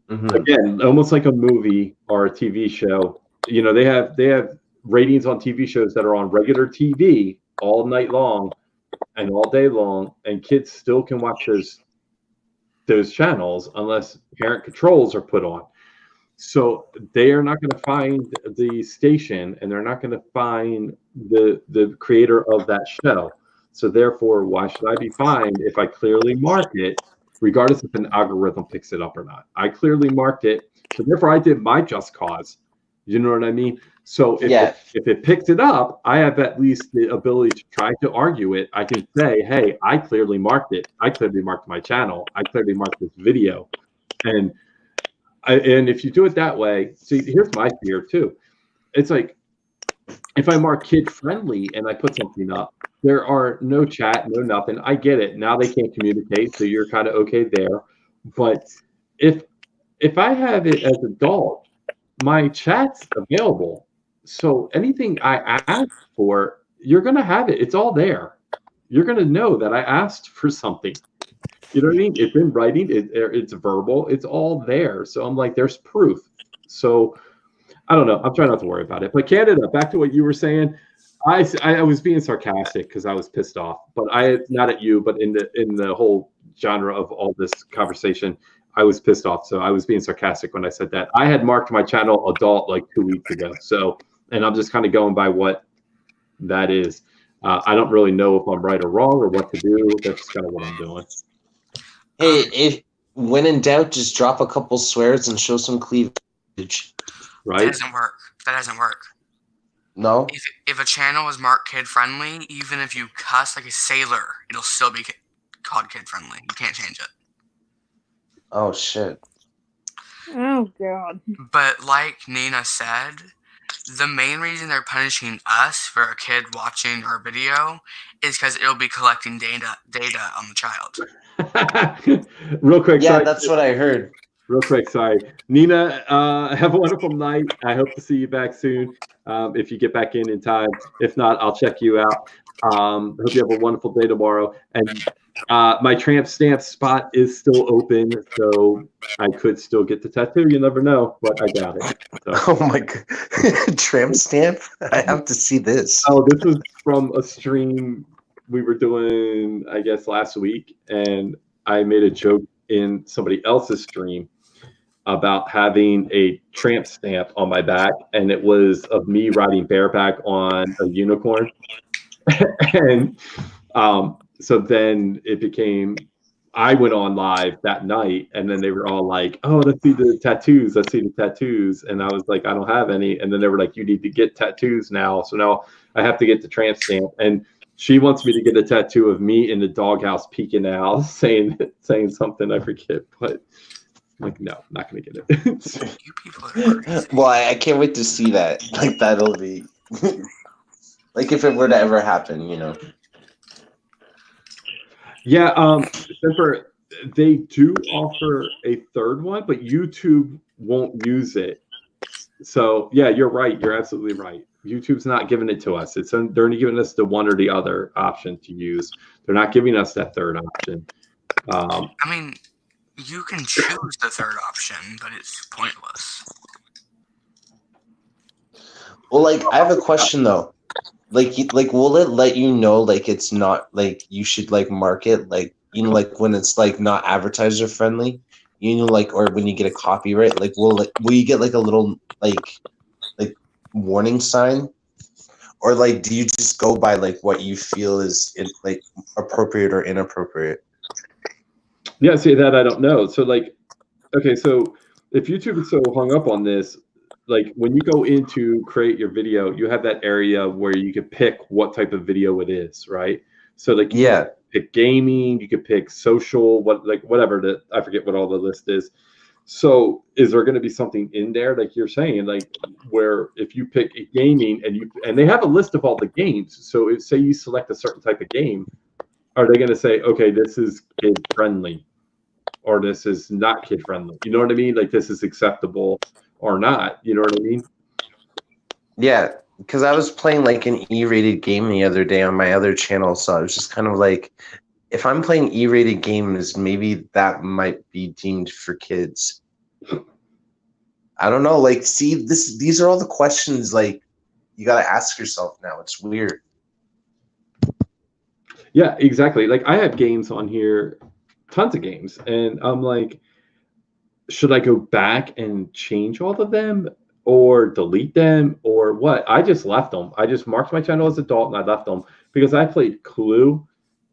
again, almost like a movie or a TV show, they have ratings on TV shows that are on regular TV all night long and all day long, and kids still can watch those those channels unless parent controls are put on. So they are not going to find the station, and they're not going to find the creator of that show. So therefore, why should I be fined if I clearly mark it, regardless if an algorithm picks it up or not? I clearly marked it, so therefore I did my just cause. You know what I mean? So if it picks it up, I have at least the ability to try to argue it. I can say, hey, I clearly marked it. I clearly marked my channel. I clearly marked this video. And if you do it that way, see, here's my fear too. It's like, if I mark kid friendly and I put something up, there are no chat, no nothing. I get it. Now they can't communicate, so you're kind of okay there. But if I have it as adult, my chat's available. So anything I ask for, you're going to have it. It's all there. You're going to know that I asked for something. You know what I mean? It's in writing. It's verbal. It's all there. So I'm like, there's proof. So I don't know. I'm trying not to worry about it. But Canada, back to what you were saying. I was being sarcastic because I was pissed off. But not at you, but in the whole genre of all this conversation, I was pissed off. So I was being sarcastic when I said that. I had marked my channel adult like 2 weeks ago. So, and I'm just kind of going by what that is. I don't really know if I'm right or wrong or what to do. That's just kind of what I'm doing. Hey, if when in doubt, just drop a couple swears and show some cleavage. Right? That doesn't work. No? If a channel is marked kid friendly, even if you cuss like a sailor, it'll still be called kid friendly. You can't change it. Oh, shit. Oh, God. But like Nina said, the main reason they're punishing us for a kid watching our video is because it'll be collecting data on the child. Real quick. Yeah, sorry. that's what I heard. Real quick, sorry. Nina, have a wonderful night. I hope to see you back soon if you get back in time. If not, I'll check you out. Hope you have a wonderful day tomorrow. And my tramp stamp spot is still open, so I could still get the tattoo. You never know, but I doubt it. So. Oh, my God. Tramp stamp? I have to see this. Oh, this was from a stream we were doing, I guess, last week. And I made a joke in somebody else's stream about having a tramp stamp on my back, and it was of me riding bareback on a unicorn. And so then it became, I went on live that night, and then they were all like, oh, let's see the tattoos. And I was like, I don't have any. And then they were like, you need to get tattoos now. So now I have to get the tramp stamp. And she wants me to get a tattoo of me in the doghouse peeking out, saying something, I forget, but like, no, I'm not going to get it. You people are crazy. Well, I can't wait to see that. Like, that'll be... like, if it were to ever happen, you know. Yeah, they do offer a third one, but YouTube won't use it. So, yeah, you're right. You're absolutely right. YouTube's not giving it to us. They're only giving us the one or the other option to use. They're not giving us that third option. I mean, you can choose the third option, but it's pointless. Well, like, I have a question, though. Like, will it let you know, like, it's not, like, you should, like, mark it, like, you know, like, when it's, like, not advertiser friendly, you know, like, or when you get a copyright, like, will you get, like, a little, like warning sign? Or, like, do you just go by, like, what you feel is, like, appropriate or inappropriate? Yeah, see, that I don't know. So, like, okay, so if YouTube is so hung up on this, like, when you go into create your video, you have that area where you can pick what type of video it is, right? So, like, you can pick gaming, you can pick social, whatever, I forget what all the list is. So is there going to be something in there, like you're saying, like, where if you pick a gaming and they have a list of all the games, so if, say you select a certain type of game, are they going to say, okay, this is kid friendly or this is not kid friendly? You know what I mean? Like, this is acceptable or not. You know what I mean? Yeah, because I was playing, like, an E-rated game the other day on my other channel, so I was just kind of like, if I'm playing E-rated games, maybe that might be deemed for kids. I don't know. Like, see, these are all the questions, like, you got to ask yourself now. It's weird. Yeah, exactly. Like, I have games on here tons of games, and I'm like, should I go back and change all of them or delete them or what? I just left them. I just marked my channel as adult and I left them because I played Clue,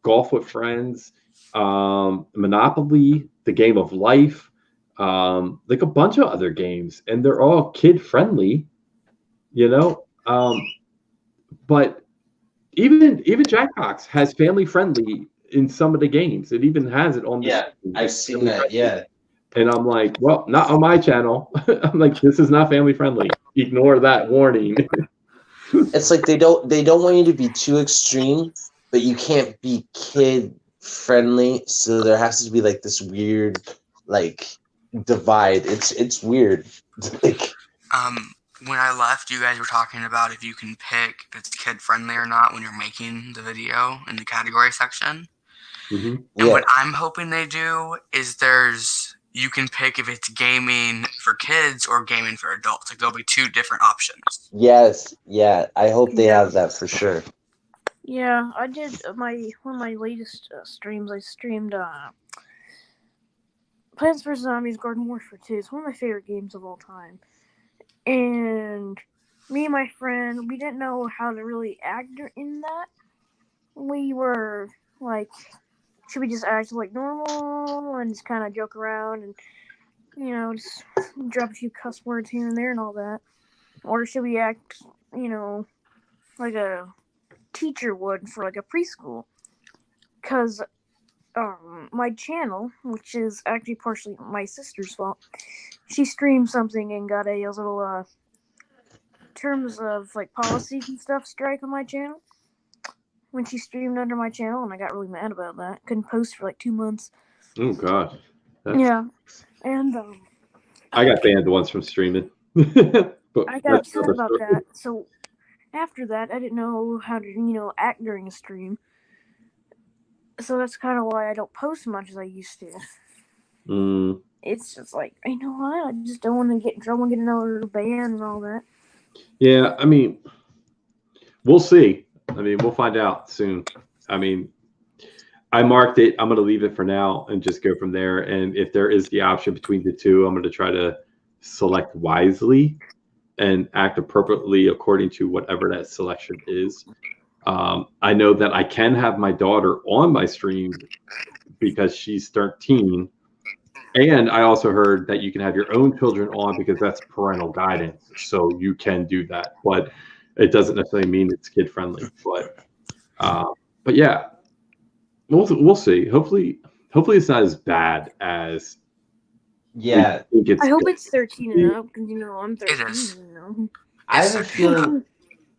Golf with Friends, Monopoly, The Game of Life, like a bunch of other games, and they're all kid friendly, you know. But even Jackbox has family friendly in some of the games. It even has it on the Yeah, I've seen that. Yeah. And I'm like, well, not on my channel. I'm like, this is not family friendly. Ignore that warning. It's like they don't want you to be too extreme, but you can't be kid friendly. So there has to be like this weird like divide. It's weird. Like, when I left, you guys were talking about if you can pick if it's kid friendly or not when you're making the video in the category section. Mm-hmm. And yeah. what I'm hoping they do is you can pick if it's gaming for kids or gaming for adults. Like there'll be two different options. Yes. Yeah. I hope they have that for sure. Yeah, I did one of my latest streams. I streamed Plants vs Zombies Garden Warfare 2. It's one of my favorite games of all time. And me and my friend, we didn't know how to really act in that. We were like, should we just act like normal and just kind of joke around and, you know, just drop a few cuss words here and there and all that? Or should we act, you know, like a teacher would for like a preschool? Because my channel, which is actually partially my sister's fault, she streamed something and got a little terms of like policies and stuff strike on my channel when she streamed under my channel, and I got really mad about that. Couldn't post for like 2 months. Oh gosh. Yeah, and I got banned once from streaming. But I got upset about that. So after that, I didn't know how to, you know, act during a stream. So that's kind of why I don't post as much as I used to. It's just like, you know what? I just don't want to get in trouble and get another ban and all that. Yeah, I mean, we'll see. I mean, we'll find out soon. I mean, I marked it. I'm going to leave it for now and just go from there. And if there is the option between the two, I'm going to try to select wisely and act appropriately according to whatever that selection is. I know that I can have my daughter on my stream because she's 13. And I also heard that you can have your own children on because that's parental guidance. So you can do that, but it doesn't necessarily mean it's kid friendly. But yeah, we'll see. Hopefully it's not as bad as. Yeah, I hope it's 13 and up because, you know, I'm 13. It is. You know. I have a feeling.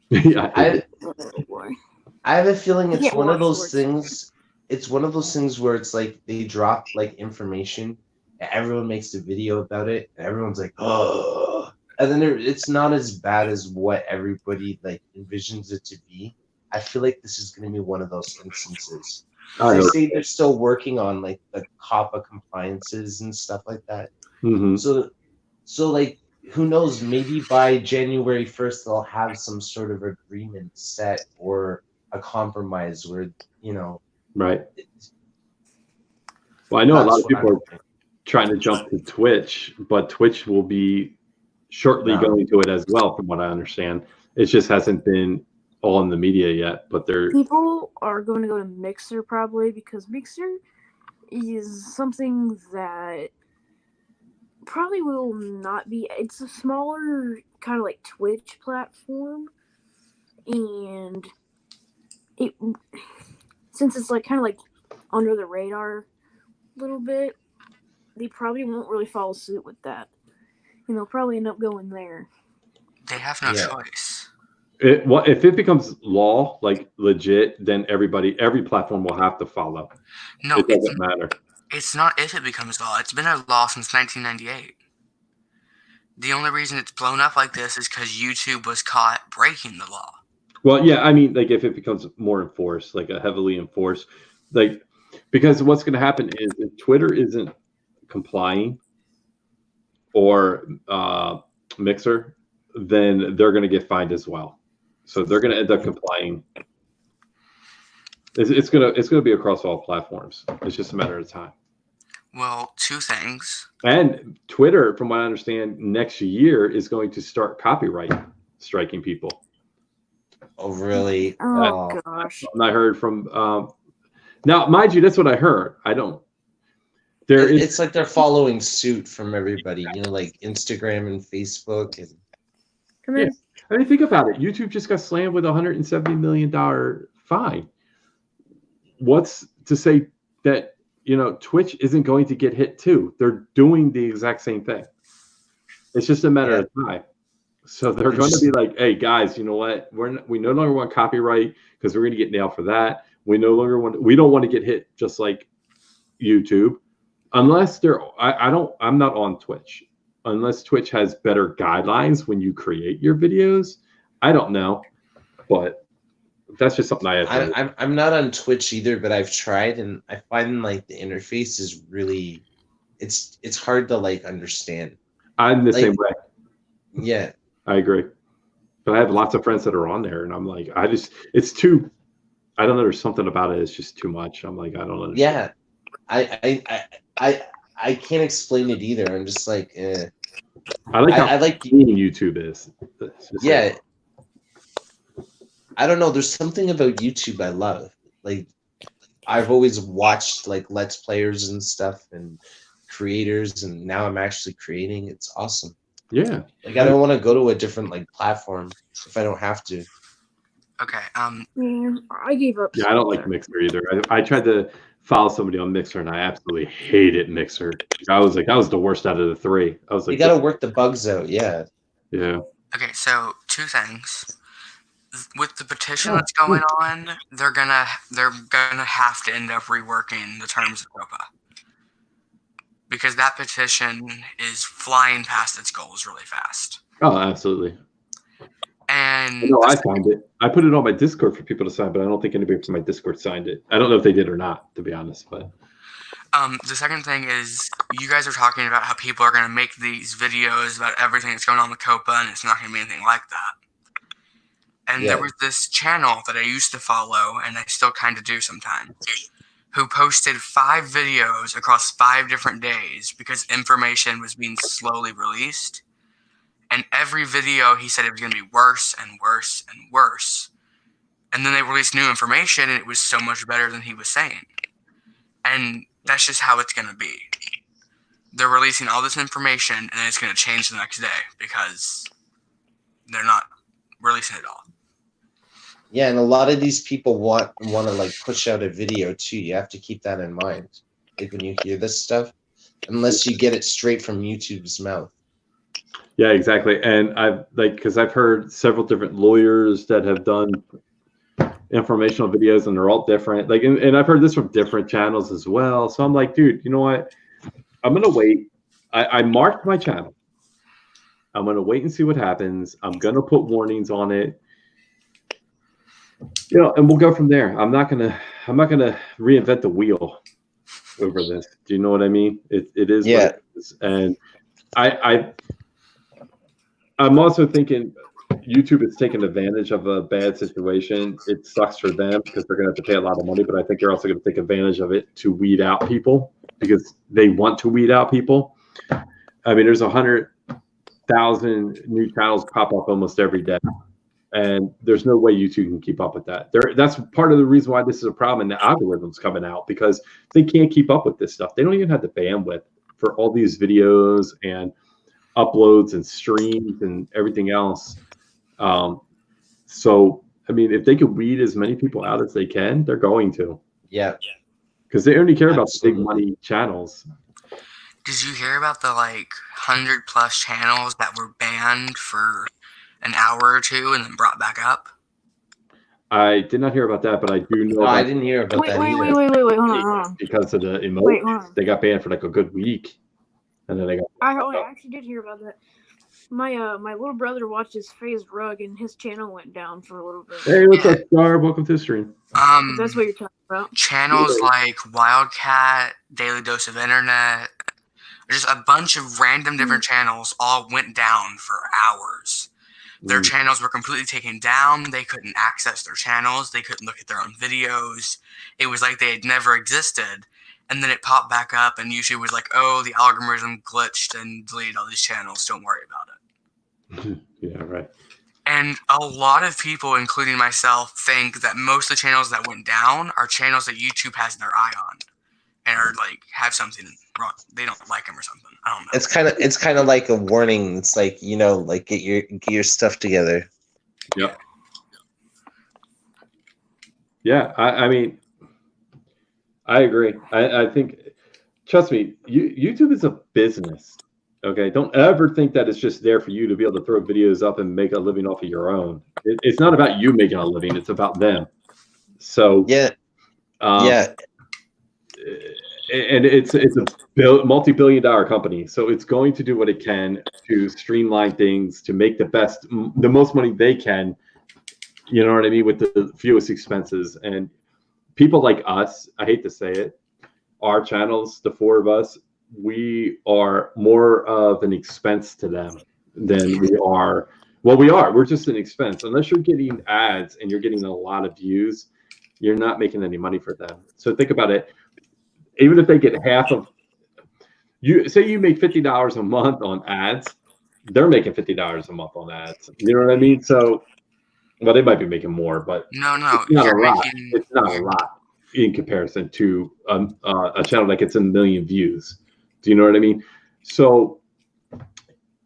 Yeah, I have a feeling it's can't one of watch those sports. things. It's one of those things where it's like they drop like information, and everyone makes a video about it, and everyone's like, oh, and then it's not as bad as what everybody like envisions it to be. I feel like this is going to be one of those instances. They say they're still working on like the COPPA compliances and stuff like that. Mm-hmm. So like, who knows? Maybe by January 1st they'll have some sort of agreement set or a compromise where, you know. Right. Well, I know a lot of people are trying to jump to Twitch, but Twitch will be shortly going to it as well, from what I understand. It just hasn't been all in the media yet, but people are going to go to Mixer probably because Mixer is something that probably will not be. It's a smaller kind of like Twitch platform, and since it's like kind of like under the radar a little bit, they probably won't really follow suit with that, and they'll probably end up going there. They have no choice. If it becomes law, like legit, then every platform will have to follow. No, it doesn't matter. It's not if it becomes law. It's been a law since 1998. The only reason it's blown up like this is because YouTube was caught breaking the law. Well, yeah, I mean, like if it becomes more enforced, like a heavily enforced, like because what's going to happen is if Twitter isn't complying or Mixer, then they're going to get fined as well. So they're going to end up complying. It's going to be across all platforms. It's just a matter of time. Well, two things. And Twitter, from what I understand, next year is going to start copyright striking people. Oh, really? Oh gosh. And I heard from now, mind you, that's what I heard. I don't. It's like they're following suit from everybody, like Instagram and Facebook. And Come in. I mean, think about it. YouTube just got slammed with a $170 million fine. What's to say that, Twitch isn't going to get hit too? They're doing the exact same thing. It's just a matter of time. So they're going to be like, hey, guys, you know what? We no longer want copyright because we're going to get nailed for that. We don't want to get hit just like YouTube. Unless I'm not on Twitch. Unless Twitch has better guidelines when you create your videos. I don't know. But that's just something I have. I'm not on Twitch either, but I've tried, and I find like the interface is really, it's hard to like understand. I'm the same way. Yeah, I agree. But I have lots of friends that are on there, and I'm like, it's too. I don't know. There's something about it. It's just too much. I'm like, I don't understand. Yeah, I can't explain it either. I'm just like, I like how I like YouTube is. Yeah. Like, I don't know. There's something about YouTube I love. Like, I've always watched like Let's Players and stuff and creators, and now I'm actually creating. It's awesome. Yeah. Like, I don't want to go to a different like platform if I don't have to. Okay. Yeah, I gave up. Yeah, I don't like Mixer either. I tried to follow somebody on Mixer, and I absolutely hated Mixer. I was like, that was the worst out of the three. I was like, you got to work the bugs out. Yeah. Yeah. Okay, so two things. With the petition that's going on, they're gonna have to end up reworking the terms of COPA because that petition is flying past its goals really fast. Oh, absolutely. And no, I signed it. I put it on my Discord for people to sign, but I don't think anybody from my Discord signed it. I don't know if they did or not, to be honest. But the second thing is you guys are talking about how people are going to make these videos about everything that's going on with COPA, and it's not going to be anything like that. And there was this channel that I used to follow, and I still kind of do sometimes, who posted 5 videos across 5 different days because information was being slowly released. And every video, he said it was going to be worse and worse and worse. And then they released new information, and it was so much better than he was saying. And that's just how it's going to be. They're releasing all this information, and then it's going to change the next day because they're not releasing it all. Yeah, and a lot of these people want to like push out a video too. You have to keep that in mind. Like when you hear this stuff, unless you get it straight from YouTube's mouth. Yeah, exactly. And because I've heard several different lawyers that have done informational videos, and they're all different. Like, and I've heard this from different channels as well. So I'm like, dude, you know what? I'm gonna wait. I marked my channel. I'm gonna wait and see what happens. I'm gonna put warnings on it. And we'll go from there. I'm not gonna reinvent the wheel over this. Do you know what I mean? It is what it is. And I'm also thinking YouTube is taking advantage of a bad situation. It sucks for them because they're gonna have to pay a lot of money, but I think they're also gonna take advantage of it to weed out people because they want to weed out people. I mean, there's 100,000 new channels pop up almost every day. And there's no way YouTube can keep up with that. That's part of the reason why this is a problem, and the algorithm's coming out because they can't keep up with this stuff. They don't even have the bandwidth for all these videos and uploads and streams and everything else. So, I mean, if they could weed as many people out as they can, they're going to. Yeah. Because they only care about the big money channels. Did you hear about the 100+ channels that were banned for an hour or two and then brought back up? I did not hear about that, but I do know. I didn't hear about that either. Wait, hold on. Because of the emotes, they got banned for like a good week, and then they got. I actually did hear about that. My little brother watched his phased rug, and his channel went down for a little bit. Hey, what's up, Star? Welcome to the stream. That's what you're talking about. Channels like Wildcat, Daily Dose of Internet, just a bunch of random different channels all went down for hours. Their channels were completely taken down. They couldn't access their channels. They couldn't look at their own videos. It was like they had never existed. and then it popped back up, and YouTube was like, "Oh, the algorithm glitched and deleted all these channels. Don't worry about it." Yeah, right. And a lot of people, including myself, think that most of the channels that went down are channels that YouTube has their eye on, and are like have something wrong. They don't like them or something. I don't know. It's kind of like a warning. It's like, like get your stuff together. Yep. Yeah, I mean, I agree. I think, trust me, YouTube is a business. Okay, don't ever think that it's just there for you to be able to throw videos up and make a living off of your own. It's not about you making a living; it's about them. So yeah, and it's a multi-billion-dollar company, so it's going to do what it can to streamline things, to make the most money they can. You know what I mean, with the fewest expenses. And people like us, I hate to say it, our channels, the four of us, we are more of an expense to them than we are. Well, we are. We're just an expense. Unless you're getting ads and you're getting a lot of views, you're not making any money for them. So think about it. Even if they get half of you, say you make $50 a month on ads, they're making $50 a month on ads. You know what I mean? So, well, they might be making more, but No, it's not a lot. It's not a lot in comparison to a channel that gets a million views. Do you know what I mean? So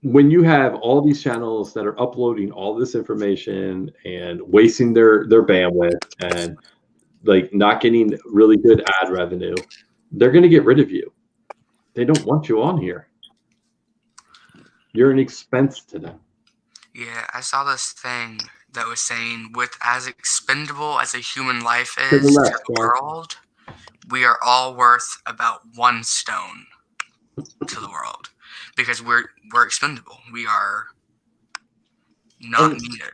when you have all these channels that are uploading all this information and wasting their bandwidth and like not getting really good ad revenue, they're going to get rid of you. They don't want you on here. You're an expense to them. Yeah, I saw this thing that was saying, with as expendable as a human life is to the world, we are all worth about 1 stone to the world, because we're expendable. We are not needed.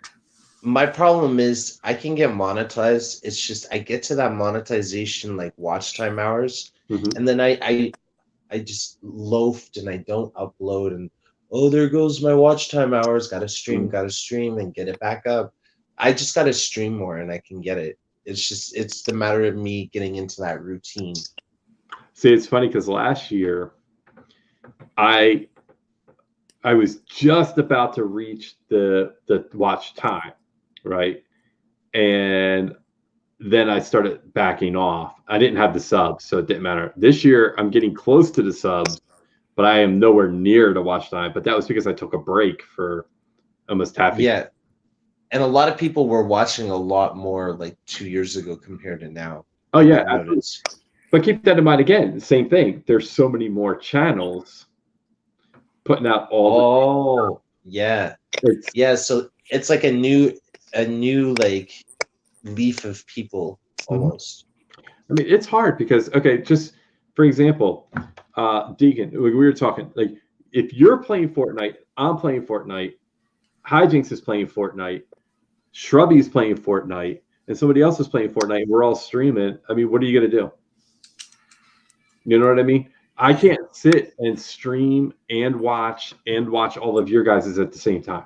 My problem is I can get monetized. It's just I get to that monetization like watch time hours, and then I just loafed and I don't upload, and there goes my watch time hours. Gotta stream and get it back up. I just gotta stream more and I can get it. It's the matter of me getting into that routine. See, it's funny because last year I was just about to reach the watch time, right? And then I started backing off. I didn't have the subs, so it didn't matter. This year I'm getting close to the subs, but I am nowhere near the watch time. But that was because I took a break for almost half a year. Yeah. And a lot of people were watching a lot more like 2 years ago compared to now. Oh yeah, absolutely. But keep that in mind again, same thing. There's so many more channels putting out all yeah. So it's like a new like leaf of people almost. I mean, it's hard because, okay, just for example, Deacon, we were talking, like, if you're playing Fortnite, I'm playing Fortnite, Hijinks is playing Fortnite, Shrubby's playing Fortnite, and somebody else is playing Fortnite, and we're all streaming. I mean, what are you going to do? You know what I mean? I can't sit and stream and watch all of your guys' at the same time.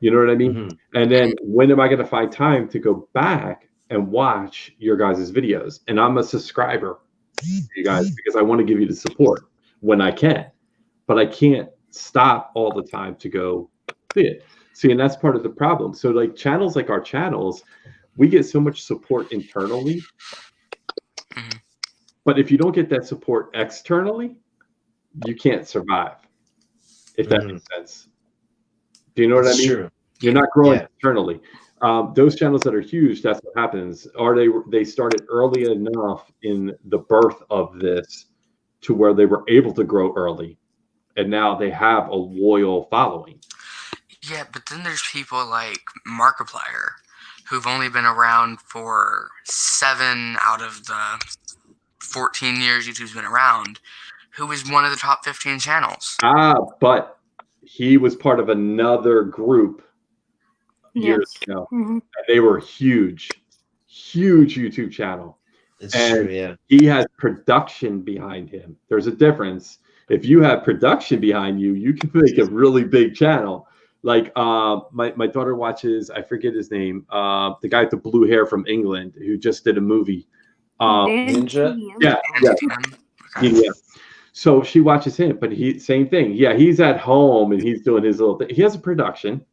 You know what I mean? And then when am I going to find time to go back and watch your guys' videos? And I'm a subscriber to you guys because I want to give you the support when I can. But I can't stop all the time to go see it. See, and that's part of the problem. So like channels like our channels, we get so much support internally. But if you don't get that support externally, you can't survive. If that makes sense. Do you know what I mean? True. You're not growing internally. Those channels that are huge, that's what happens. They started early enough in the birth of this to where they were able to grow early. And now they have a loyal following. Yeah, but then there's people like Markiplier who've only been around for 7 out of the 14 years YouTube's been around, who is one of the top 15 channels. But he was part of another group years ago. And they were huge YouTube channel. It's true, yeah. He has production behind him. There's a difference. If you have production behind you, you can make a really big channel. Like my daughter watches, I forget his name, the guy with the blue hair from England who just did a movie. Ninja? Yeah, EDM. So she watches him, but same thing. Yeah, he's at home and he's doing his little thing. He has a production.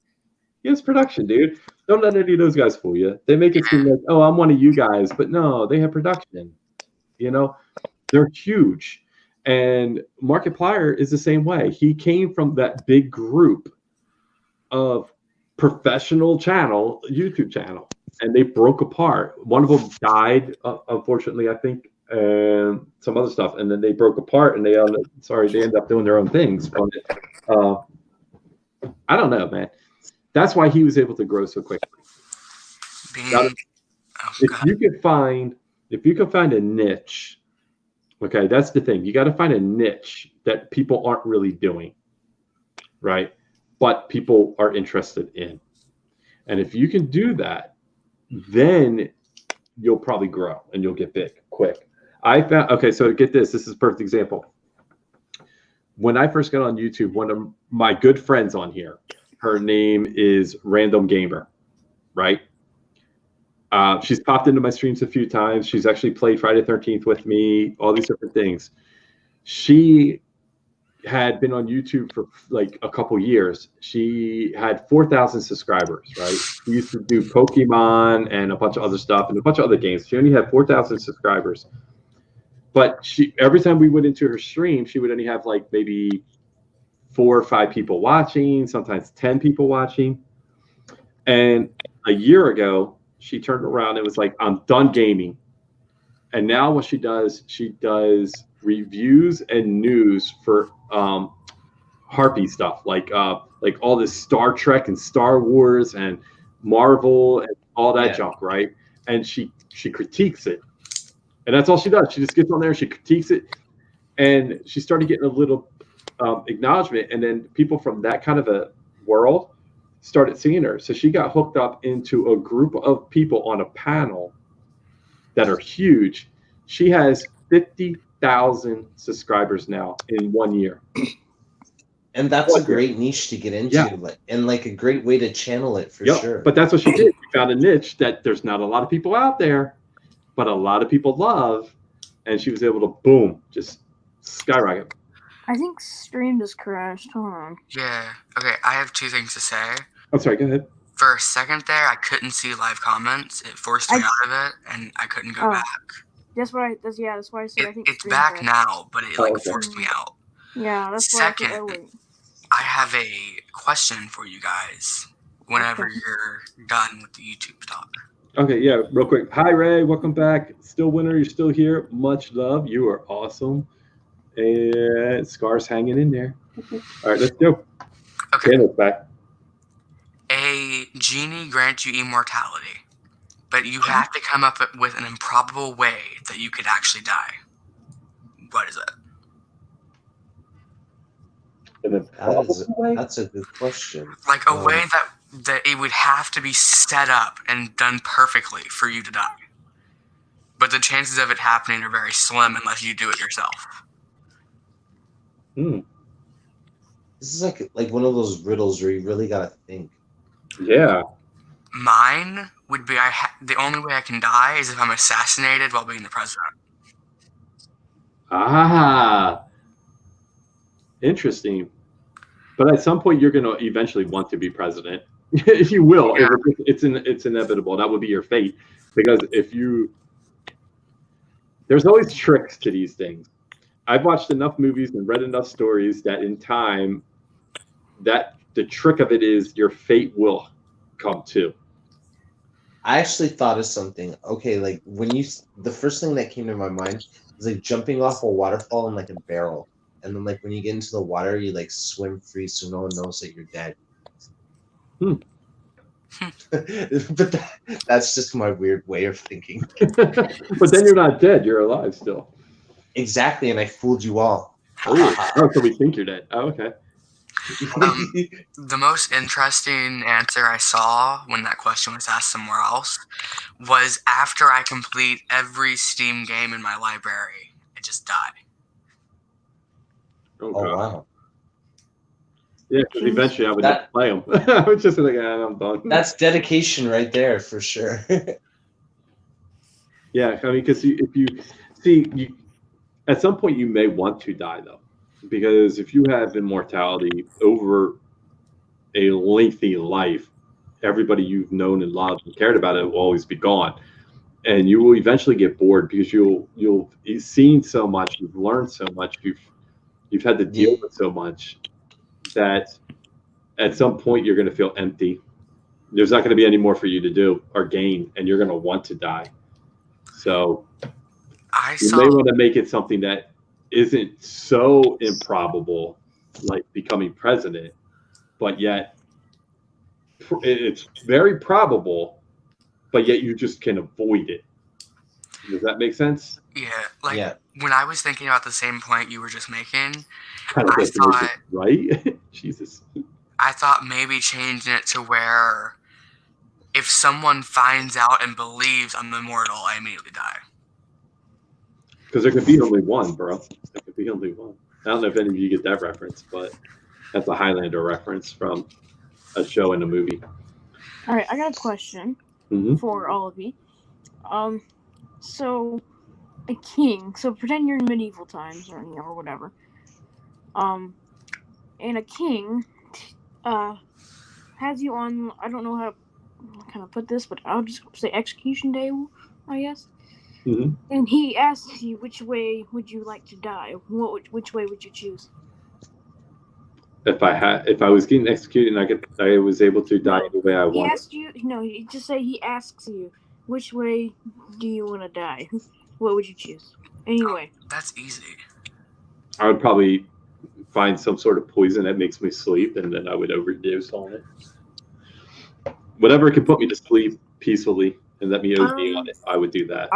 He has production, dude. Don't let any of those guys fool you. They make it seem like, oh, I'm one of you guys, but no, they have production. You know, they're huge. And Markiplier is the same way. He came from that big group of professional YouTube channel, and they broke apart. One of them died, unfortunately, I think, and some other stuff. And then they broke apart, and they ended up doing their own things. But I don't know, man. That's why he was able to grow so quickly. If you could find a niche, okay, that's the thing. You got to find a niche that people aren't really doing, right? But people are interested in. And if you can do that, then you'll probably grow and you'll get big quick. So get this. This is a perfect example. When I first got on YouTube, one of my good friends on here, her name is Random Gamer, right? She's popped into my streams a few times. She's actually played Friday the 13th with me, all these different things. She had been on YouTube for like a couple years. She had 4,000 subscribers, right? She used to do Pokemon and a bunch of other stuff and a bunch of other games. She only had 4,000 subscribers. But every time we went into her stream, she would only have like maybe 4 or 5 people watching, sometimes 10 people watching. And a year ago, she turned around and was like, I'm done gaming. And now what she does reviews and news for Harpy stuff, like all this Star Trek and Star Wars and Marvel and all that junk, right? And she critiques it. And that's all she does. She just gets on there and she critiques it. And she started getting a little acknowledgement. And then people from that kind of a world started seeing her. So she got hooked up into a group of people on a panel that are huge. She has 50,000 subscribers now in 1 year. And that's a great niche to get into, and like a great way to channel it for sure. But that's what she did. She found a niche that there's not a lot of people out there, but a lot of people love, and she was able to boom, just skyrocket. I think stream just crashed. Hold on. Yeah. Okay, I have 2 things to say. I'm sorry, go ahead. For a second there, I couldn't see live comments. It forced me out of it, and I couldn't go back. That's why I said I think it's back crashed. now, but it forced me out. Yeah, that's Second, why I said, I have a question for you guys whenever you're done with the YouTube talk. Okay, yeah, real quick. Hi, Ray. Welcome back. Still winner. You're still here. Much love. You are awesome. And Scar's hanging in there. All right, let's go. Okay. Daniel's back. A genie grants you immortality, but you have to come up with an improbable way that you could actually die. What is it? That's a good question. Like a way that it would have to be set up and done perfectly for you to die. But the chances of it happening are very slim unless you do it yourself. This is like one of those riddles where you really gotta think. Yeah. Mine would be the only way I can die is if I'm assassinated while being the president. Ah. Interesting. But at some point, you're going to eventually want to be president. You will. Yeah. It's inevitable. That would be your fate. Because there's always tricks to these things. I've watched enough movies and read enough stories that in time, that the trick of it is your fate will come to. I actually thought of something. Okay, like the first thing that came to my mind was like jumping off a waterfall in like a barrel. And then, like, when you get into the water, you, like, swim free so no one knows that you're dead. But that's just my weird way of thinking. But then you're not dead. You're alive still. Exactly, and I fooled you all. Oh, so we think you're dead. Oh, okay. The most interesting answer I saw when that question was asked somewhere else was after I complete every Steam game in my library, I just die. Oh, wow. Yeah, because eventually I would not play them. I was just like, I'm done. That's dedication right there, for sure. Yeah, I mean, because if you see, at some point you may want to die though, because if you have immortality over a lengthy life, everybody you've known and loved and cared about it will always be gone, and you will eventually get bored because you've seen so much, you've learned so much, you've had to deal with so much that at some point you're going to feel empty. There's not going to be any more for you to do or gain, and you're going to want to die. So you may want to make it something that isn't so improbable, like becoming president, but yet it's very probable, but yet you just can avoid it. Does that make sense? Yeah, when I was thinking about the same point you were just making, Kind of I thought, right? Jesus. I thought maybe changing it to where if someone finds out and believes I'm immortal, I immediately die. Because there could be only one, bro. There could be only one. I don't know if any of you get that reference, but that's a Highlander reference from a show and a movie. All right, I got a question for all of you. So a king. So pretend you're in medieval times or whatever. And a king, has you on. I don't know how to kind of put this, but I'll just say execution day, I guess. Mm-hmm. And he asks you, which way would you like to die? Which way would you choose? If I was getting executed and I was able to die the way I wanted. He asked you. No, you just say he asks you, which way do you want to die? What would you choose? Anyway. That's easy. I would probably find some sort of poison that makes me sleep, and then I would overdose on it. Whatever can put me to sleep peacefully and let me OD on it, I would do that.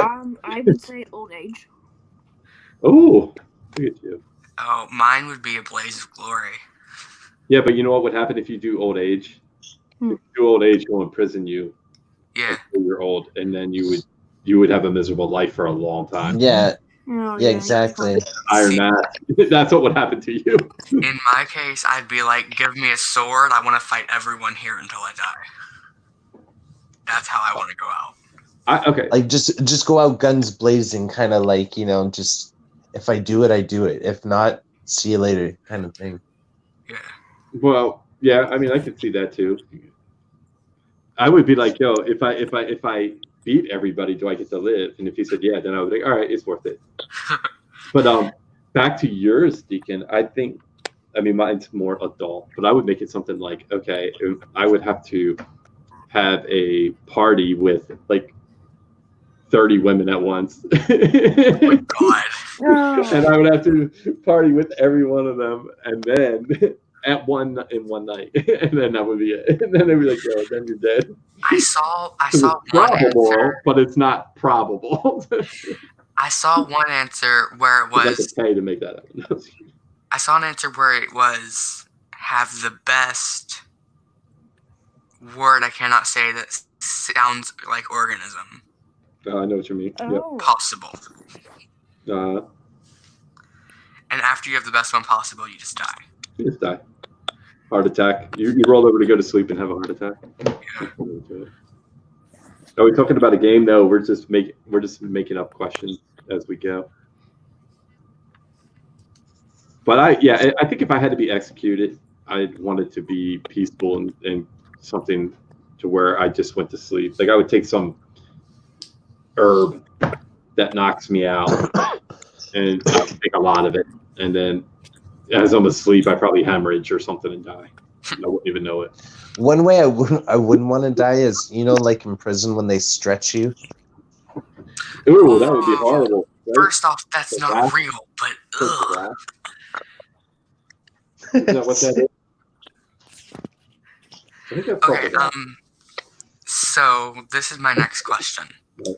I would say old age. Oh, look at you. Oh, mine would be a blaze of glory. Yeah, but you know what would happen if you do old age? If you do old age, will imprison you. Yeah. Until you're old, and then you would have a miserable life for a long time. Yeah. Oh, yeah, exactly. Iron Man. That's what would happen to you. In my case, I'd be like, give me a sword. I want to fight everyone here until I die. That's how I want to go out. Okay. Like just go out guns blazing, kind of like, just if I do it, I do it. If not, see you later, kind of thing. Yeah. Well, yeah. I mean, I could see that too. I would be like, yo, if I beat everybody, do I get to live? And if he said yeah, then I would think, all right, it's worth it. But back to yours, Deacon. I mean, mine's more adult, but I would make it something like, okay, I would have to have a party with like 30 women at once. Oh my God. And I would have to party with every one of them, and then in one night, and then that would be it. And then they'd be like, "Yo, then you're dead." I saw probable, one answer, but it's not probable. I saw one answer where it was. I could pay to make that happen. I saw an answer where it was have the best word I cannot say that sounds like organism. I know what you mean. Oh. Yep. Possible. And after you have the best one possible, you just die. You just die. Heart attack. You roll over to go to sleep and have a heart attack. Yeah. Are we talking about a game? No, we're just making up questions as we go. But I think if I had to be executed, I'd want it to be peaceful and something to where I just went to sleep. Like I would take some herb that knocks me out and I'll take a lot of it, and then as I'm asleep, I probably hemorrhage or something and die. I wouldn't even know it. One way I wouldn't want to die is, like in prison when they stretch you. Ooh, that would be horrible. Right? First off, that's not real, but ugh. Is that what that is? I think that's Okay, so this is my next question. Right.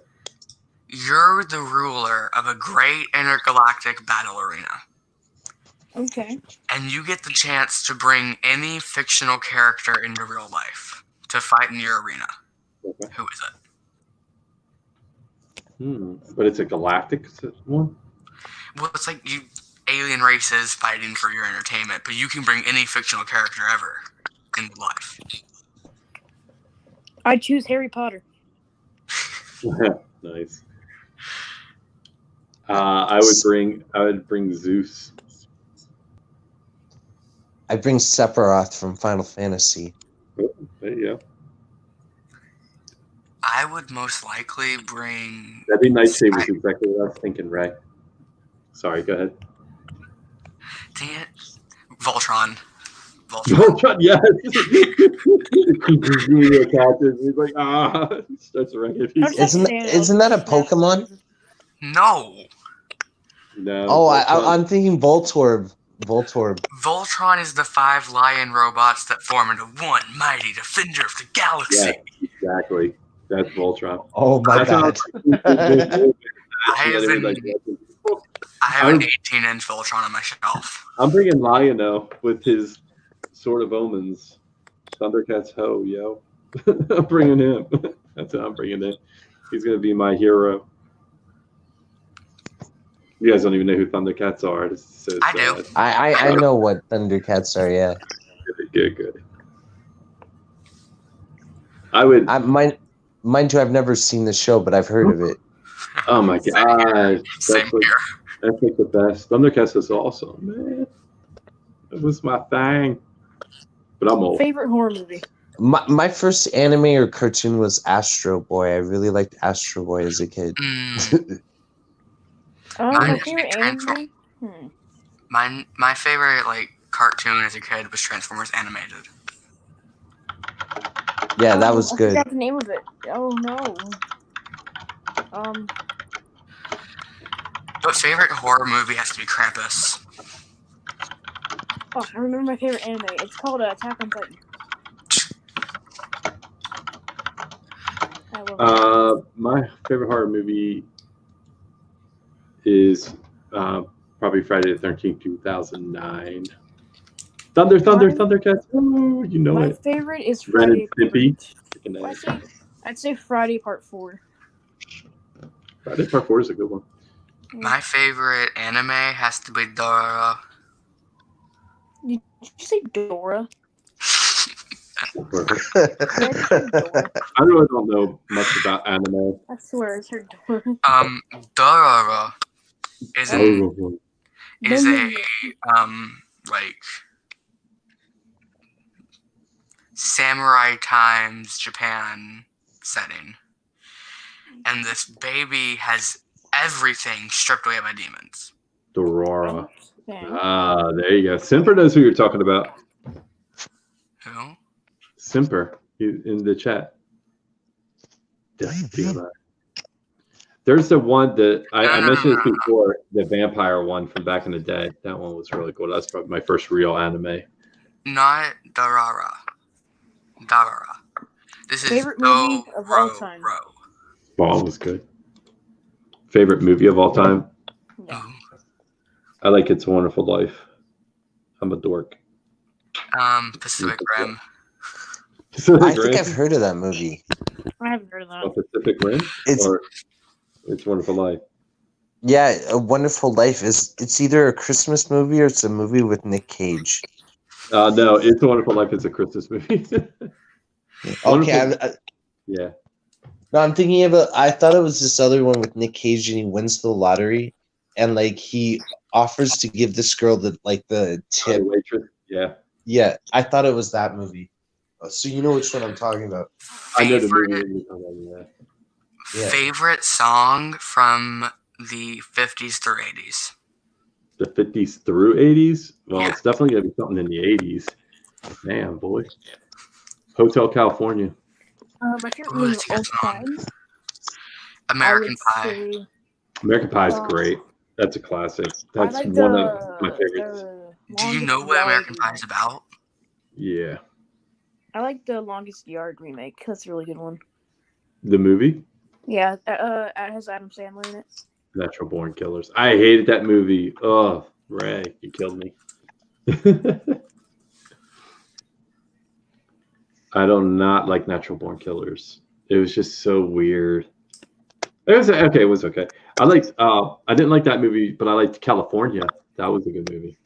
You're the ruler of a great intergalactic battle arena. Okay. And you get the chance to bring any fictional character into real life to fight in your arena. Okay. Who is it? But it's a galactic one? Well, it's like alien races fighting for your entertainment, but you can bring any fictional character ever into life. I choose Harry Potter. Nice. I would bring Zeus. I bring Sephiroth from Final Fantasy. Oh, there you go. I would most likely bring. That'd be Nightshade was exactly what I was thinking, Ray. Sorry, go ahead. Dang it. Voltron. Voltron, yes. He's like, starts wrecking pieces. Isn't that a Pokemon? No. No. Oh, I'm thinking Voltorb. Voltron is the 5 lion robots that form into one mighty defender of the galaxy. Yeah, exactly. That's Voltron. Oh my god. I have an 18-inch Voltron on my shelf. I'm bringing Lion-O with his Sword of Omens. Thundercats Ho, yo. I'm bringing him. That's what I'm bringing in. He's going to be my hero. You guys don't even know who Thundercats are. So I do. I know what Thundercats are, yeah. Good. I would... Mind you, I've never seen the show, but I've heard of it. Oh my god. Same here. That's like the best. Thundercats is awesome, man. That was my thing. But I'm old. Favorite horror movie? My first anime or cartoon was Astro Boy. I really liked Astro Boy as a kid. My favorite anime? My favorite cartoon as a kid was Transformers Animated. Yeah, that was good. I forgot the name of it. Oh no. But favorite horror movie has to be Krampus. Oh, I remember my favorite anime. It's called Attack on Titan. My favorite horror movie is probably Friday the 13th, 2009. Thundercats. Oh, you know my it. My favorite is Friday. I'd say Friday Part 4. Friday Part 4 is a good one. My favorite anime has to be Dora. Did you say Dora? I really don't know much about anime. I swear it's her Dora. Dora is a samurai times Japan setting, and this baby has everything stripped away by demons. Dorora. There you go. Simper knows who you're talking about. Who? Simper in the chat. There's the one that I mentioned this before, the vampire one from back in the day. That one was really cool. That's probably my first real anime. Not Darara. This is favorite movie of all time. Ball was good. Favorite movie of all time? Yeah. I like It's a Wonderful Life. I'm a dork. Pacific Rim. I think I've heard of that movie. I haven't heard of that. Pacific Rim? Or It's a Wonderful Life? Yeah, A Wonderful Life it's either a Christmas movie or it's a movie with Nick Cage. No, It's a Wonderful Life is a Christmas movie. Okay. Yeah. No, I'm thinking of I thought it was this other one with Nick Cage and he wins the lottery and he offers to give this girl the tip. Waitress. Yeah. Yeah, I thought it was that movie. So you know which one I'm talking about. I know the movie. Yeah. Favorite song from the 50s through 80s? The 50s through 80s? Well, Yeah. It's definitely going to be something in the 80s. Damn, boy. Hotel California. My favorite movie of all time. American Pie. American Pie is great. That's a classic. That's one of my favorites. Do you know what American Pie is about? Yeah. I like the Longest Yard remake. That's a really good one. The movie? Yeah, it has Adam Sandler in it. Natural Born Killers. I hated that movie. Oh, Ray, you killed me. I do not like Natural Born Killers. It was just so weird. It was okay. It was okay. I liked. I didn't like that movie, but I liked California. That was a good movie.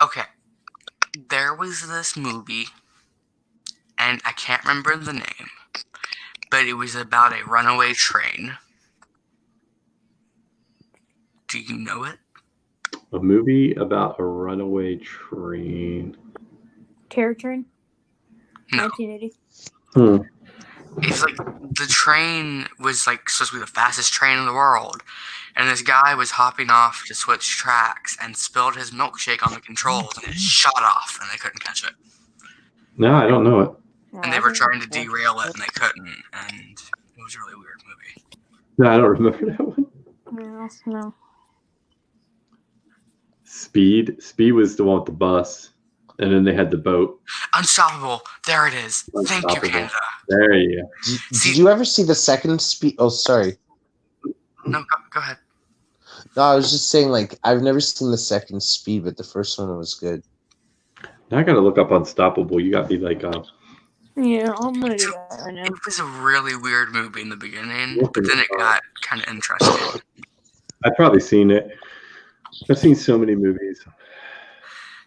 Okay, there was this movie, and I can't remember the name, but it was about a runaway train. Do you know it? A movie about a runaway train. Terror Train, No. 1980. Hmm. It's like the train was like supposed to be the fastest train in the world, and this guy was hopping off to switch tracks and spilled his milkshake on the controls, and it shot off, and they couldn't catch it. No, I don't know it. And they were trying to derail it, and they couldn't, and it was a really weird movie. No, I don't remember that one. No. Speed. Speed was the one with the bus, and then they had the boat. Unstoppable. There it is. Thank you, Unstoppable. Canada. There you go. Did you ever see the second Speed? Oh, sorry. No, go ahead. No, I was just saying, like, I've never seen the second Speed, but the first one was good. Now I gotta look up Unstoppable. You got me like, Yeah, I'm gonna do that right now. It was a really weird movie in the beginning, but then it got kind of interesting. I've probably seen it. I've seen so many movies.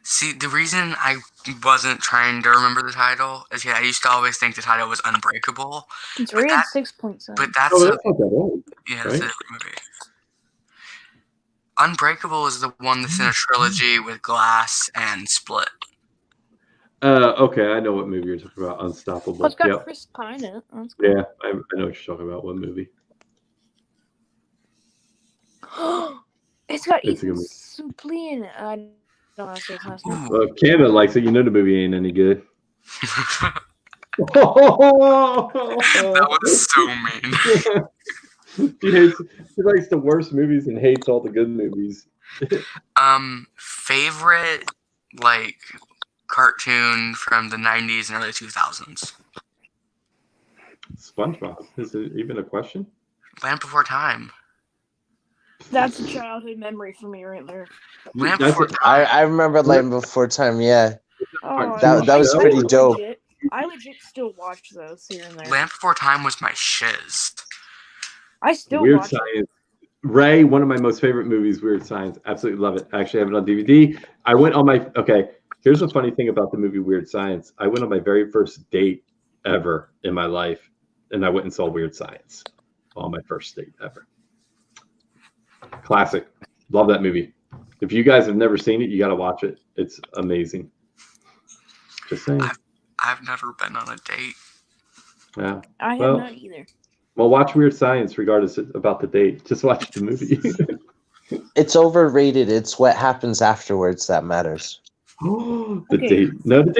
See, the reason I wasn't trying to remember the title is I used to always think the title was Unbreakable. It's But rated that- 6.7. But that's Oh, a, that's not that old. yeah, right? that's a different movie. Unbreakable is the one that's in a trilogy with Glass and Split. Okay, I know what movie you're talking about. Unstoppable. Oh, it's got Yep. Chris Pine in it. That's cool. Yeah, I know what you're talking about. What movie? It's got It's a good Ethan movie. Suplee in it. I don't know how to say his last name. Ooh. Well, Canada likes it. You know the movie ain't any good. That was so mean. She likes the worst movies and hates all the good movies. Favorite like cartoon from the 90s and early 2000s? SpongeBob. Is it even a question? Land Before Time. That's a childhood memory for me right there. Land That's Before a- Time. I remember Land Before Time, yeah. Oh, That was I pretty dope. I legit still watch those here and there. Land Before Time was my shiz. I still Weird watch it. Science. Ray, one of my most favorite movies, Weird Science. Absolutely love it. I actually have it on DVD. I went on my here's the funny thing about the movie Weird Science. I went on my very first date ever in my life, and I went and saw Weird Science on my first date ever. Classic. Love that movie. If you guys have never seen it, you got to watch it. It's amazing. Just saying. I've never been on a date. Yeah. I have Well- not either. Well, watch Weird Science regardless about the date. Just watch the movie. It's overrated. It's what happens afterwards that matters. The Okay. date. No, the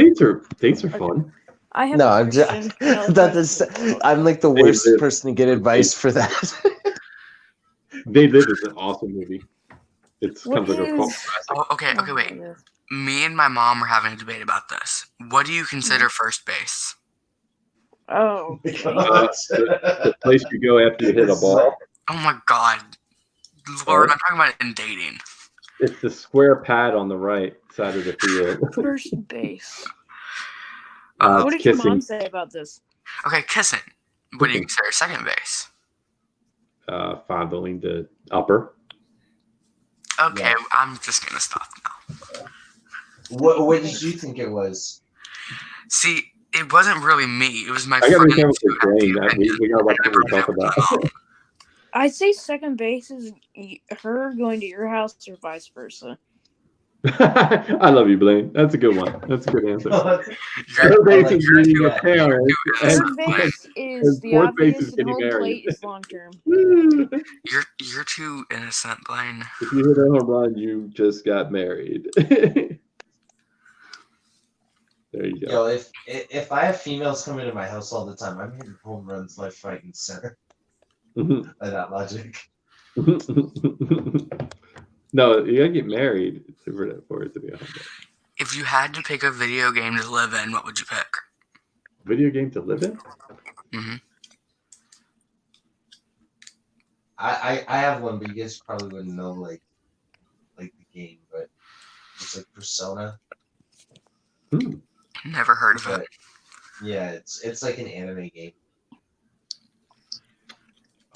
dates are fun. I have No, a I'm question. just I'm like the worst live. person to get advice for that. They Live is an awesome movie. It What comes like a cult is- classic. Oh, okay, wait. Me and my mom were having a debate about this. What do you consider first base? Oh. The place you go after you hit a ball. Oh my god. Lord, I'm talking about it in dating. It's the square pad on the right side of the field. First base. Uh, What It's did your kissing. mom say about this? Okay, kissing. What do you consider second base? Fondling the upper. Okay, Yeah. I'm just gonna stop now. What did you think it was? See, it wasn't really me. It was my I gotta friend be careful who with had the Blaine. opinion. We gotta watch and I what we brought talk it up to my about. mom. I'd say second base is her going to your house or vice versa. I love you, Blaine. That's a good one. That's a good answer. You're- Third base is you're meeting too- your parents, you're and Third base is and the fourth base obvious, is and getting home married. plate is long term. You're too innocent, Blaine. if you hit a home run, you just got married. There you go. Yo, if I have females coming to my house all the time, I'm hitting home runs left, right, and center. By that logic. No, you gotta get married for it to be a home run. If you had to pick a video game to live in, what would you pick? Video game to live in? hmm I have one, but you guys probably wouldn't know like the game, but it's like Persona. Never heard of But it. yeah, it's like an anime game.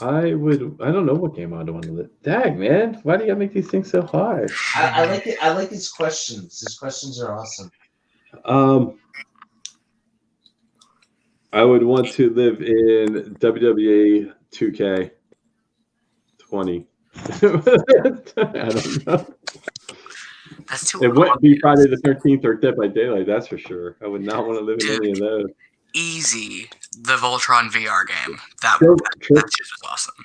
I don't know what game I'd want to live. Dag, man. Why do you make these things so hard? I like it. I like his questions. His questions are awesome. I would want to live in WWE 2K 20 I don't know. That's too It wouldn't be obvious. Friday the 13th or Dead by Daylight, that's for sure. I would not want to live in any of those. Easy. The Voltron VR game. That Trevor, shit was awesome.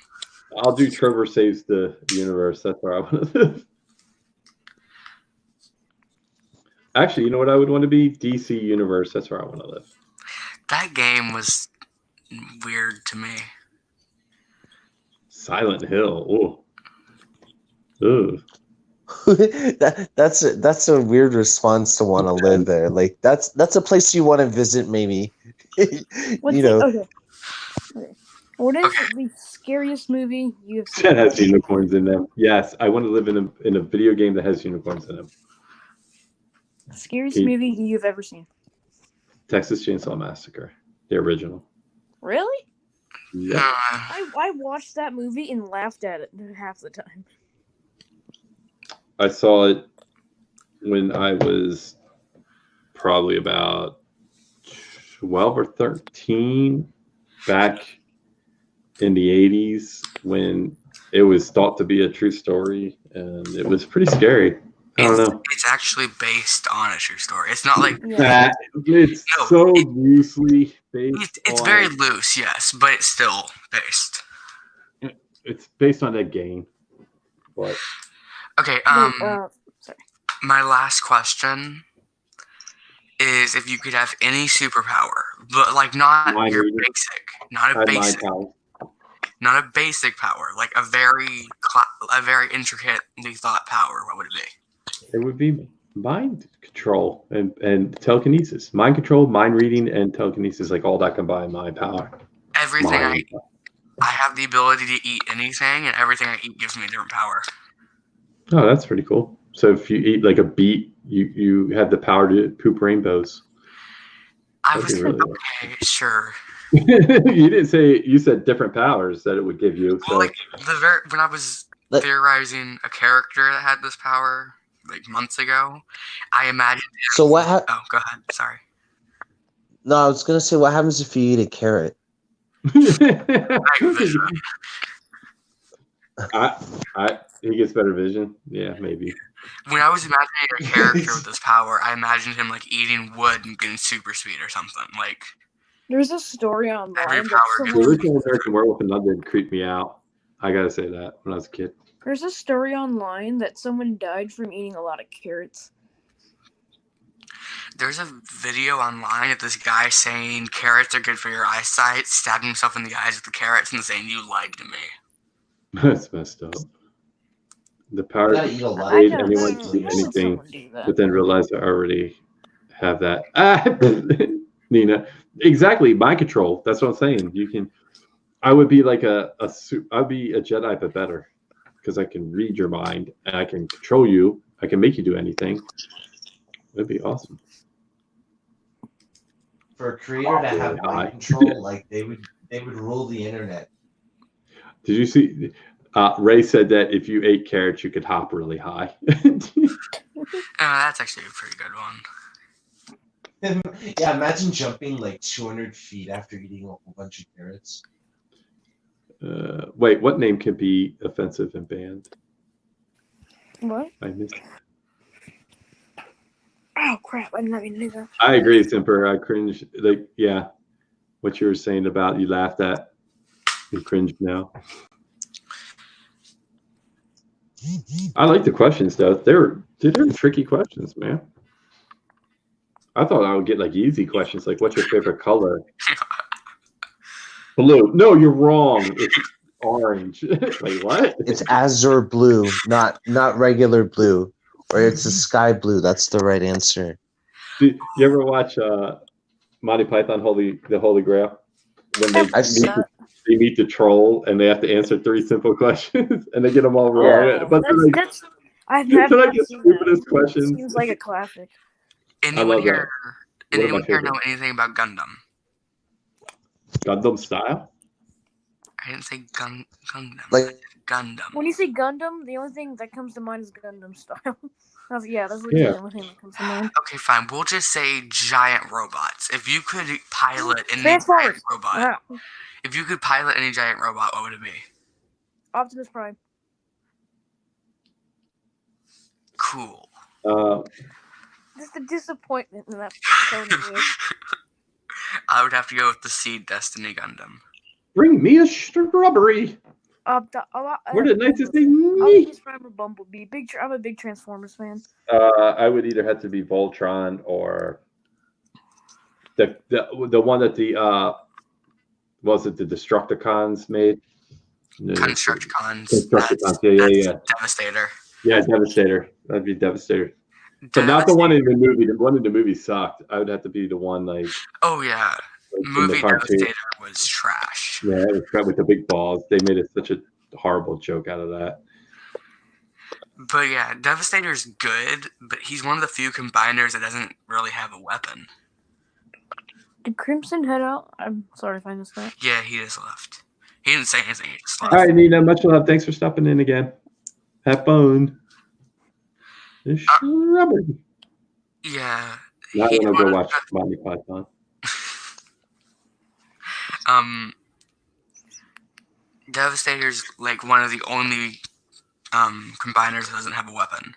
I'll do Trevor Saves the Universe. That's where I want to live. Actually, you know what I would want to be? DC Universe. That's where I want to live. That game was weird to me. Silent Hill. Ooh. That's a weird response to want to live there. Like that's a place you want to visit, maybe. Okay. What is the scariest movie you've seen? That has unicorns in them. Yes, I want to live in a video game that has unicorns in them. Scariest movie you've ever seen? Texas Chainsaw Massacre, the original. Really? Yeah. I watched that movie and laughed at it half the time. I saw it when I was probably about 12 or 13, back in the 80s, when it was thought to be a true story, and it was pretty scary. I don't know. It's actually based on a true story. It's not like it's so loosely based. It's very loose, yes, but it's still based. It's based on that game. But okay, sorry. My last question is if you could have any superpower, but like not your basic, not a basic power, like a very intricately thought power, what would it be? It would be mind control and telekinesis. Mind control, mind reading, and telekinesis, like all that combined, my power. Everything I have the ability to eat anything, and everything I eat gives me a different power. Oh, that's pretty cool. So if you eat like a beet, you have the power to poop rainbows. I was really okay, sure. You didn't say, you said different powers that it would give you. So. Well, like when I was theorizing a character that had this power, like months ago, I imagined. So what? Oh, go ahead. Sorry. No, I was gonna say, what happens if you eat a carrot? He gets better vision. Yeah, maybe. When I was imagining a character with this power, I imagined him like eating wood and getting super speed or something. Like there's a story online. The original American Werewolf in London creeped me out. I gotta say that when I was a kid. There's a story online that someone died from eating a lot of carrots. There's a video online of this guy saying carrots are good for your eyesight, stabbing himself in the eyes with the carrots and saying, "You lied to me." That's messed up. The power to aid anyone to do anything, but then realize I already have that. Nina, exactly. Mind control. That's what I'm saying. You can. I would be like I'd be a Jedi, but better, because I can read your mind and I can control you. I can make you do anything. That'd be awesome. For a creator to have mind control, like they would rule the internet. Did you see? Ray said that if you ate carrots, you could hop really high. That's actually a pretty good one. Yeah, imagine jumping like 200 feet after eating a whole bunch of carrots. Wait, what name could be offensive and banned? What? I missed. Oh crap! I didn't even do that. I agree, Simper. I cringe. Like, yeah, what you were saying about you laughed at, you cringe now. I like the questions though. They're tricky questions, man. I thought I would get like easy questions, like what's your favorite color? Blue. No, you're wrong. It's orange. Like what? It's azure blue, not regular blue, or it's a sky blue. That's the right answer. Do you ever watch Monty Python the Holy Grail? When they meet the troll and they have to answer 3 simple questions and they get them all wrong. But I've never seen that. Questions. Seems like a classic. Anyone here know anything about Gundam? Gundam style? I didn't say Gundam. Like Gundam. When you say Gundam, the only thing that comes to mind is Gundam style. That's the only thing that comes to mind. Okay, fine. We'll just say giant robots. If you could pilot any giant robot, what would it be? Optimus Prime. Cool. Just a disappointment in that Tony is. I would have to go with the Seed Destiny Gundam. Bring me a strawberry. Where did Knights say I'll me? just remember Bumblebee. I'm a big Transformers fan. I would either have to be Voltron or the one that the was it the Destructicons made? Constructicons. Constructicons. Yeah. Devastator. Yeah, Devastator. That'd be Devastator. But not the one in the movie. The one in the movie sucked. I would have to be the one like. Oh yeah, movie Devastator was trash. Yeah, it was with the big balls. They made it such a horrible joke out of that. But yeah, Devastator's good, but he's one of the few combiners that doesn't really have a weapon. Did Crimson head out? I'm sorry if I missed that. Yeah, he just left. He didn't say anything. He just left. All right, Nina. Much love. Thanks for stopping in again. Have fun. Strawberry. Yeah. Now I want to go watch Monty Python. Devastator's like one of the only combiners that doesn't have a weapon.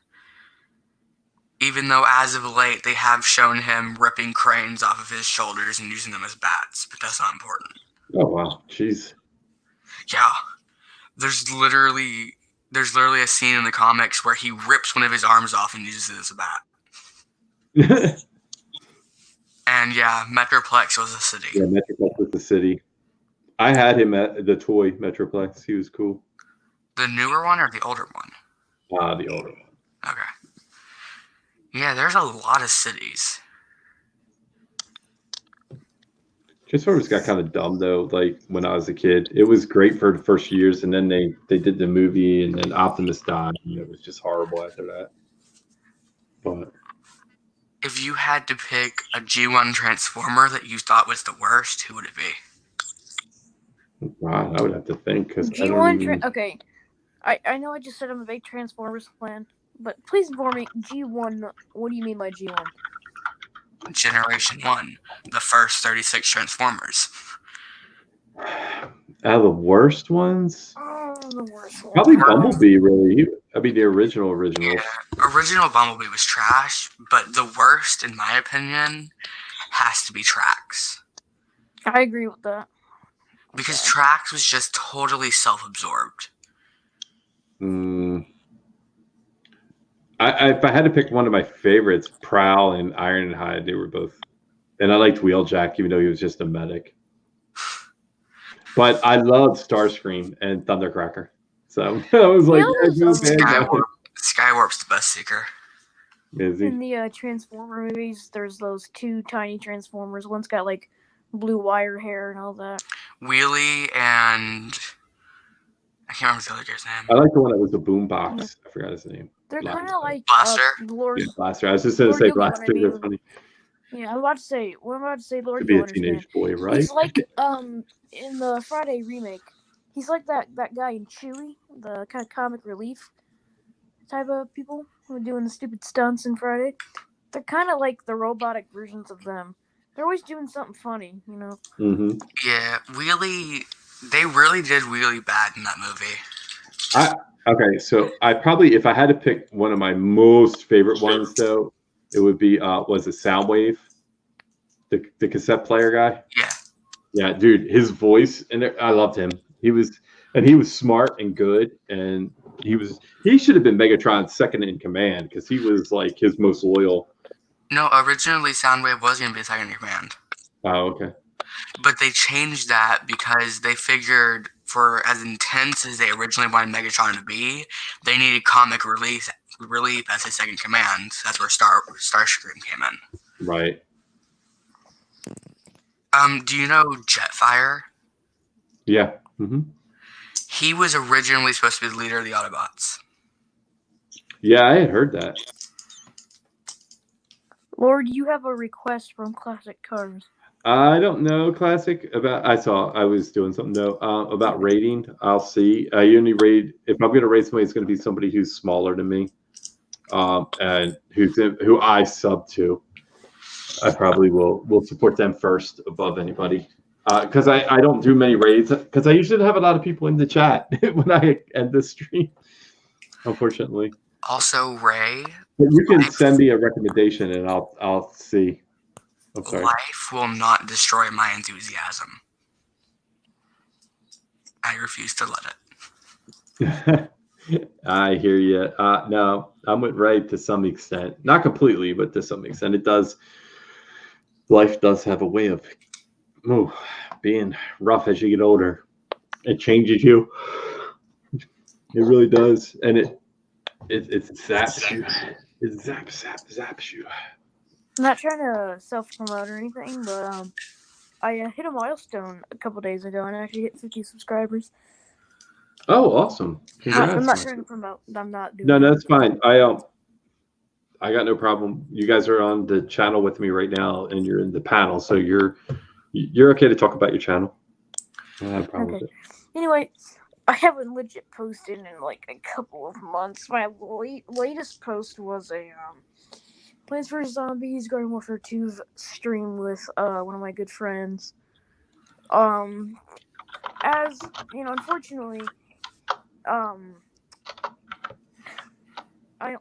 Even though as of late they have shown him ripping cranes off of his shoulders and using them as bats, but that's not important. Oh wow, jeez. Yeah. There's literally a scene in the comics where he rips one of his arms off and uses it as a bat. And yeah, Metroplex was a city. Yeah, Metroplex was the city. I had him at the toy Metroplex. He was cool. The newer one or the older one? The older one. Okay. Yeah, there's a lot of cities. Transformers got kind of dumb though. Like when I was a kid, it was great for the first years, and then they did the movie, and then Optimus died, and it was just horrible after that. But if you had to pick a G1 Transformer that you thought was the worst, who would it be? wow, I would have to think because G1. Okay, I know I just said I'm a big Transformers fan, but please inform me. G1. What do you mean by G1? Generation 1, the first 36 Transformers. out of the worst ones, Oh, the worst one. probably Bumblebee. Really, I mean the original. Yeah, original Bumblebee was trash, but the worst, in my opinion, has to be Trax. I agree with that. Because Trax was just totally self-absorbed. If I had to pick one of my favorites, Prowl and Ironhide, they were both. And I liked Wheeljack, even though he was just a medic. But I loved Starscream and Thundercracker. So I was like, Skywarp's the best seeker. In the Transformer movies, there's those two tiny Transformers. One's got like blue wire hair and all that. Wheelie and I can't remember the other guy's name. I like the one that was the boombox. Yeah. I forgot his name. They're kind of like Blaster? Lord. Yeah, Blaster. I was just going to say Lord Blaster. Gilligan, That's funny. Yeah, I'm about to say. What I'm about to say, Lord To be a Gilligan. teenage boy, right? He's like in the Friday remake. He's like that guy in Chewie, the kind of comic relief type of people who are doing the stupid stunts in Friday. They're kind of like the robotic versions of them. They're always doing something funny, you know. Mm-hmm. Yeah, Wheelie. They really did Wheelie bad in that movie. Okay, so I probably, if I had to pick one of my most favorite ones, though, it would be was it Soundwave, the cassette player guy. Yeah, dude, his voice, and I loved him. He was smart and good, and he should have been Megatron's second in command because he was like his most loyal. No, originally Soundwave was going to be second in command. Oh, okay. But they changed that because they figured for as intense as they originally wanted Megatron to be, they needed comic relief as his second command. That's where Starscream came in. Right. Do you know Jetfire? Yeah. Mm-hmm. He was originally supposed to be the leader of the Autobots. Yeah, I had heard that. Lord, you have a request from Classic Cars. I don't know, Classic. I was doing something though about rating. I'll see. I only raid if I'm going to raid somebody. It's going to be somebody who's smaller than me, and who I sub to. I probably will support them first above anybody because I don't do many raids because I usually have a lot of people in the chat when I end the stream. Unfortunately, Also, Ray, But you can send me a recommendation and I'll see. I'm sorry. life will not destroy my enthusiasm. I refuse to let it. I hear you. No, I'm with Ray to some extent. Not completely, but to some extent. It does. Life does have a way of being rough as you get older. It changes you. It really does. And it zaps you. It zaps you. I'm not trying to self-promote or anything, but I hit a milestone a couple days ago and I actually hit 50 subscribers. Oh, awesome! Congrats. I'm not trying to promote. I'm not doing No, that. that's fine. I got no problem. You guys are on the channel with me right now, and you're in the panel, so you're okay to talk about your channel. I don't have a problem with it. Anyway, I haven't legit posted in like a couple of months. My latest post was a Plants vs Zombies Garden Warfare 2 stream with one of my good friends. As you know, unfortunately,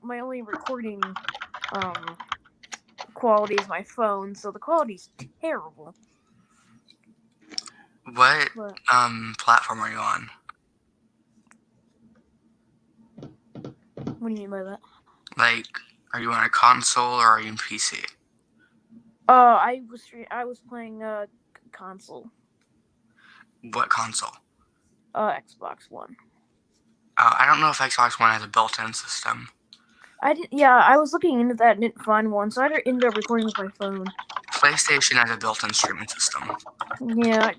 my only recording quality is my phone, so the quality's terrible. What But platform are you on? what do you mean by that? Like, are you on a console or are you in PC? I was playing console. What console? Xbox One. I don't know if Xbox One has a built-in system. I was looking into that and didn't find one, so I ended up recording with my phone. PlayStation has a built-in streaming system. Yeah,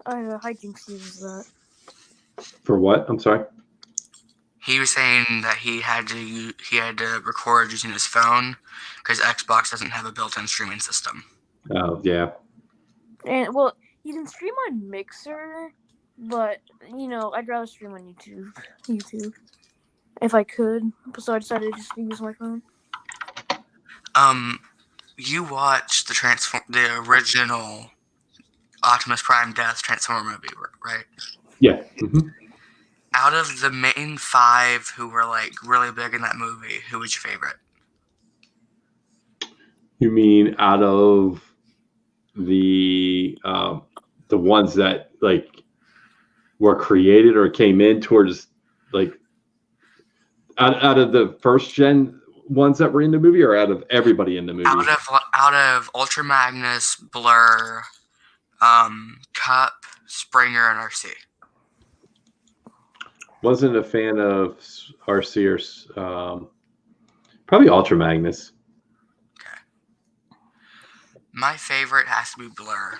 Hijinks uses that. For what? I'm sorry. He was saying that he had to record using his phone because Xbox doesn't have a built-in streaming system. Oh yeah. And well, you can stream on Mixer, but I'd rather stream on YouTube, if I could. So I decided just to use my phone. You watched the original Optimus Prime Death Transformer movie, right? Yeah. Mm-hmm. Out of the main 5 who were like really big in that movie, who was your favorite? You mean out of the ones that like were created or came in towards like out of the first gen ones that were in the movie, or out of everybody in the movie? Out of Ultra Magnus, Blur, Cup, Springer, and RC. Wasn't a fan of RC or probably Ultra Magnus. Okay. My favorite has to be Blur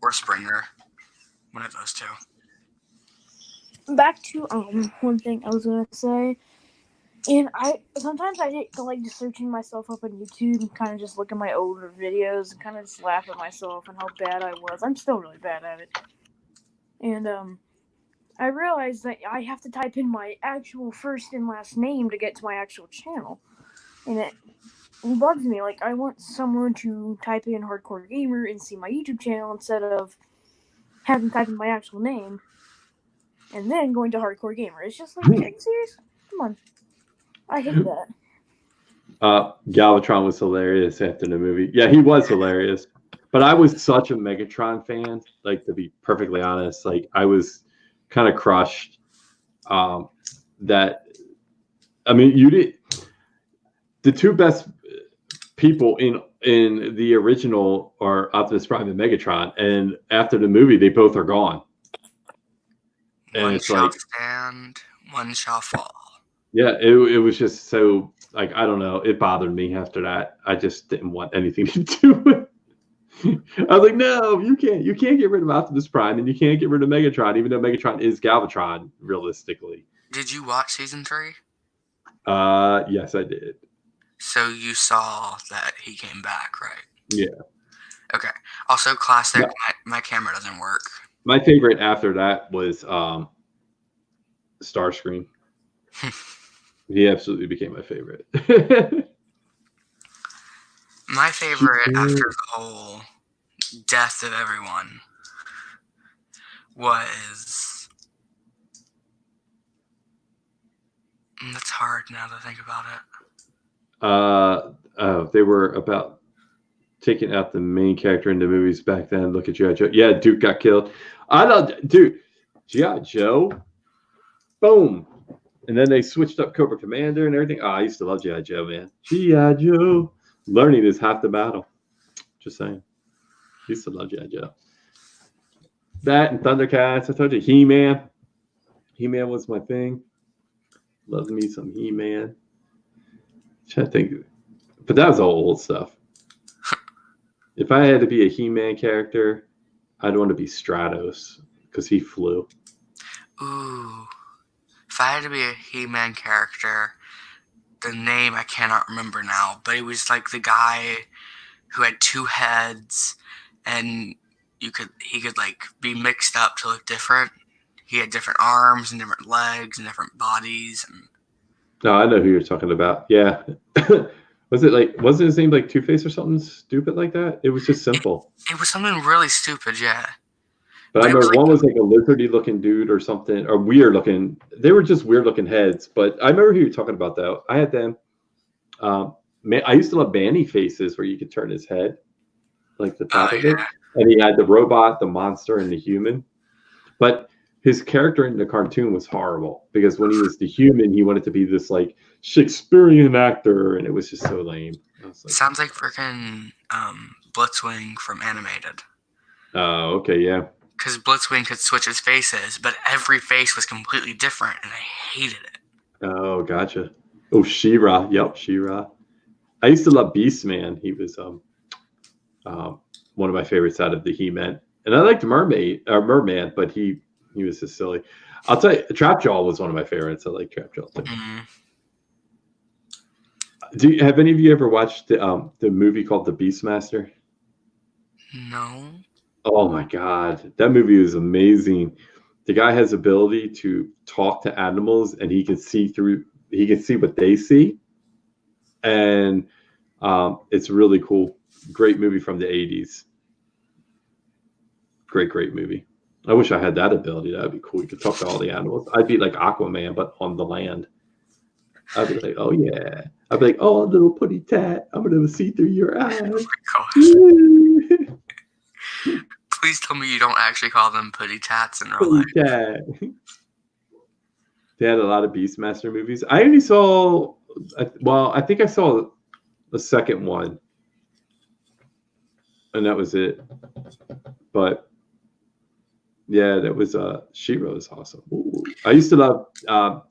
or Springer. One of those two. Back to one thing I was gonna say, and sometimes I get to like just searching myself up on YouTube and kind of just look at my older videos and kind of just laugh at myself and how bad I was. I'm still really bad at it, and I realized that I have to type in my actual first and last name to get to my actual channel, and it bugs me. Like, I want someone to type in Hardcore Gamer and see my YouTube channel instead of having typed in my actual name and then going to Hardcore Gamer. It's just like, are you serious? Come on. I hate that. Galvatron was hilarious after the movie. Yeah, he was hilarious. But I was such a Megatron fan, like, to be perfectly honest. Like, I was kind of crushed that, I mean, you did the two best people in the original are Optimus Prime and Megatron, and after the movie, they both are gone. And One it's shall like, stand, one shall fall. yeah, it was just so, like, I don't know. It bothered me after that. I just didn't want anything to do with it. I was like, no, you can't get rid of Optimus Prime, and you can't get rid of Megatron, even though Megatron is Galvatron, realistically. Did you watch season 3? Yes, I did. So you saw that he came back, right? Yeah. Okay. Also, classic. No. My camera doesn't work. My favorite after that was Starscream. He absolutely became my favorite. My favorite after the whole death of everyone was That's hard now to think about it. They were about taking out the main character in the movies back then. Look at G.I. Joe. Yeah, Duke got killed. I love, dude, G.I. Joe. Boom. And then they switched up Cobra Commander and everything. Oh, I used to love G.I. Joe, man. G.I. Joe. Learning is half the battle. Just saying. I used to love G.I. Joe. That and Thundercats. I told you, He-Man. He-Man was my thing. Loved me some He-Man. I think, but that was all old stuff. If I had to be a He-Man character, I'd want to be Stratos because he flew. Ooh. If I had to be a He-Man character, the name I cannot remember now, but it was like the guy who had two heads, and he could like be mixed up to look different. He had different arms and different legs and different bodies. And No, I know who you're talking about. Yeah. Wasn't his name like Two-Face or something stupid like that? It was just simple. It was something really stupid, yeah. But I remember one was like a lizardy looking dude or something, or weird looking. They were just weird looking heads. But I remember who you're talking about though. I had them. Man, I used to love Manny Faces where you could turn his head, like the top of it, and he had the robot, the monster, and the human. But his character in the cartoon was horrible because when he was the human, he wanted to be this like Shakespearean actor, and it was just so lame. Like, sounds like freaking Blitzwing from Animated. Oh, okay, yeah. Because Blitzwing could switch his faces, but every face was completely different, and I hated it. Oh, gotcha. Oh, She-Ra. Yep, She-Ra. I used to love Beastman. He was one of my favorites out of the He-Man. And I liked Merman, but he was just silly. I'll tell you, Trapjaw was one of my favorites. I like Trapjaw too. Mm-hmm. Have any of you ever watched the movie called The Beastmaster? No. Oh my God, that movie is amazing. The guy has ability to talk to animals, and he can see what they see, and it's really cool. Great movie from the 80s. Great movie. I wish I had that ability. That'd be cool. You could talk to all the animals. I'd be like Aquaman, but on the land. I'd be like, oh yeah. I'd be like, oh, little putty tat, I'm gonna see through your eyes. Oh my gosh. Please tell me you don't actually call them putty tats in real life. Tat. They had a lot of Beastmaster movies. I only saw, I think I saw the second one, and that was it. But yeah, that was She-Ra was awesome. Ooh. I used to love God,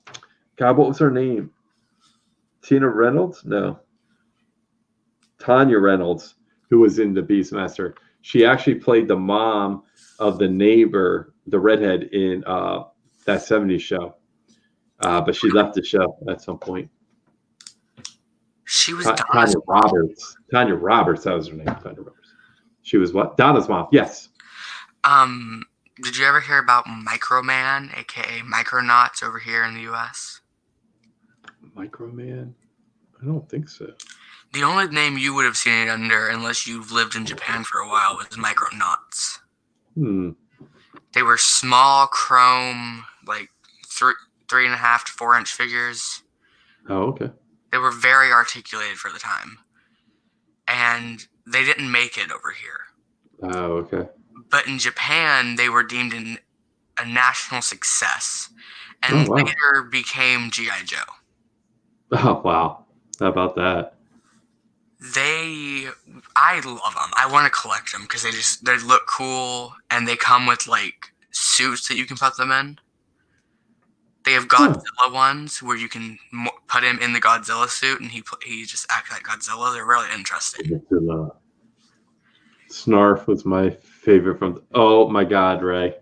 what was her name? Tina Reynolds? No. Tanya Reynolds, who was in the Beastmaster. She actually played the mom of the neighbor, the redhead in that 70s show. But she left the show at some point. She was Tanya Roberts. Tanya Roberts, that was her name. Tanya Roberts. She was what? Donna's mom. Yes. Did you ever hear about Microman, aka Micronauts, over here in the U.S.? Microman? I don't think so. The only name you would have seen it under, unless you've lived in Japan for a while, was Micronauts. They were small chrome, like 3.5 to 4 inch figures. Oh, okay. They were very articulated for the time, and they didn't make it over here. Oh, okay. But in Japan, they were deemed a national success, and later became G.I. Joe. Oh, wow. How about that? I love them. I want to collect them because they look cool, and they come with like suits that you can put them in. They have Godzilla ones where you can put him in the Godzilla suit, and he just acts like Godzilla. They're really interesting. Snarf was my favorite from. Oh my God, Ray!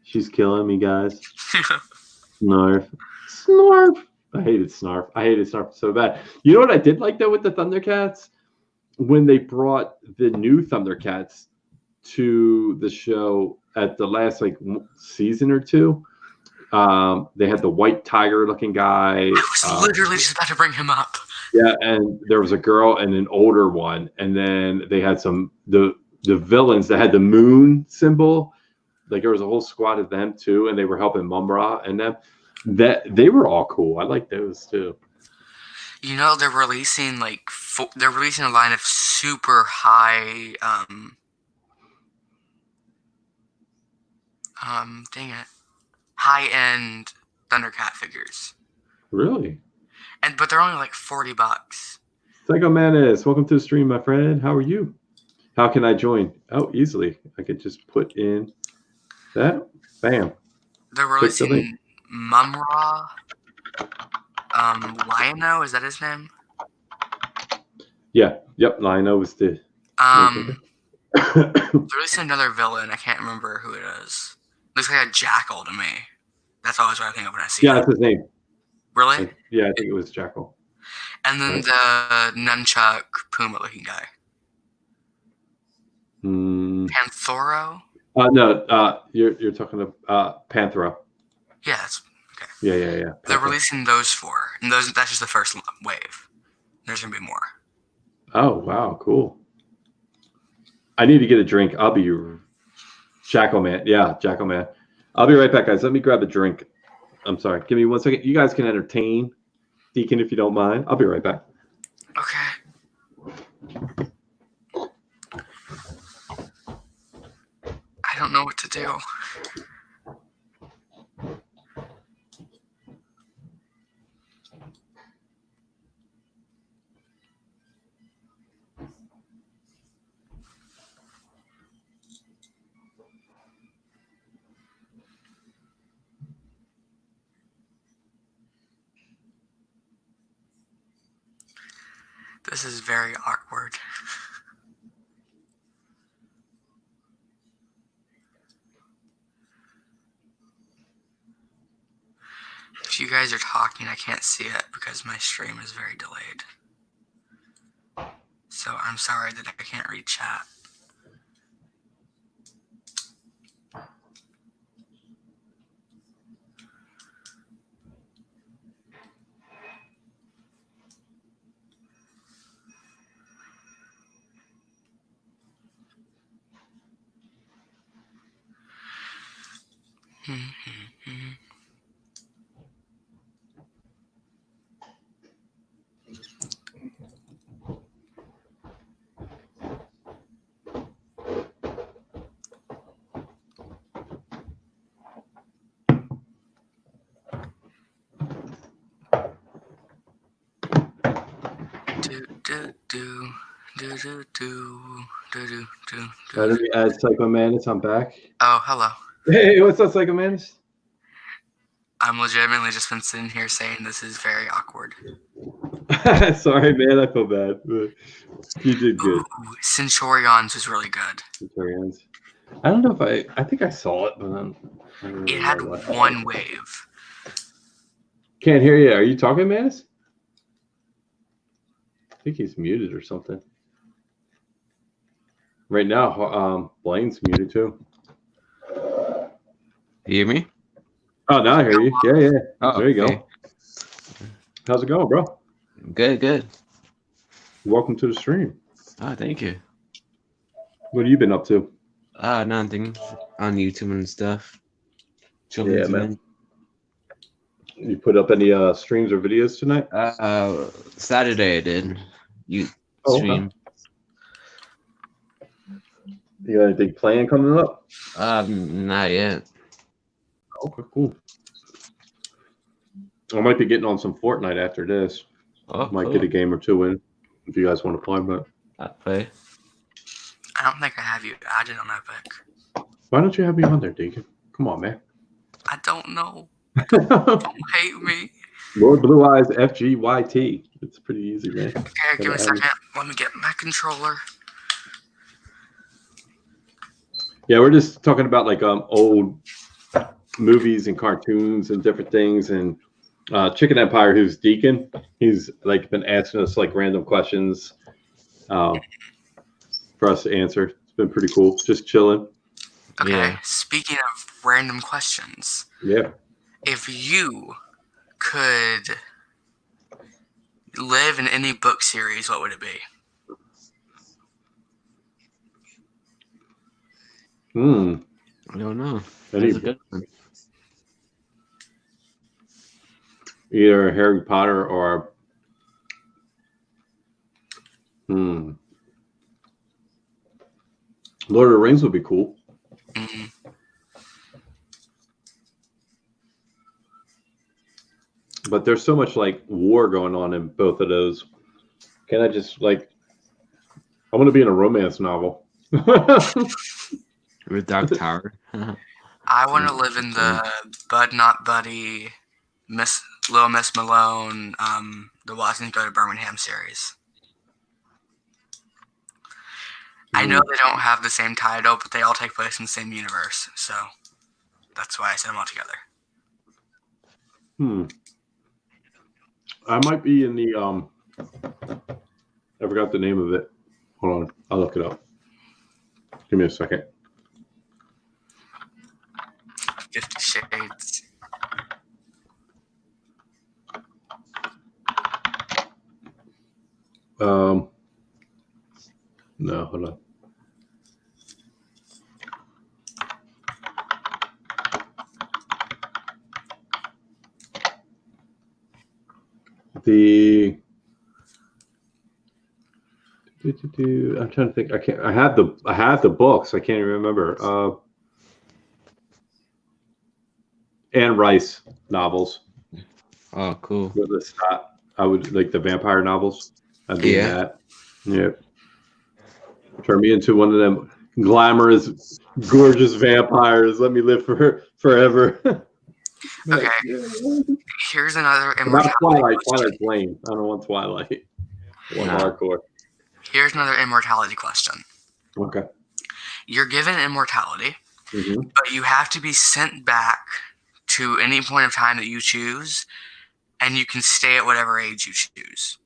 She's killing me, guys. Snarf. I hated Snarf so bad. You know what I did like though with the Thundercats? When they brought the new Thundercats to the show at the last season or two, they had the white tiger looking guy. I was literally just about to bring him up. Yeah, and there was a girl and an older one, and then they had the villains that had the moon symbol. Like there was a whole squad of them too, and they were helping Mumra and them. That they were all cool. I like those too. You know, they're releasing a line of super high dang it, high end Thundercat figures. Really? But they're only like $40. Psycho Manus, welcome to the stream, my friend. How are you? How can I join? Oh, easily. I could just put in that. Bam. They're releasing Mumra. Lionel, is that his name? Yeah. Yep. Lionel was the. They're releasing another villain. I can't remember who it is. Looks like a jackal to me. That's always what I think of when I see it. Yeah, that's his name. Really? Yeah, I think it was Jackal. And then the nunchuck Puma looking guy. Panthoro? No, you're talking about Panthera. Yeah, that's okay. Yeah. They're releasing those 4, and that's just the first wave. There's gonna be more. Oh wow, cool. I need to get a drink. I'll be Jackal Man. Yeah, Jackal Man. I'll be right back, guys. Let me grab a drink. I'm sorry. Give me 1 second. You guys can entertain Deacon if you don't mind. I'll be right back. Okay. I don't know what to do. This is very awkward. If you guys are talking, I can't see it because my stream is very delayed. So I'm sorry that I can't read chat. Let me add Psycho Manus. I'm back. Oh, hello. Hey, what's up, Psycho Manus? I'm legitimately just been sitting here saying this is very awkward. Sorry, man. I feel bad. But you did good. Ooh, Centurions was really good. Centurions. I don't know if I think I saw it, but it had 1 wave. Can't hear you. Are you talking, Manus? I think he's muted or something. Right now, Blaine's muted too. You hear me? Oh, now I hear you. Yeah. Oh, there you okay. go. How's it going, bro? Good. Welcome to the stream. Oh, thank you. What have you been up to? Nothing. On YouTube and stuff. Chilling Yeah, tonight. man. You put up any streams or videos tonight? Saturday I did. You stream. Okay. You got anything planned coming up? Not yet. Okay, cool. I might be getting on some Fortnite after this. Might Cool. get a game or 2 in if you guys want to play, but I'll play. I don't think I have you added on Epic. why don't you have me on there, Deacon? Come on, man. I don't know. Don't hate me. Lordblueeyes FGYT. It's pretty easy, man. Okay, give me a second. Let me get my controller. Yeah, we're just talking about like old movies and cartoons and different things. And Chicken Empire, who's Deacon, he's like been asking us like random questions for us to answer. It's been pretty cool. Just chilling. Okay. Yeah. Speaking of random questions, Yeah. if you could live in any book series, what would it be? I don't know. That's a good one. either Harry Potter or Lord of the Rings would be cool. Mm-hmm. But there's so much like war going on in both of those. Can I just like? I want to be in a romance novel. With Dark Tower. I want to live in the Bud Not Buddy, Little Miss Malone, the Watsons Go to Birmingham series. I know they don't have the same title, but they all take place in the same universe, so that's why I said them all together. I might be in the I forgot the name of it. Hold on, I'll look it up. Give me a second. 50 Shades. No, hold on. I'm trying to think. I had the books. I can't even remember. Anne Rice novels. Oh, cool. With the Scott, I would like the vampire novels. I'd be in that. Yeah. Turn me into one of them glamorous, gorgeous vampires. Let me live forever. Okay. Here's another immortality Twilight Flame. I don't want Twilight. I want hardcore. Here's another immortality question. Okay. You're given immortality, but you have to be sent back to any point of time that you choose, and you can stay at whatever age you choose.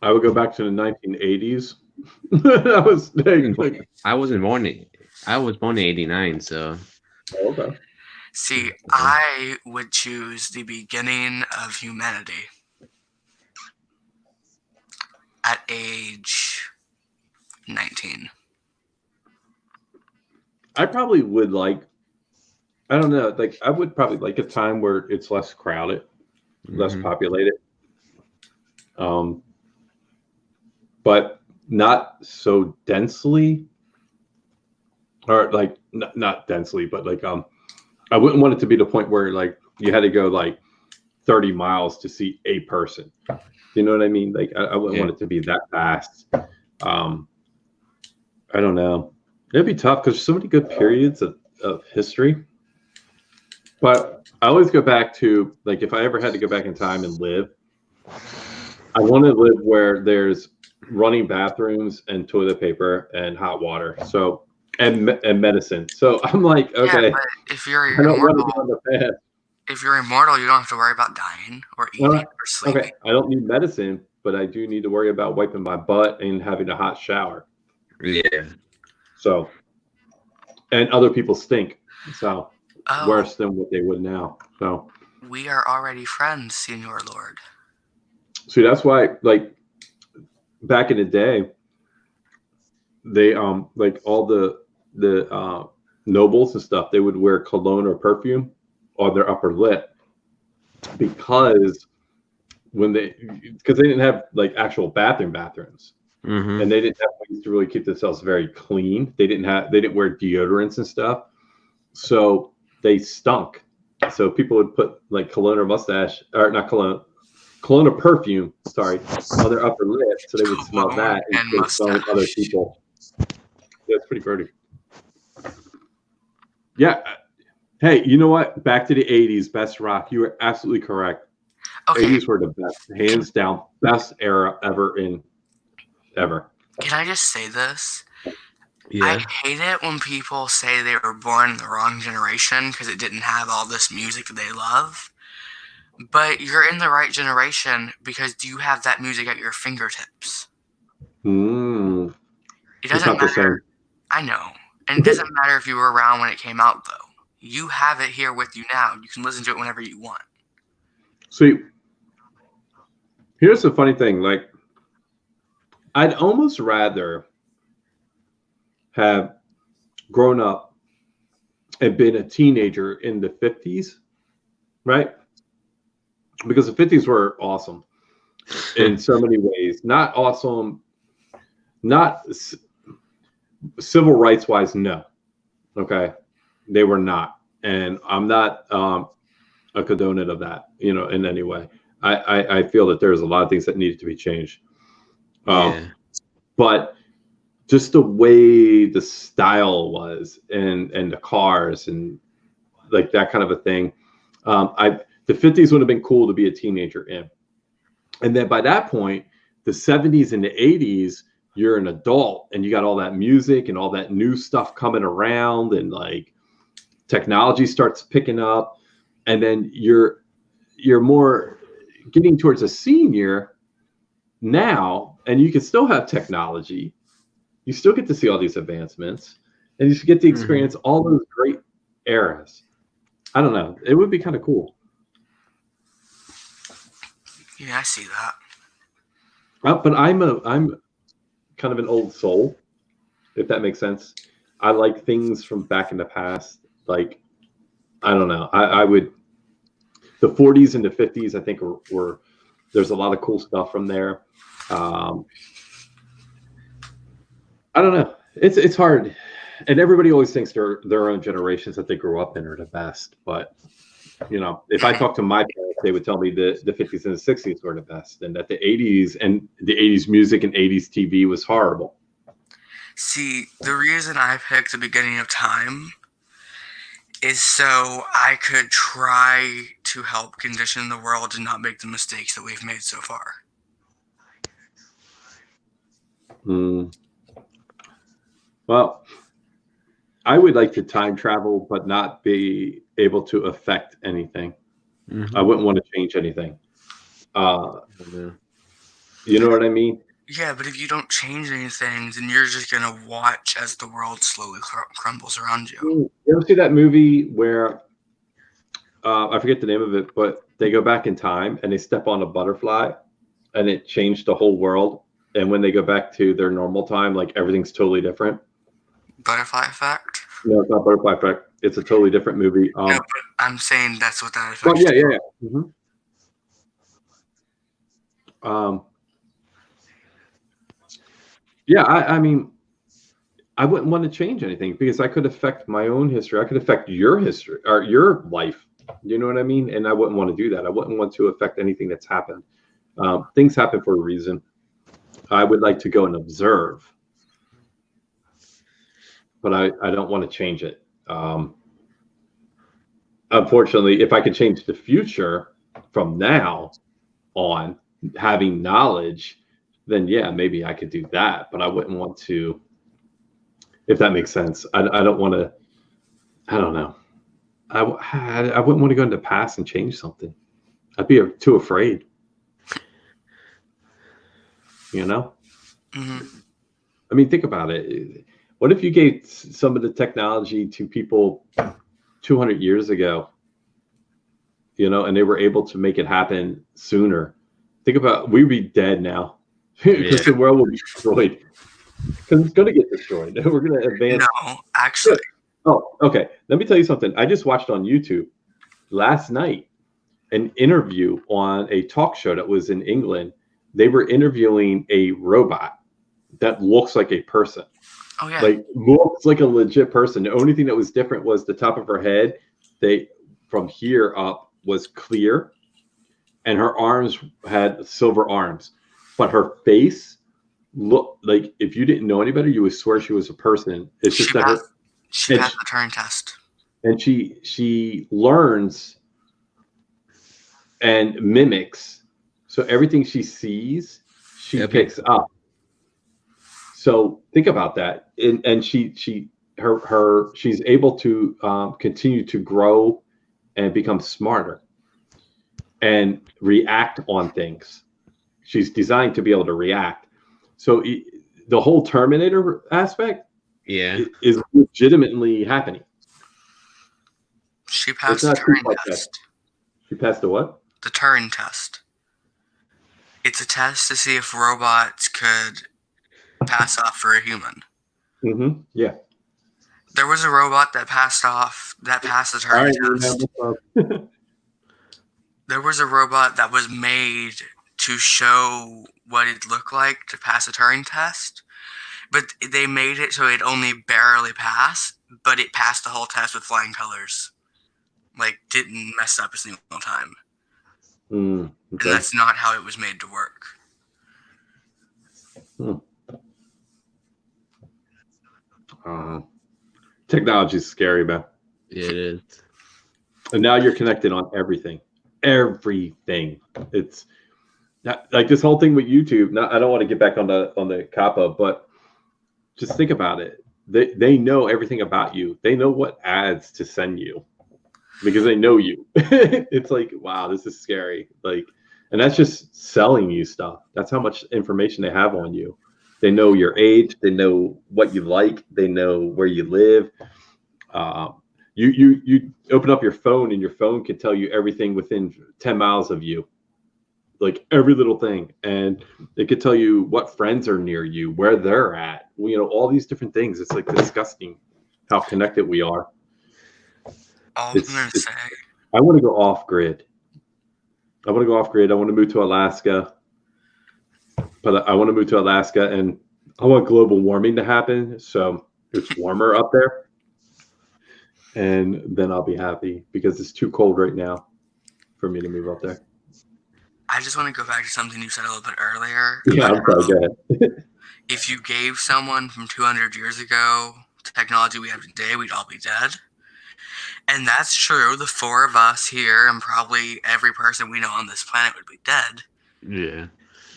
I would go back to the 1980s. I was born in 89, so. Okay. See, I would choose the beginning of humanity at age 19. I probably would like, I don't know, like I would probably like a time where it's less crowded, less populated, but not so densely, or like not densely, but like I wouldn't want it to be the point where like you had to go like 30 miles to see a person. You know what I mean? Like I wouldn't want it to be that fast. I don't know. It'd be tough because there's so many good periods of history. But I always go back to like if I ever had to go back in time and live, I want to live where there's running bathrooms and toilet paper and hot water. So and medicine. So I'm like, okay. Yeah, but if you're immortal, you don't have to worry about dying or eating or sleeping. Okay, I don't need medicine, but I do need to worry about wiping my butt and having a hot shower. Yeah. So, and other people stink. So worse than what they would now. So we are already friends, Senior Lord. See, that's why, like back in the day, they like all the nobles and stuff, they would wear cologne or perfume on their upper lip because they didn't have like actual bathrooms, and they didn't have ways to really keep themselves very clean. They didn't wear deodorants and stuff, so they stunk. So people would put like cologne or cologne or perfume, on their upper lip, so they would smell that and smell other people. Yeah, it's pretty grody. Yeah. Hey, you know what? Back to the 80s, best rock. You were absolutely correct. Okay. 80s were the best, hands down, best era ever. Can I just say this? Yeah. I hate it when people say they were born in the wrong generation because it didn't have all this music that they love. But you're in the right generation because you have that music at your fingertips. It doesn't matter. I know. And it doesn't matter if you were around when it came out, though. You have it here with you now. You can listen to it whenever you want. See, here's the funny thing. Like, I'd almost rather have grown up and been a teenager in the 50s, right? Because the 50s were awesome in so many ways. Not awesome, not civil rights wise, no. Okay. They were not. And I'm not a condonant of that, in any way. I feel that there's a lot of things that needed to be changed. Yeah. But just the way the style was and the cars and like that kind of a thing. The 50s would have been cool to be a teenager in. And then by that point, the 70s and the 80s, you're an adult and you got all that music and all that new stuff coming around, and like technology starts picking up, and then you're more getting towards a senior now, and you can still have technology. You still get to see all these advancements, and you should get to experience all those great eras. I don't know. It would be kind of cool. Yeah, I see that. But I'm kind of an old soul, if that makes sense. I like things from back in the past. Like, I don't know. I would. The 40s and the 50s, I think, were there's a lot of cool stuff from there. I don't know. It's hard, and everybody always thinks their own generations that they grew up in are the best. But if I talk to my parents, they would tell me the 50s and the 60s were the best, and that the 80s and the 80s music and 80s TV was horrible. See, the reason I picked the beginning of time is so I could try to help condition the world to not make the mistakes that we've made so far. Well, I would like to time travel, but not be able to affect anything. I wouldn't want to change anything. You know what I mean? Yeah, but if you don't change anything, then you're just going to watch as the world slowly crumbles around you. You ever see that movie where, I forget the name of it, but they go back in time and they step on a butterfly and it changed the whole world. And when they go back to their normal time, like everything's totally different. Butterfly effect? No, it's not Butterfly Effect. It's a totally different movie. No, but I'm saying that's what that effect yeah. Yeah, I mean, I wouldn't want to change anything because I could affect my own history. I could affect your history or your life. You know what I mean? And I wouldn't want to do that. I wouldn't want to affect anything that's happened. Things happen for a reason. I would like to go and observe, but I don't want to change it. Unfortunately, if I could change the future from now on, having knowledge, then yeah, maybe I could do that. But I wouldn't want to, if that makes sense. I don't want to. I don't know. I wouldn't want to go into the past and change something. I'd be too afraid. I mean, think about it. What if you gave some of the technology to people 200 years ago, and they were able to make it happen sooner? Think about, we'd be dead now because the world will be destroyed. Because it's going to get destroyed. We're going to advance. No, actually. Oh, okay. Let me tell you something. I just watched on YouTube last night an interview on a talk show that was in England. They were interviewing a robot that looks like a person. Oh, yeah. Like, looks like a legit person. The only thing that was different was the top of her head. From here up was clear, and her arms had silver arms. But her face looked like, if you didn't know any better, you would swear she was a person. It's just that she passed the Turing test. And she learns and mimics. So everything she sees, she picks up. So think about that. And she's able to continue to grow and become smarter and react on things. She's designed to be able to react. So the whole Terminator aspect is legitimately happening. She passed the Turing test. She passed the what? The Turing test. It's a test to see if robots could pass off for a human. Yeah. There was a robot that passed the Turing test. There was a robot that was made to show what it looked like to pass a Turing test, but they made it so it only barely passed, but it passed the whole test with flying colors. Like, didn't mess up a single time. Okay. And that's not how it was made to work. Technology is scary, man. Yeah, it is. And now you're connected on everything. Everything. It's not, like this whole thing with YouTube. Now, I don't want to get back on the kappa, but just think about it. They know everything about you. They know what ads to send you because they know you. It's like, wow, this is scary. Like, and that's just selling you stuff. That's how much information they have on you. They know your age. They know what you like. They know where you live. You open up your phone and your phone can tell you everything within 10 miles of you, like every little thing. And it could tell you what friends are near you, where they're at, all these different things. It's like disgusting how connected we are. All I'm going to say. I want to go off grid. I want to move to Alaska. But I want to move to Alaska and I want global warming to happen. So it's warmer up there. And then I'll be happy because it's too cold right now for me to move up there. I just want to go back to something you said a little bit earlier. Yeah, I'm sorry. Go ahead. If you gave someone from 200 years ago the technology we have today, we'd all be dead. And that's true. The four of us here and probably every person we know on this planet would be dead. Yeah.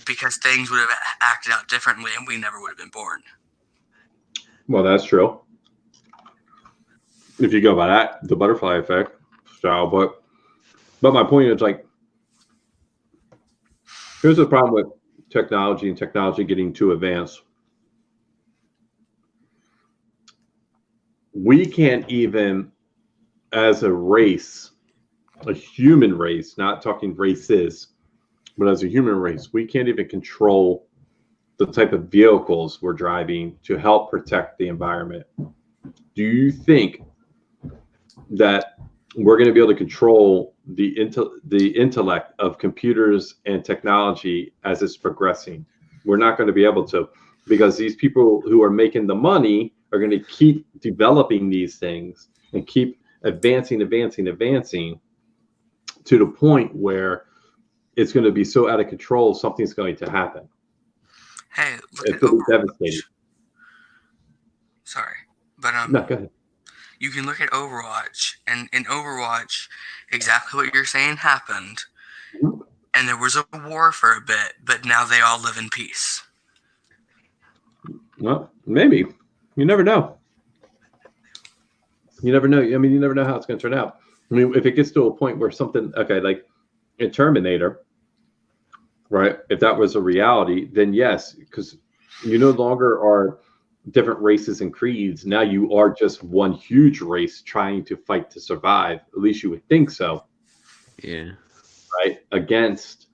Because things would have acted out differently and we never would have been born. Well, that's true. If you go by that, the butterfly effect. So, but my point is, like, here's the problem with technology and technology getting too advanced. We can't even, as a race, a human race, not talking races, but as a human race, we can't even control the type of vehicles we're driving to help protect the environment. Do you think that we're going to be able to control the intellect of computers and technology as it's progressing? We're not going to be able to, because these people who are making the money are going to keep developing these things and keep advancing to the point where it's going to be so out of control, something's going to happen. Hey, look it's at going to be Overwatch. devastating. Sorry, but No, go ahead. You can look at Overwatch, and in Overwatch, exactly what you're saying happened, and there was a war for a bit, but now they all live in peace. Well, maybe. You never know. You never know. I mean, you never know how it's going to turn out. I mean, if it gets to a point where something, okay, like in Terminator, right? If that was a reality, then yes, because you no longer are different races and creeds. Now you are just one huge race trying to fight to survive. At least you would think so. Yeah. Right? Against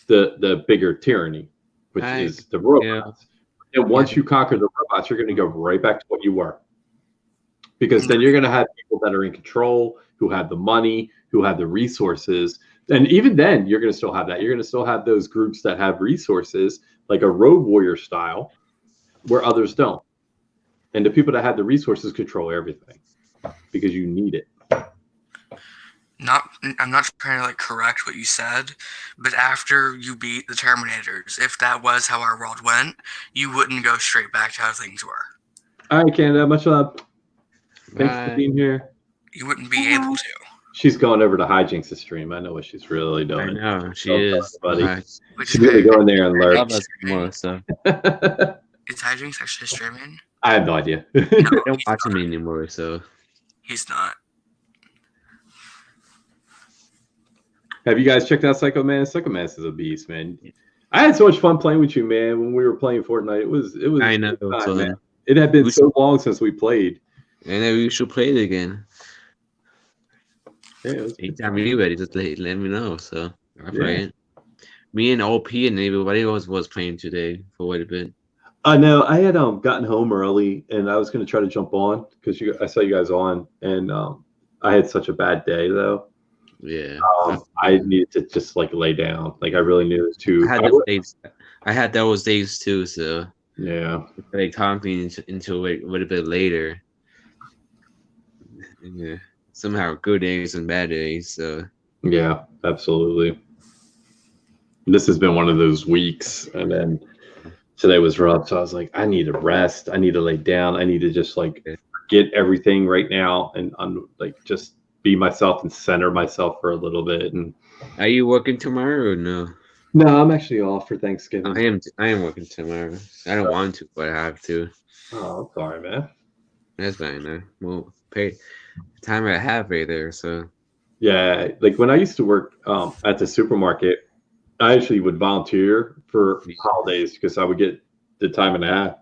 the bigger tyranny, which is the robots. Yeah. And once you conquer the robots, you're going to go right back to what you were. Because then you're going to have people that are in control, who have the money, who have the resources. And even then, you're going to still have that. You're going to still have those groups that have resources, like a road warrior style, where others don't. And the people that have the resources control everything because you need it. I'm not trying to correct what you said, but after you beat the Terminators, if that was how our world went, you wouldn't go straight back to how things were. All right, Canada, much love. Thanks for being here. You wouldn't be able to. She's going over to Hijinks' stream. I know what she's really doing. I know she is, buddy. She's really going there and learn. More stuff. Is Hijinks actually streaming? I have no idea. I don't watch him anymore, so he's not. Have you guys checked out Psycho Mantis? Psycho Mantis is a beast, man. I had so much fun playing with you, man. When we were playing Fortnite, it was. I know. Time, man. It had been so long since we played. And then we should play it again. Yeah, anytime you're ready, just let me know. So I'll play it. Me and OP and everybody else was playing today for quite a bit. I know I had gotten home early, and I was going to try to jump on because I saw you guys on, and I had such a bad day though. Yeah. I needed to just like lay down. Like I really needed to. I had those days too. So yeah, they talked me into it a little bit later. Yeah. Somehow good days and bad days. So yeah, absolutely. This has been one of those weeks, and then today was rough. So I was like, I need to rest. I need to lay down. I need to just like get everything right now and like just be myself and center myself for a little bit. And are you working tomorrow or no? No, I'm actually off for Thanksgiving. I am working tomorrow. I don't want to, but I have to. Oh, I'm sorry, man. That's fine, man. Well, pay time I have right there. So yeah, like when I used to work at the supermarket, I actually would volunteer for holidays because I would get the time and a half.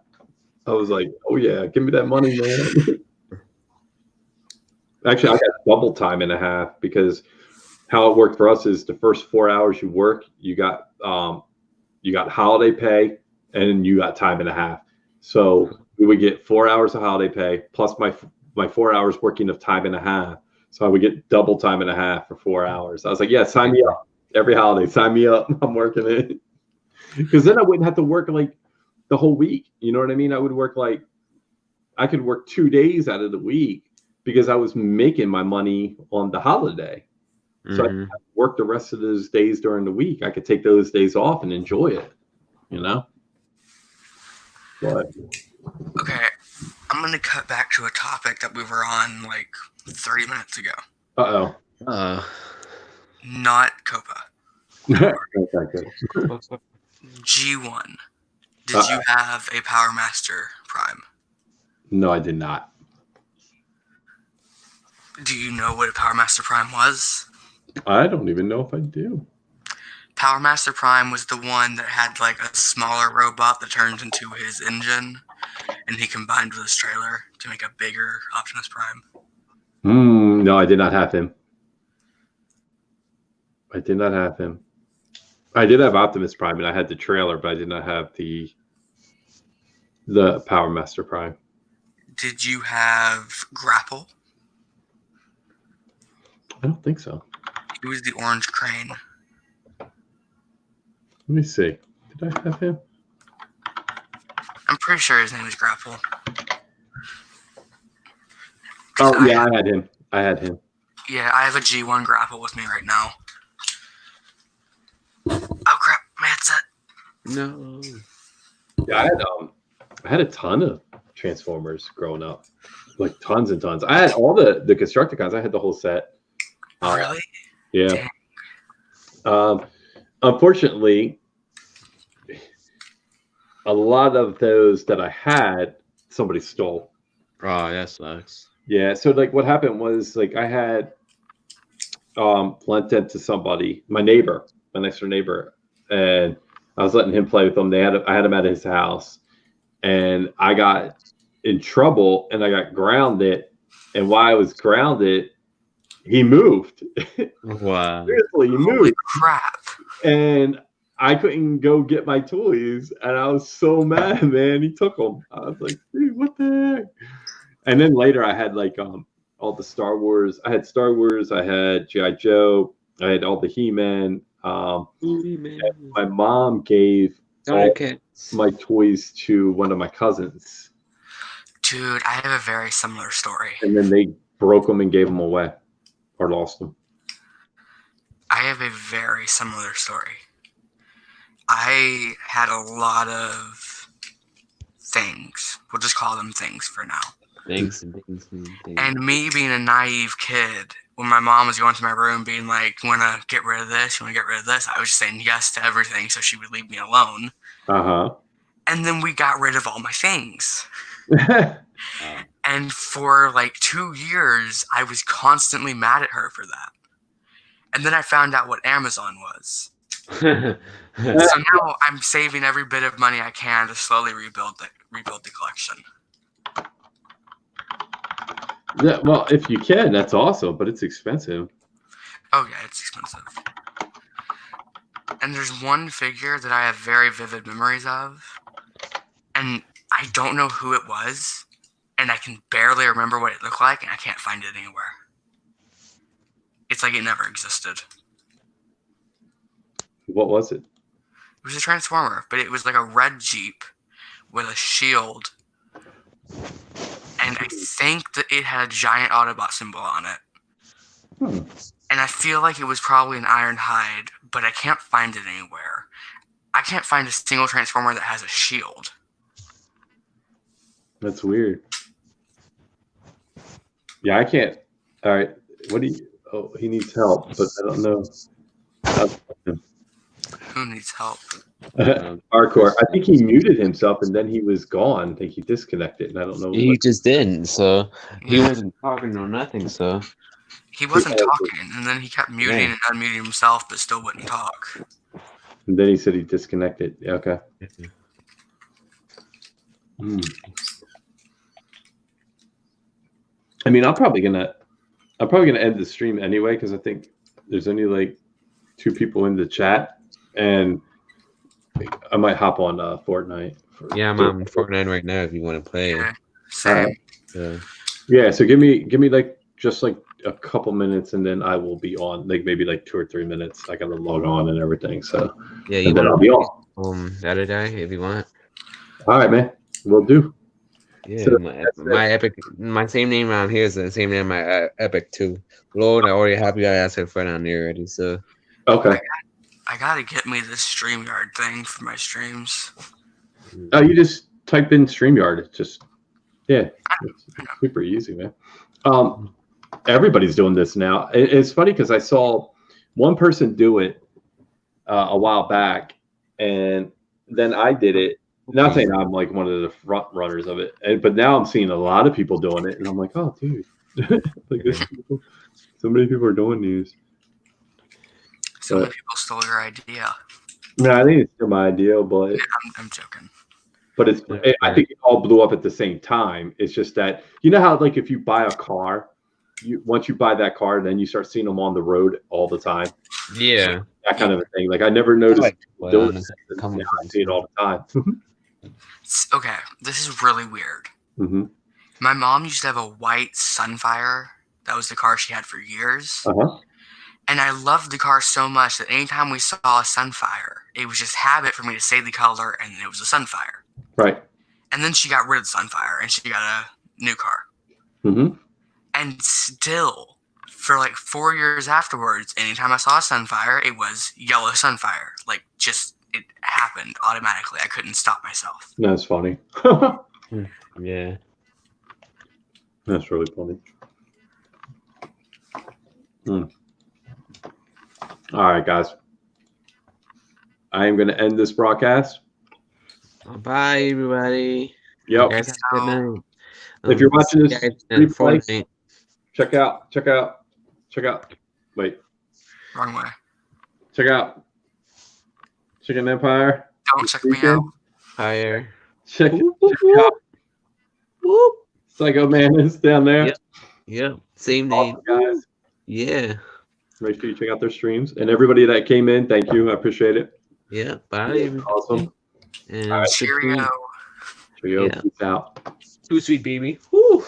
I was like, oh yeah, give me that money, man. Actually, I got double time and a half because how it worked for us is the first 4 hours you work, you got holiday pay and you got time and a half. So we would get 4 hours of holiday pay plus my 4 hours working of time and a half. So I would get double time and a half for 4 hours. I was like, yeah, sign me up. Every holiday, sign me up. I'm working it. Because then I wouldn't have to work like the whole week. You know what I mean? I could work 2 days out of the week because I was making my money on the holiday. So I could work the rest of those days during the week. I could take those days off and enjoy it, you know? But Okay, I'm going to cut back to a topic that we were on like 30 minutes ago. Uh-oh. Not Copa. Okay. G1. Did you have a Power Master Prime? No, I did not. Do you know what a Power Master Prime was? I don't even know if I do. Power Master Prime was the one that had like a smaller robot that turned into his engine, and he combined with his trailer to make a bigger Optimus Prime. No, I did not have him. I did not have him. I did have Optimus Prime, and I had the trailer, but I did not have the Power Master Prime. Did you have Grapple? I don't think so. He was the orange crane. Let me see. Did I have him? I'm pretty sure his name was Grapple. Oh, yeah, I had him. Yeah, I have a G1 Grapple with me right now. Oh, crap. My headset. No. Yeah, I had a ton of Transformers growing up. Like, tons and tons. I had all the Constructicons. I had the whole set. Really? Yeah. Unfortunately, a lot of those that I had, somebody stole. Oh, that sucks. Yeah, so like what happened was like I had lent them to somebody, my next door neighbor, and I was letting him play with them. I had him at his house, and I got in trouble and I got grounded. And while I was grounded, he moved. Wow. Seriously, he moved. Holy crap. And I couldn't go get my toys, and I was so mad, man. He took them. I was like, dude, what the heck? And then later I had like all the Star Wars. I had Star Wars. I had G.I. Joe. I had all the He-Man. My mom gave all my toys to one of my cousins. Dude, I have a very similar story. And then they broke them and gave them away or lost them. I have a very similar story. I had a lot of things. We'll just call them things for now. Things. And me being a naive kid, when my mom was going to my room being like, you want to get rid of this? You want to get rid of this? I was just saying yes to everything so she would leave me alone. Uh-huh. And then we got rid of all my things. And for like 2 years, I was constantly mad at her for that. And then I found out what Amazon was. So now I'm saving every bit of money I can to slowly rebuild the collection. Yeah, well, if you can, that's awesome, but it's expensive. Oh yeah, it's expensive. And there's one figure that I have very vivid memories of, and I don't know who it was, and I can barely remember what it looked like, and I can't find it anywhere. It's like it never existed. What was it? It was a Transformer, but it was like a red Jeep with a shield, and I think that it had a giant Autobot symbol on it. And I feel like it was probably an Ironhide, but I can't find it anywhere. I can't find a single Transformer that has a shield. That's weird. Yeah, I can't. All right. What do you? Oh, he needs help, but I don't know. Who needs help? Hardcore. I think he muted himself and then he was gone. I think he disconnected, and I don't know. He just didn't, so he wasn't talking or nothing, so. He wasn't talking, and then he kept muting and unmuting himself, but still wouldn't talk. And then he said he disconnected. Yeah, okay. I mean, I'm probably gonna end the stream anyway because I think there's only like 2 people in the chat, and I might hop on Fortnite. Yeah, I'm on Fortnite right now if you want to play. Yeah, same. Yeah, so give me like just like a couple minutes, and then I will be on. Like maybe like 2 or 3 minutes. I gotta log on and everything. So yeah, you then I'll be on. The other day if you want. All right, man. We'll do. Yeah, So my Epic, my same name around here is the same name my Epic too. Lord, I already have you guys set friend on there already. So okay. I gotta get me this StreamYard thing for my streams. Oh, you just type in StreamYard. It's just it's super easy, man. Everybody's doing this now. It's funny because I saw one person do it a while back, and then I did it. Not saying I'm like one of the front runners of it, but now I'm seeing a lot of people doing it, and I'm like, oh, dude, like so many people are doing these. So many people stole your idea. No, I think it's still my idea, but I'm joking. But I think it all blew up at the same time. It's just that you know how like if you buy a car, once you buy that car, then you start seeing them on the road all the time. Yeah, that kind of a thing. Like I never noticed doing this. Now I see it all the time. Okay, this is really weird. Mm-hmm. My mom used to have a white Sunfire. That was the car she had for years. And I loved the car so much that anytime we saw a Sunfire, it was just habit for me to say the color, and it was a Sunfire. Right. And then she got rid of the Sunfire, and she got a new car. Mm-hmm. And still, for like 4 years afterwards, anytime I saw a Sunfire, it was yellow Sunfire. Like, just, it happened automatically. I couldn't stop myself. That's funny. Yeah. That's really funny. All right, guys. I am going to end this broadcast. Bye, everybody. Yep. Guys, good night. If you're watching this replay, check out. Wait. Wrong way. Check out Chicken Empire. Don't check me out. Higher. Check out. Whoop. Psycho Man is down there. Yep. Same name. Awesome, guys. Yeah. Make sure you check out their streams. And everybody that came in, thank you. I appreciate it. Yeah. Bye, everybody. Awesome. And all right. Cheerio. Cheerio. Peace out. Too sweet, baby. Woo.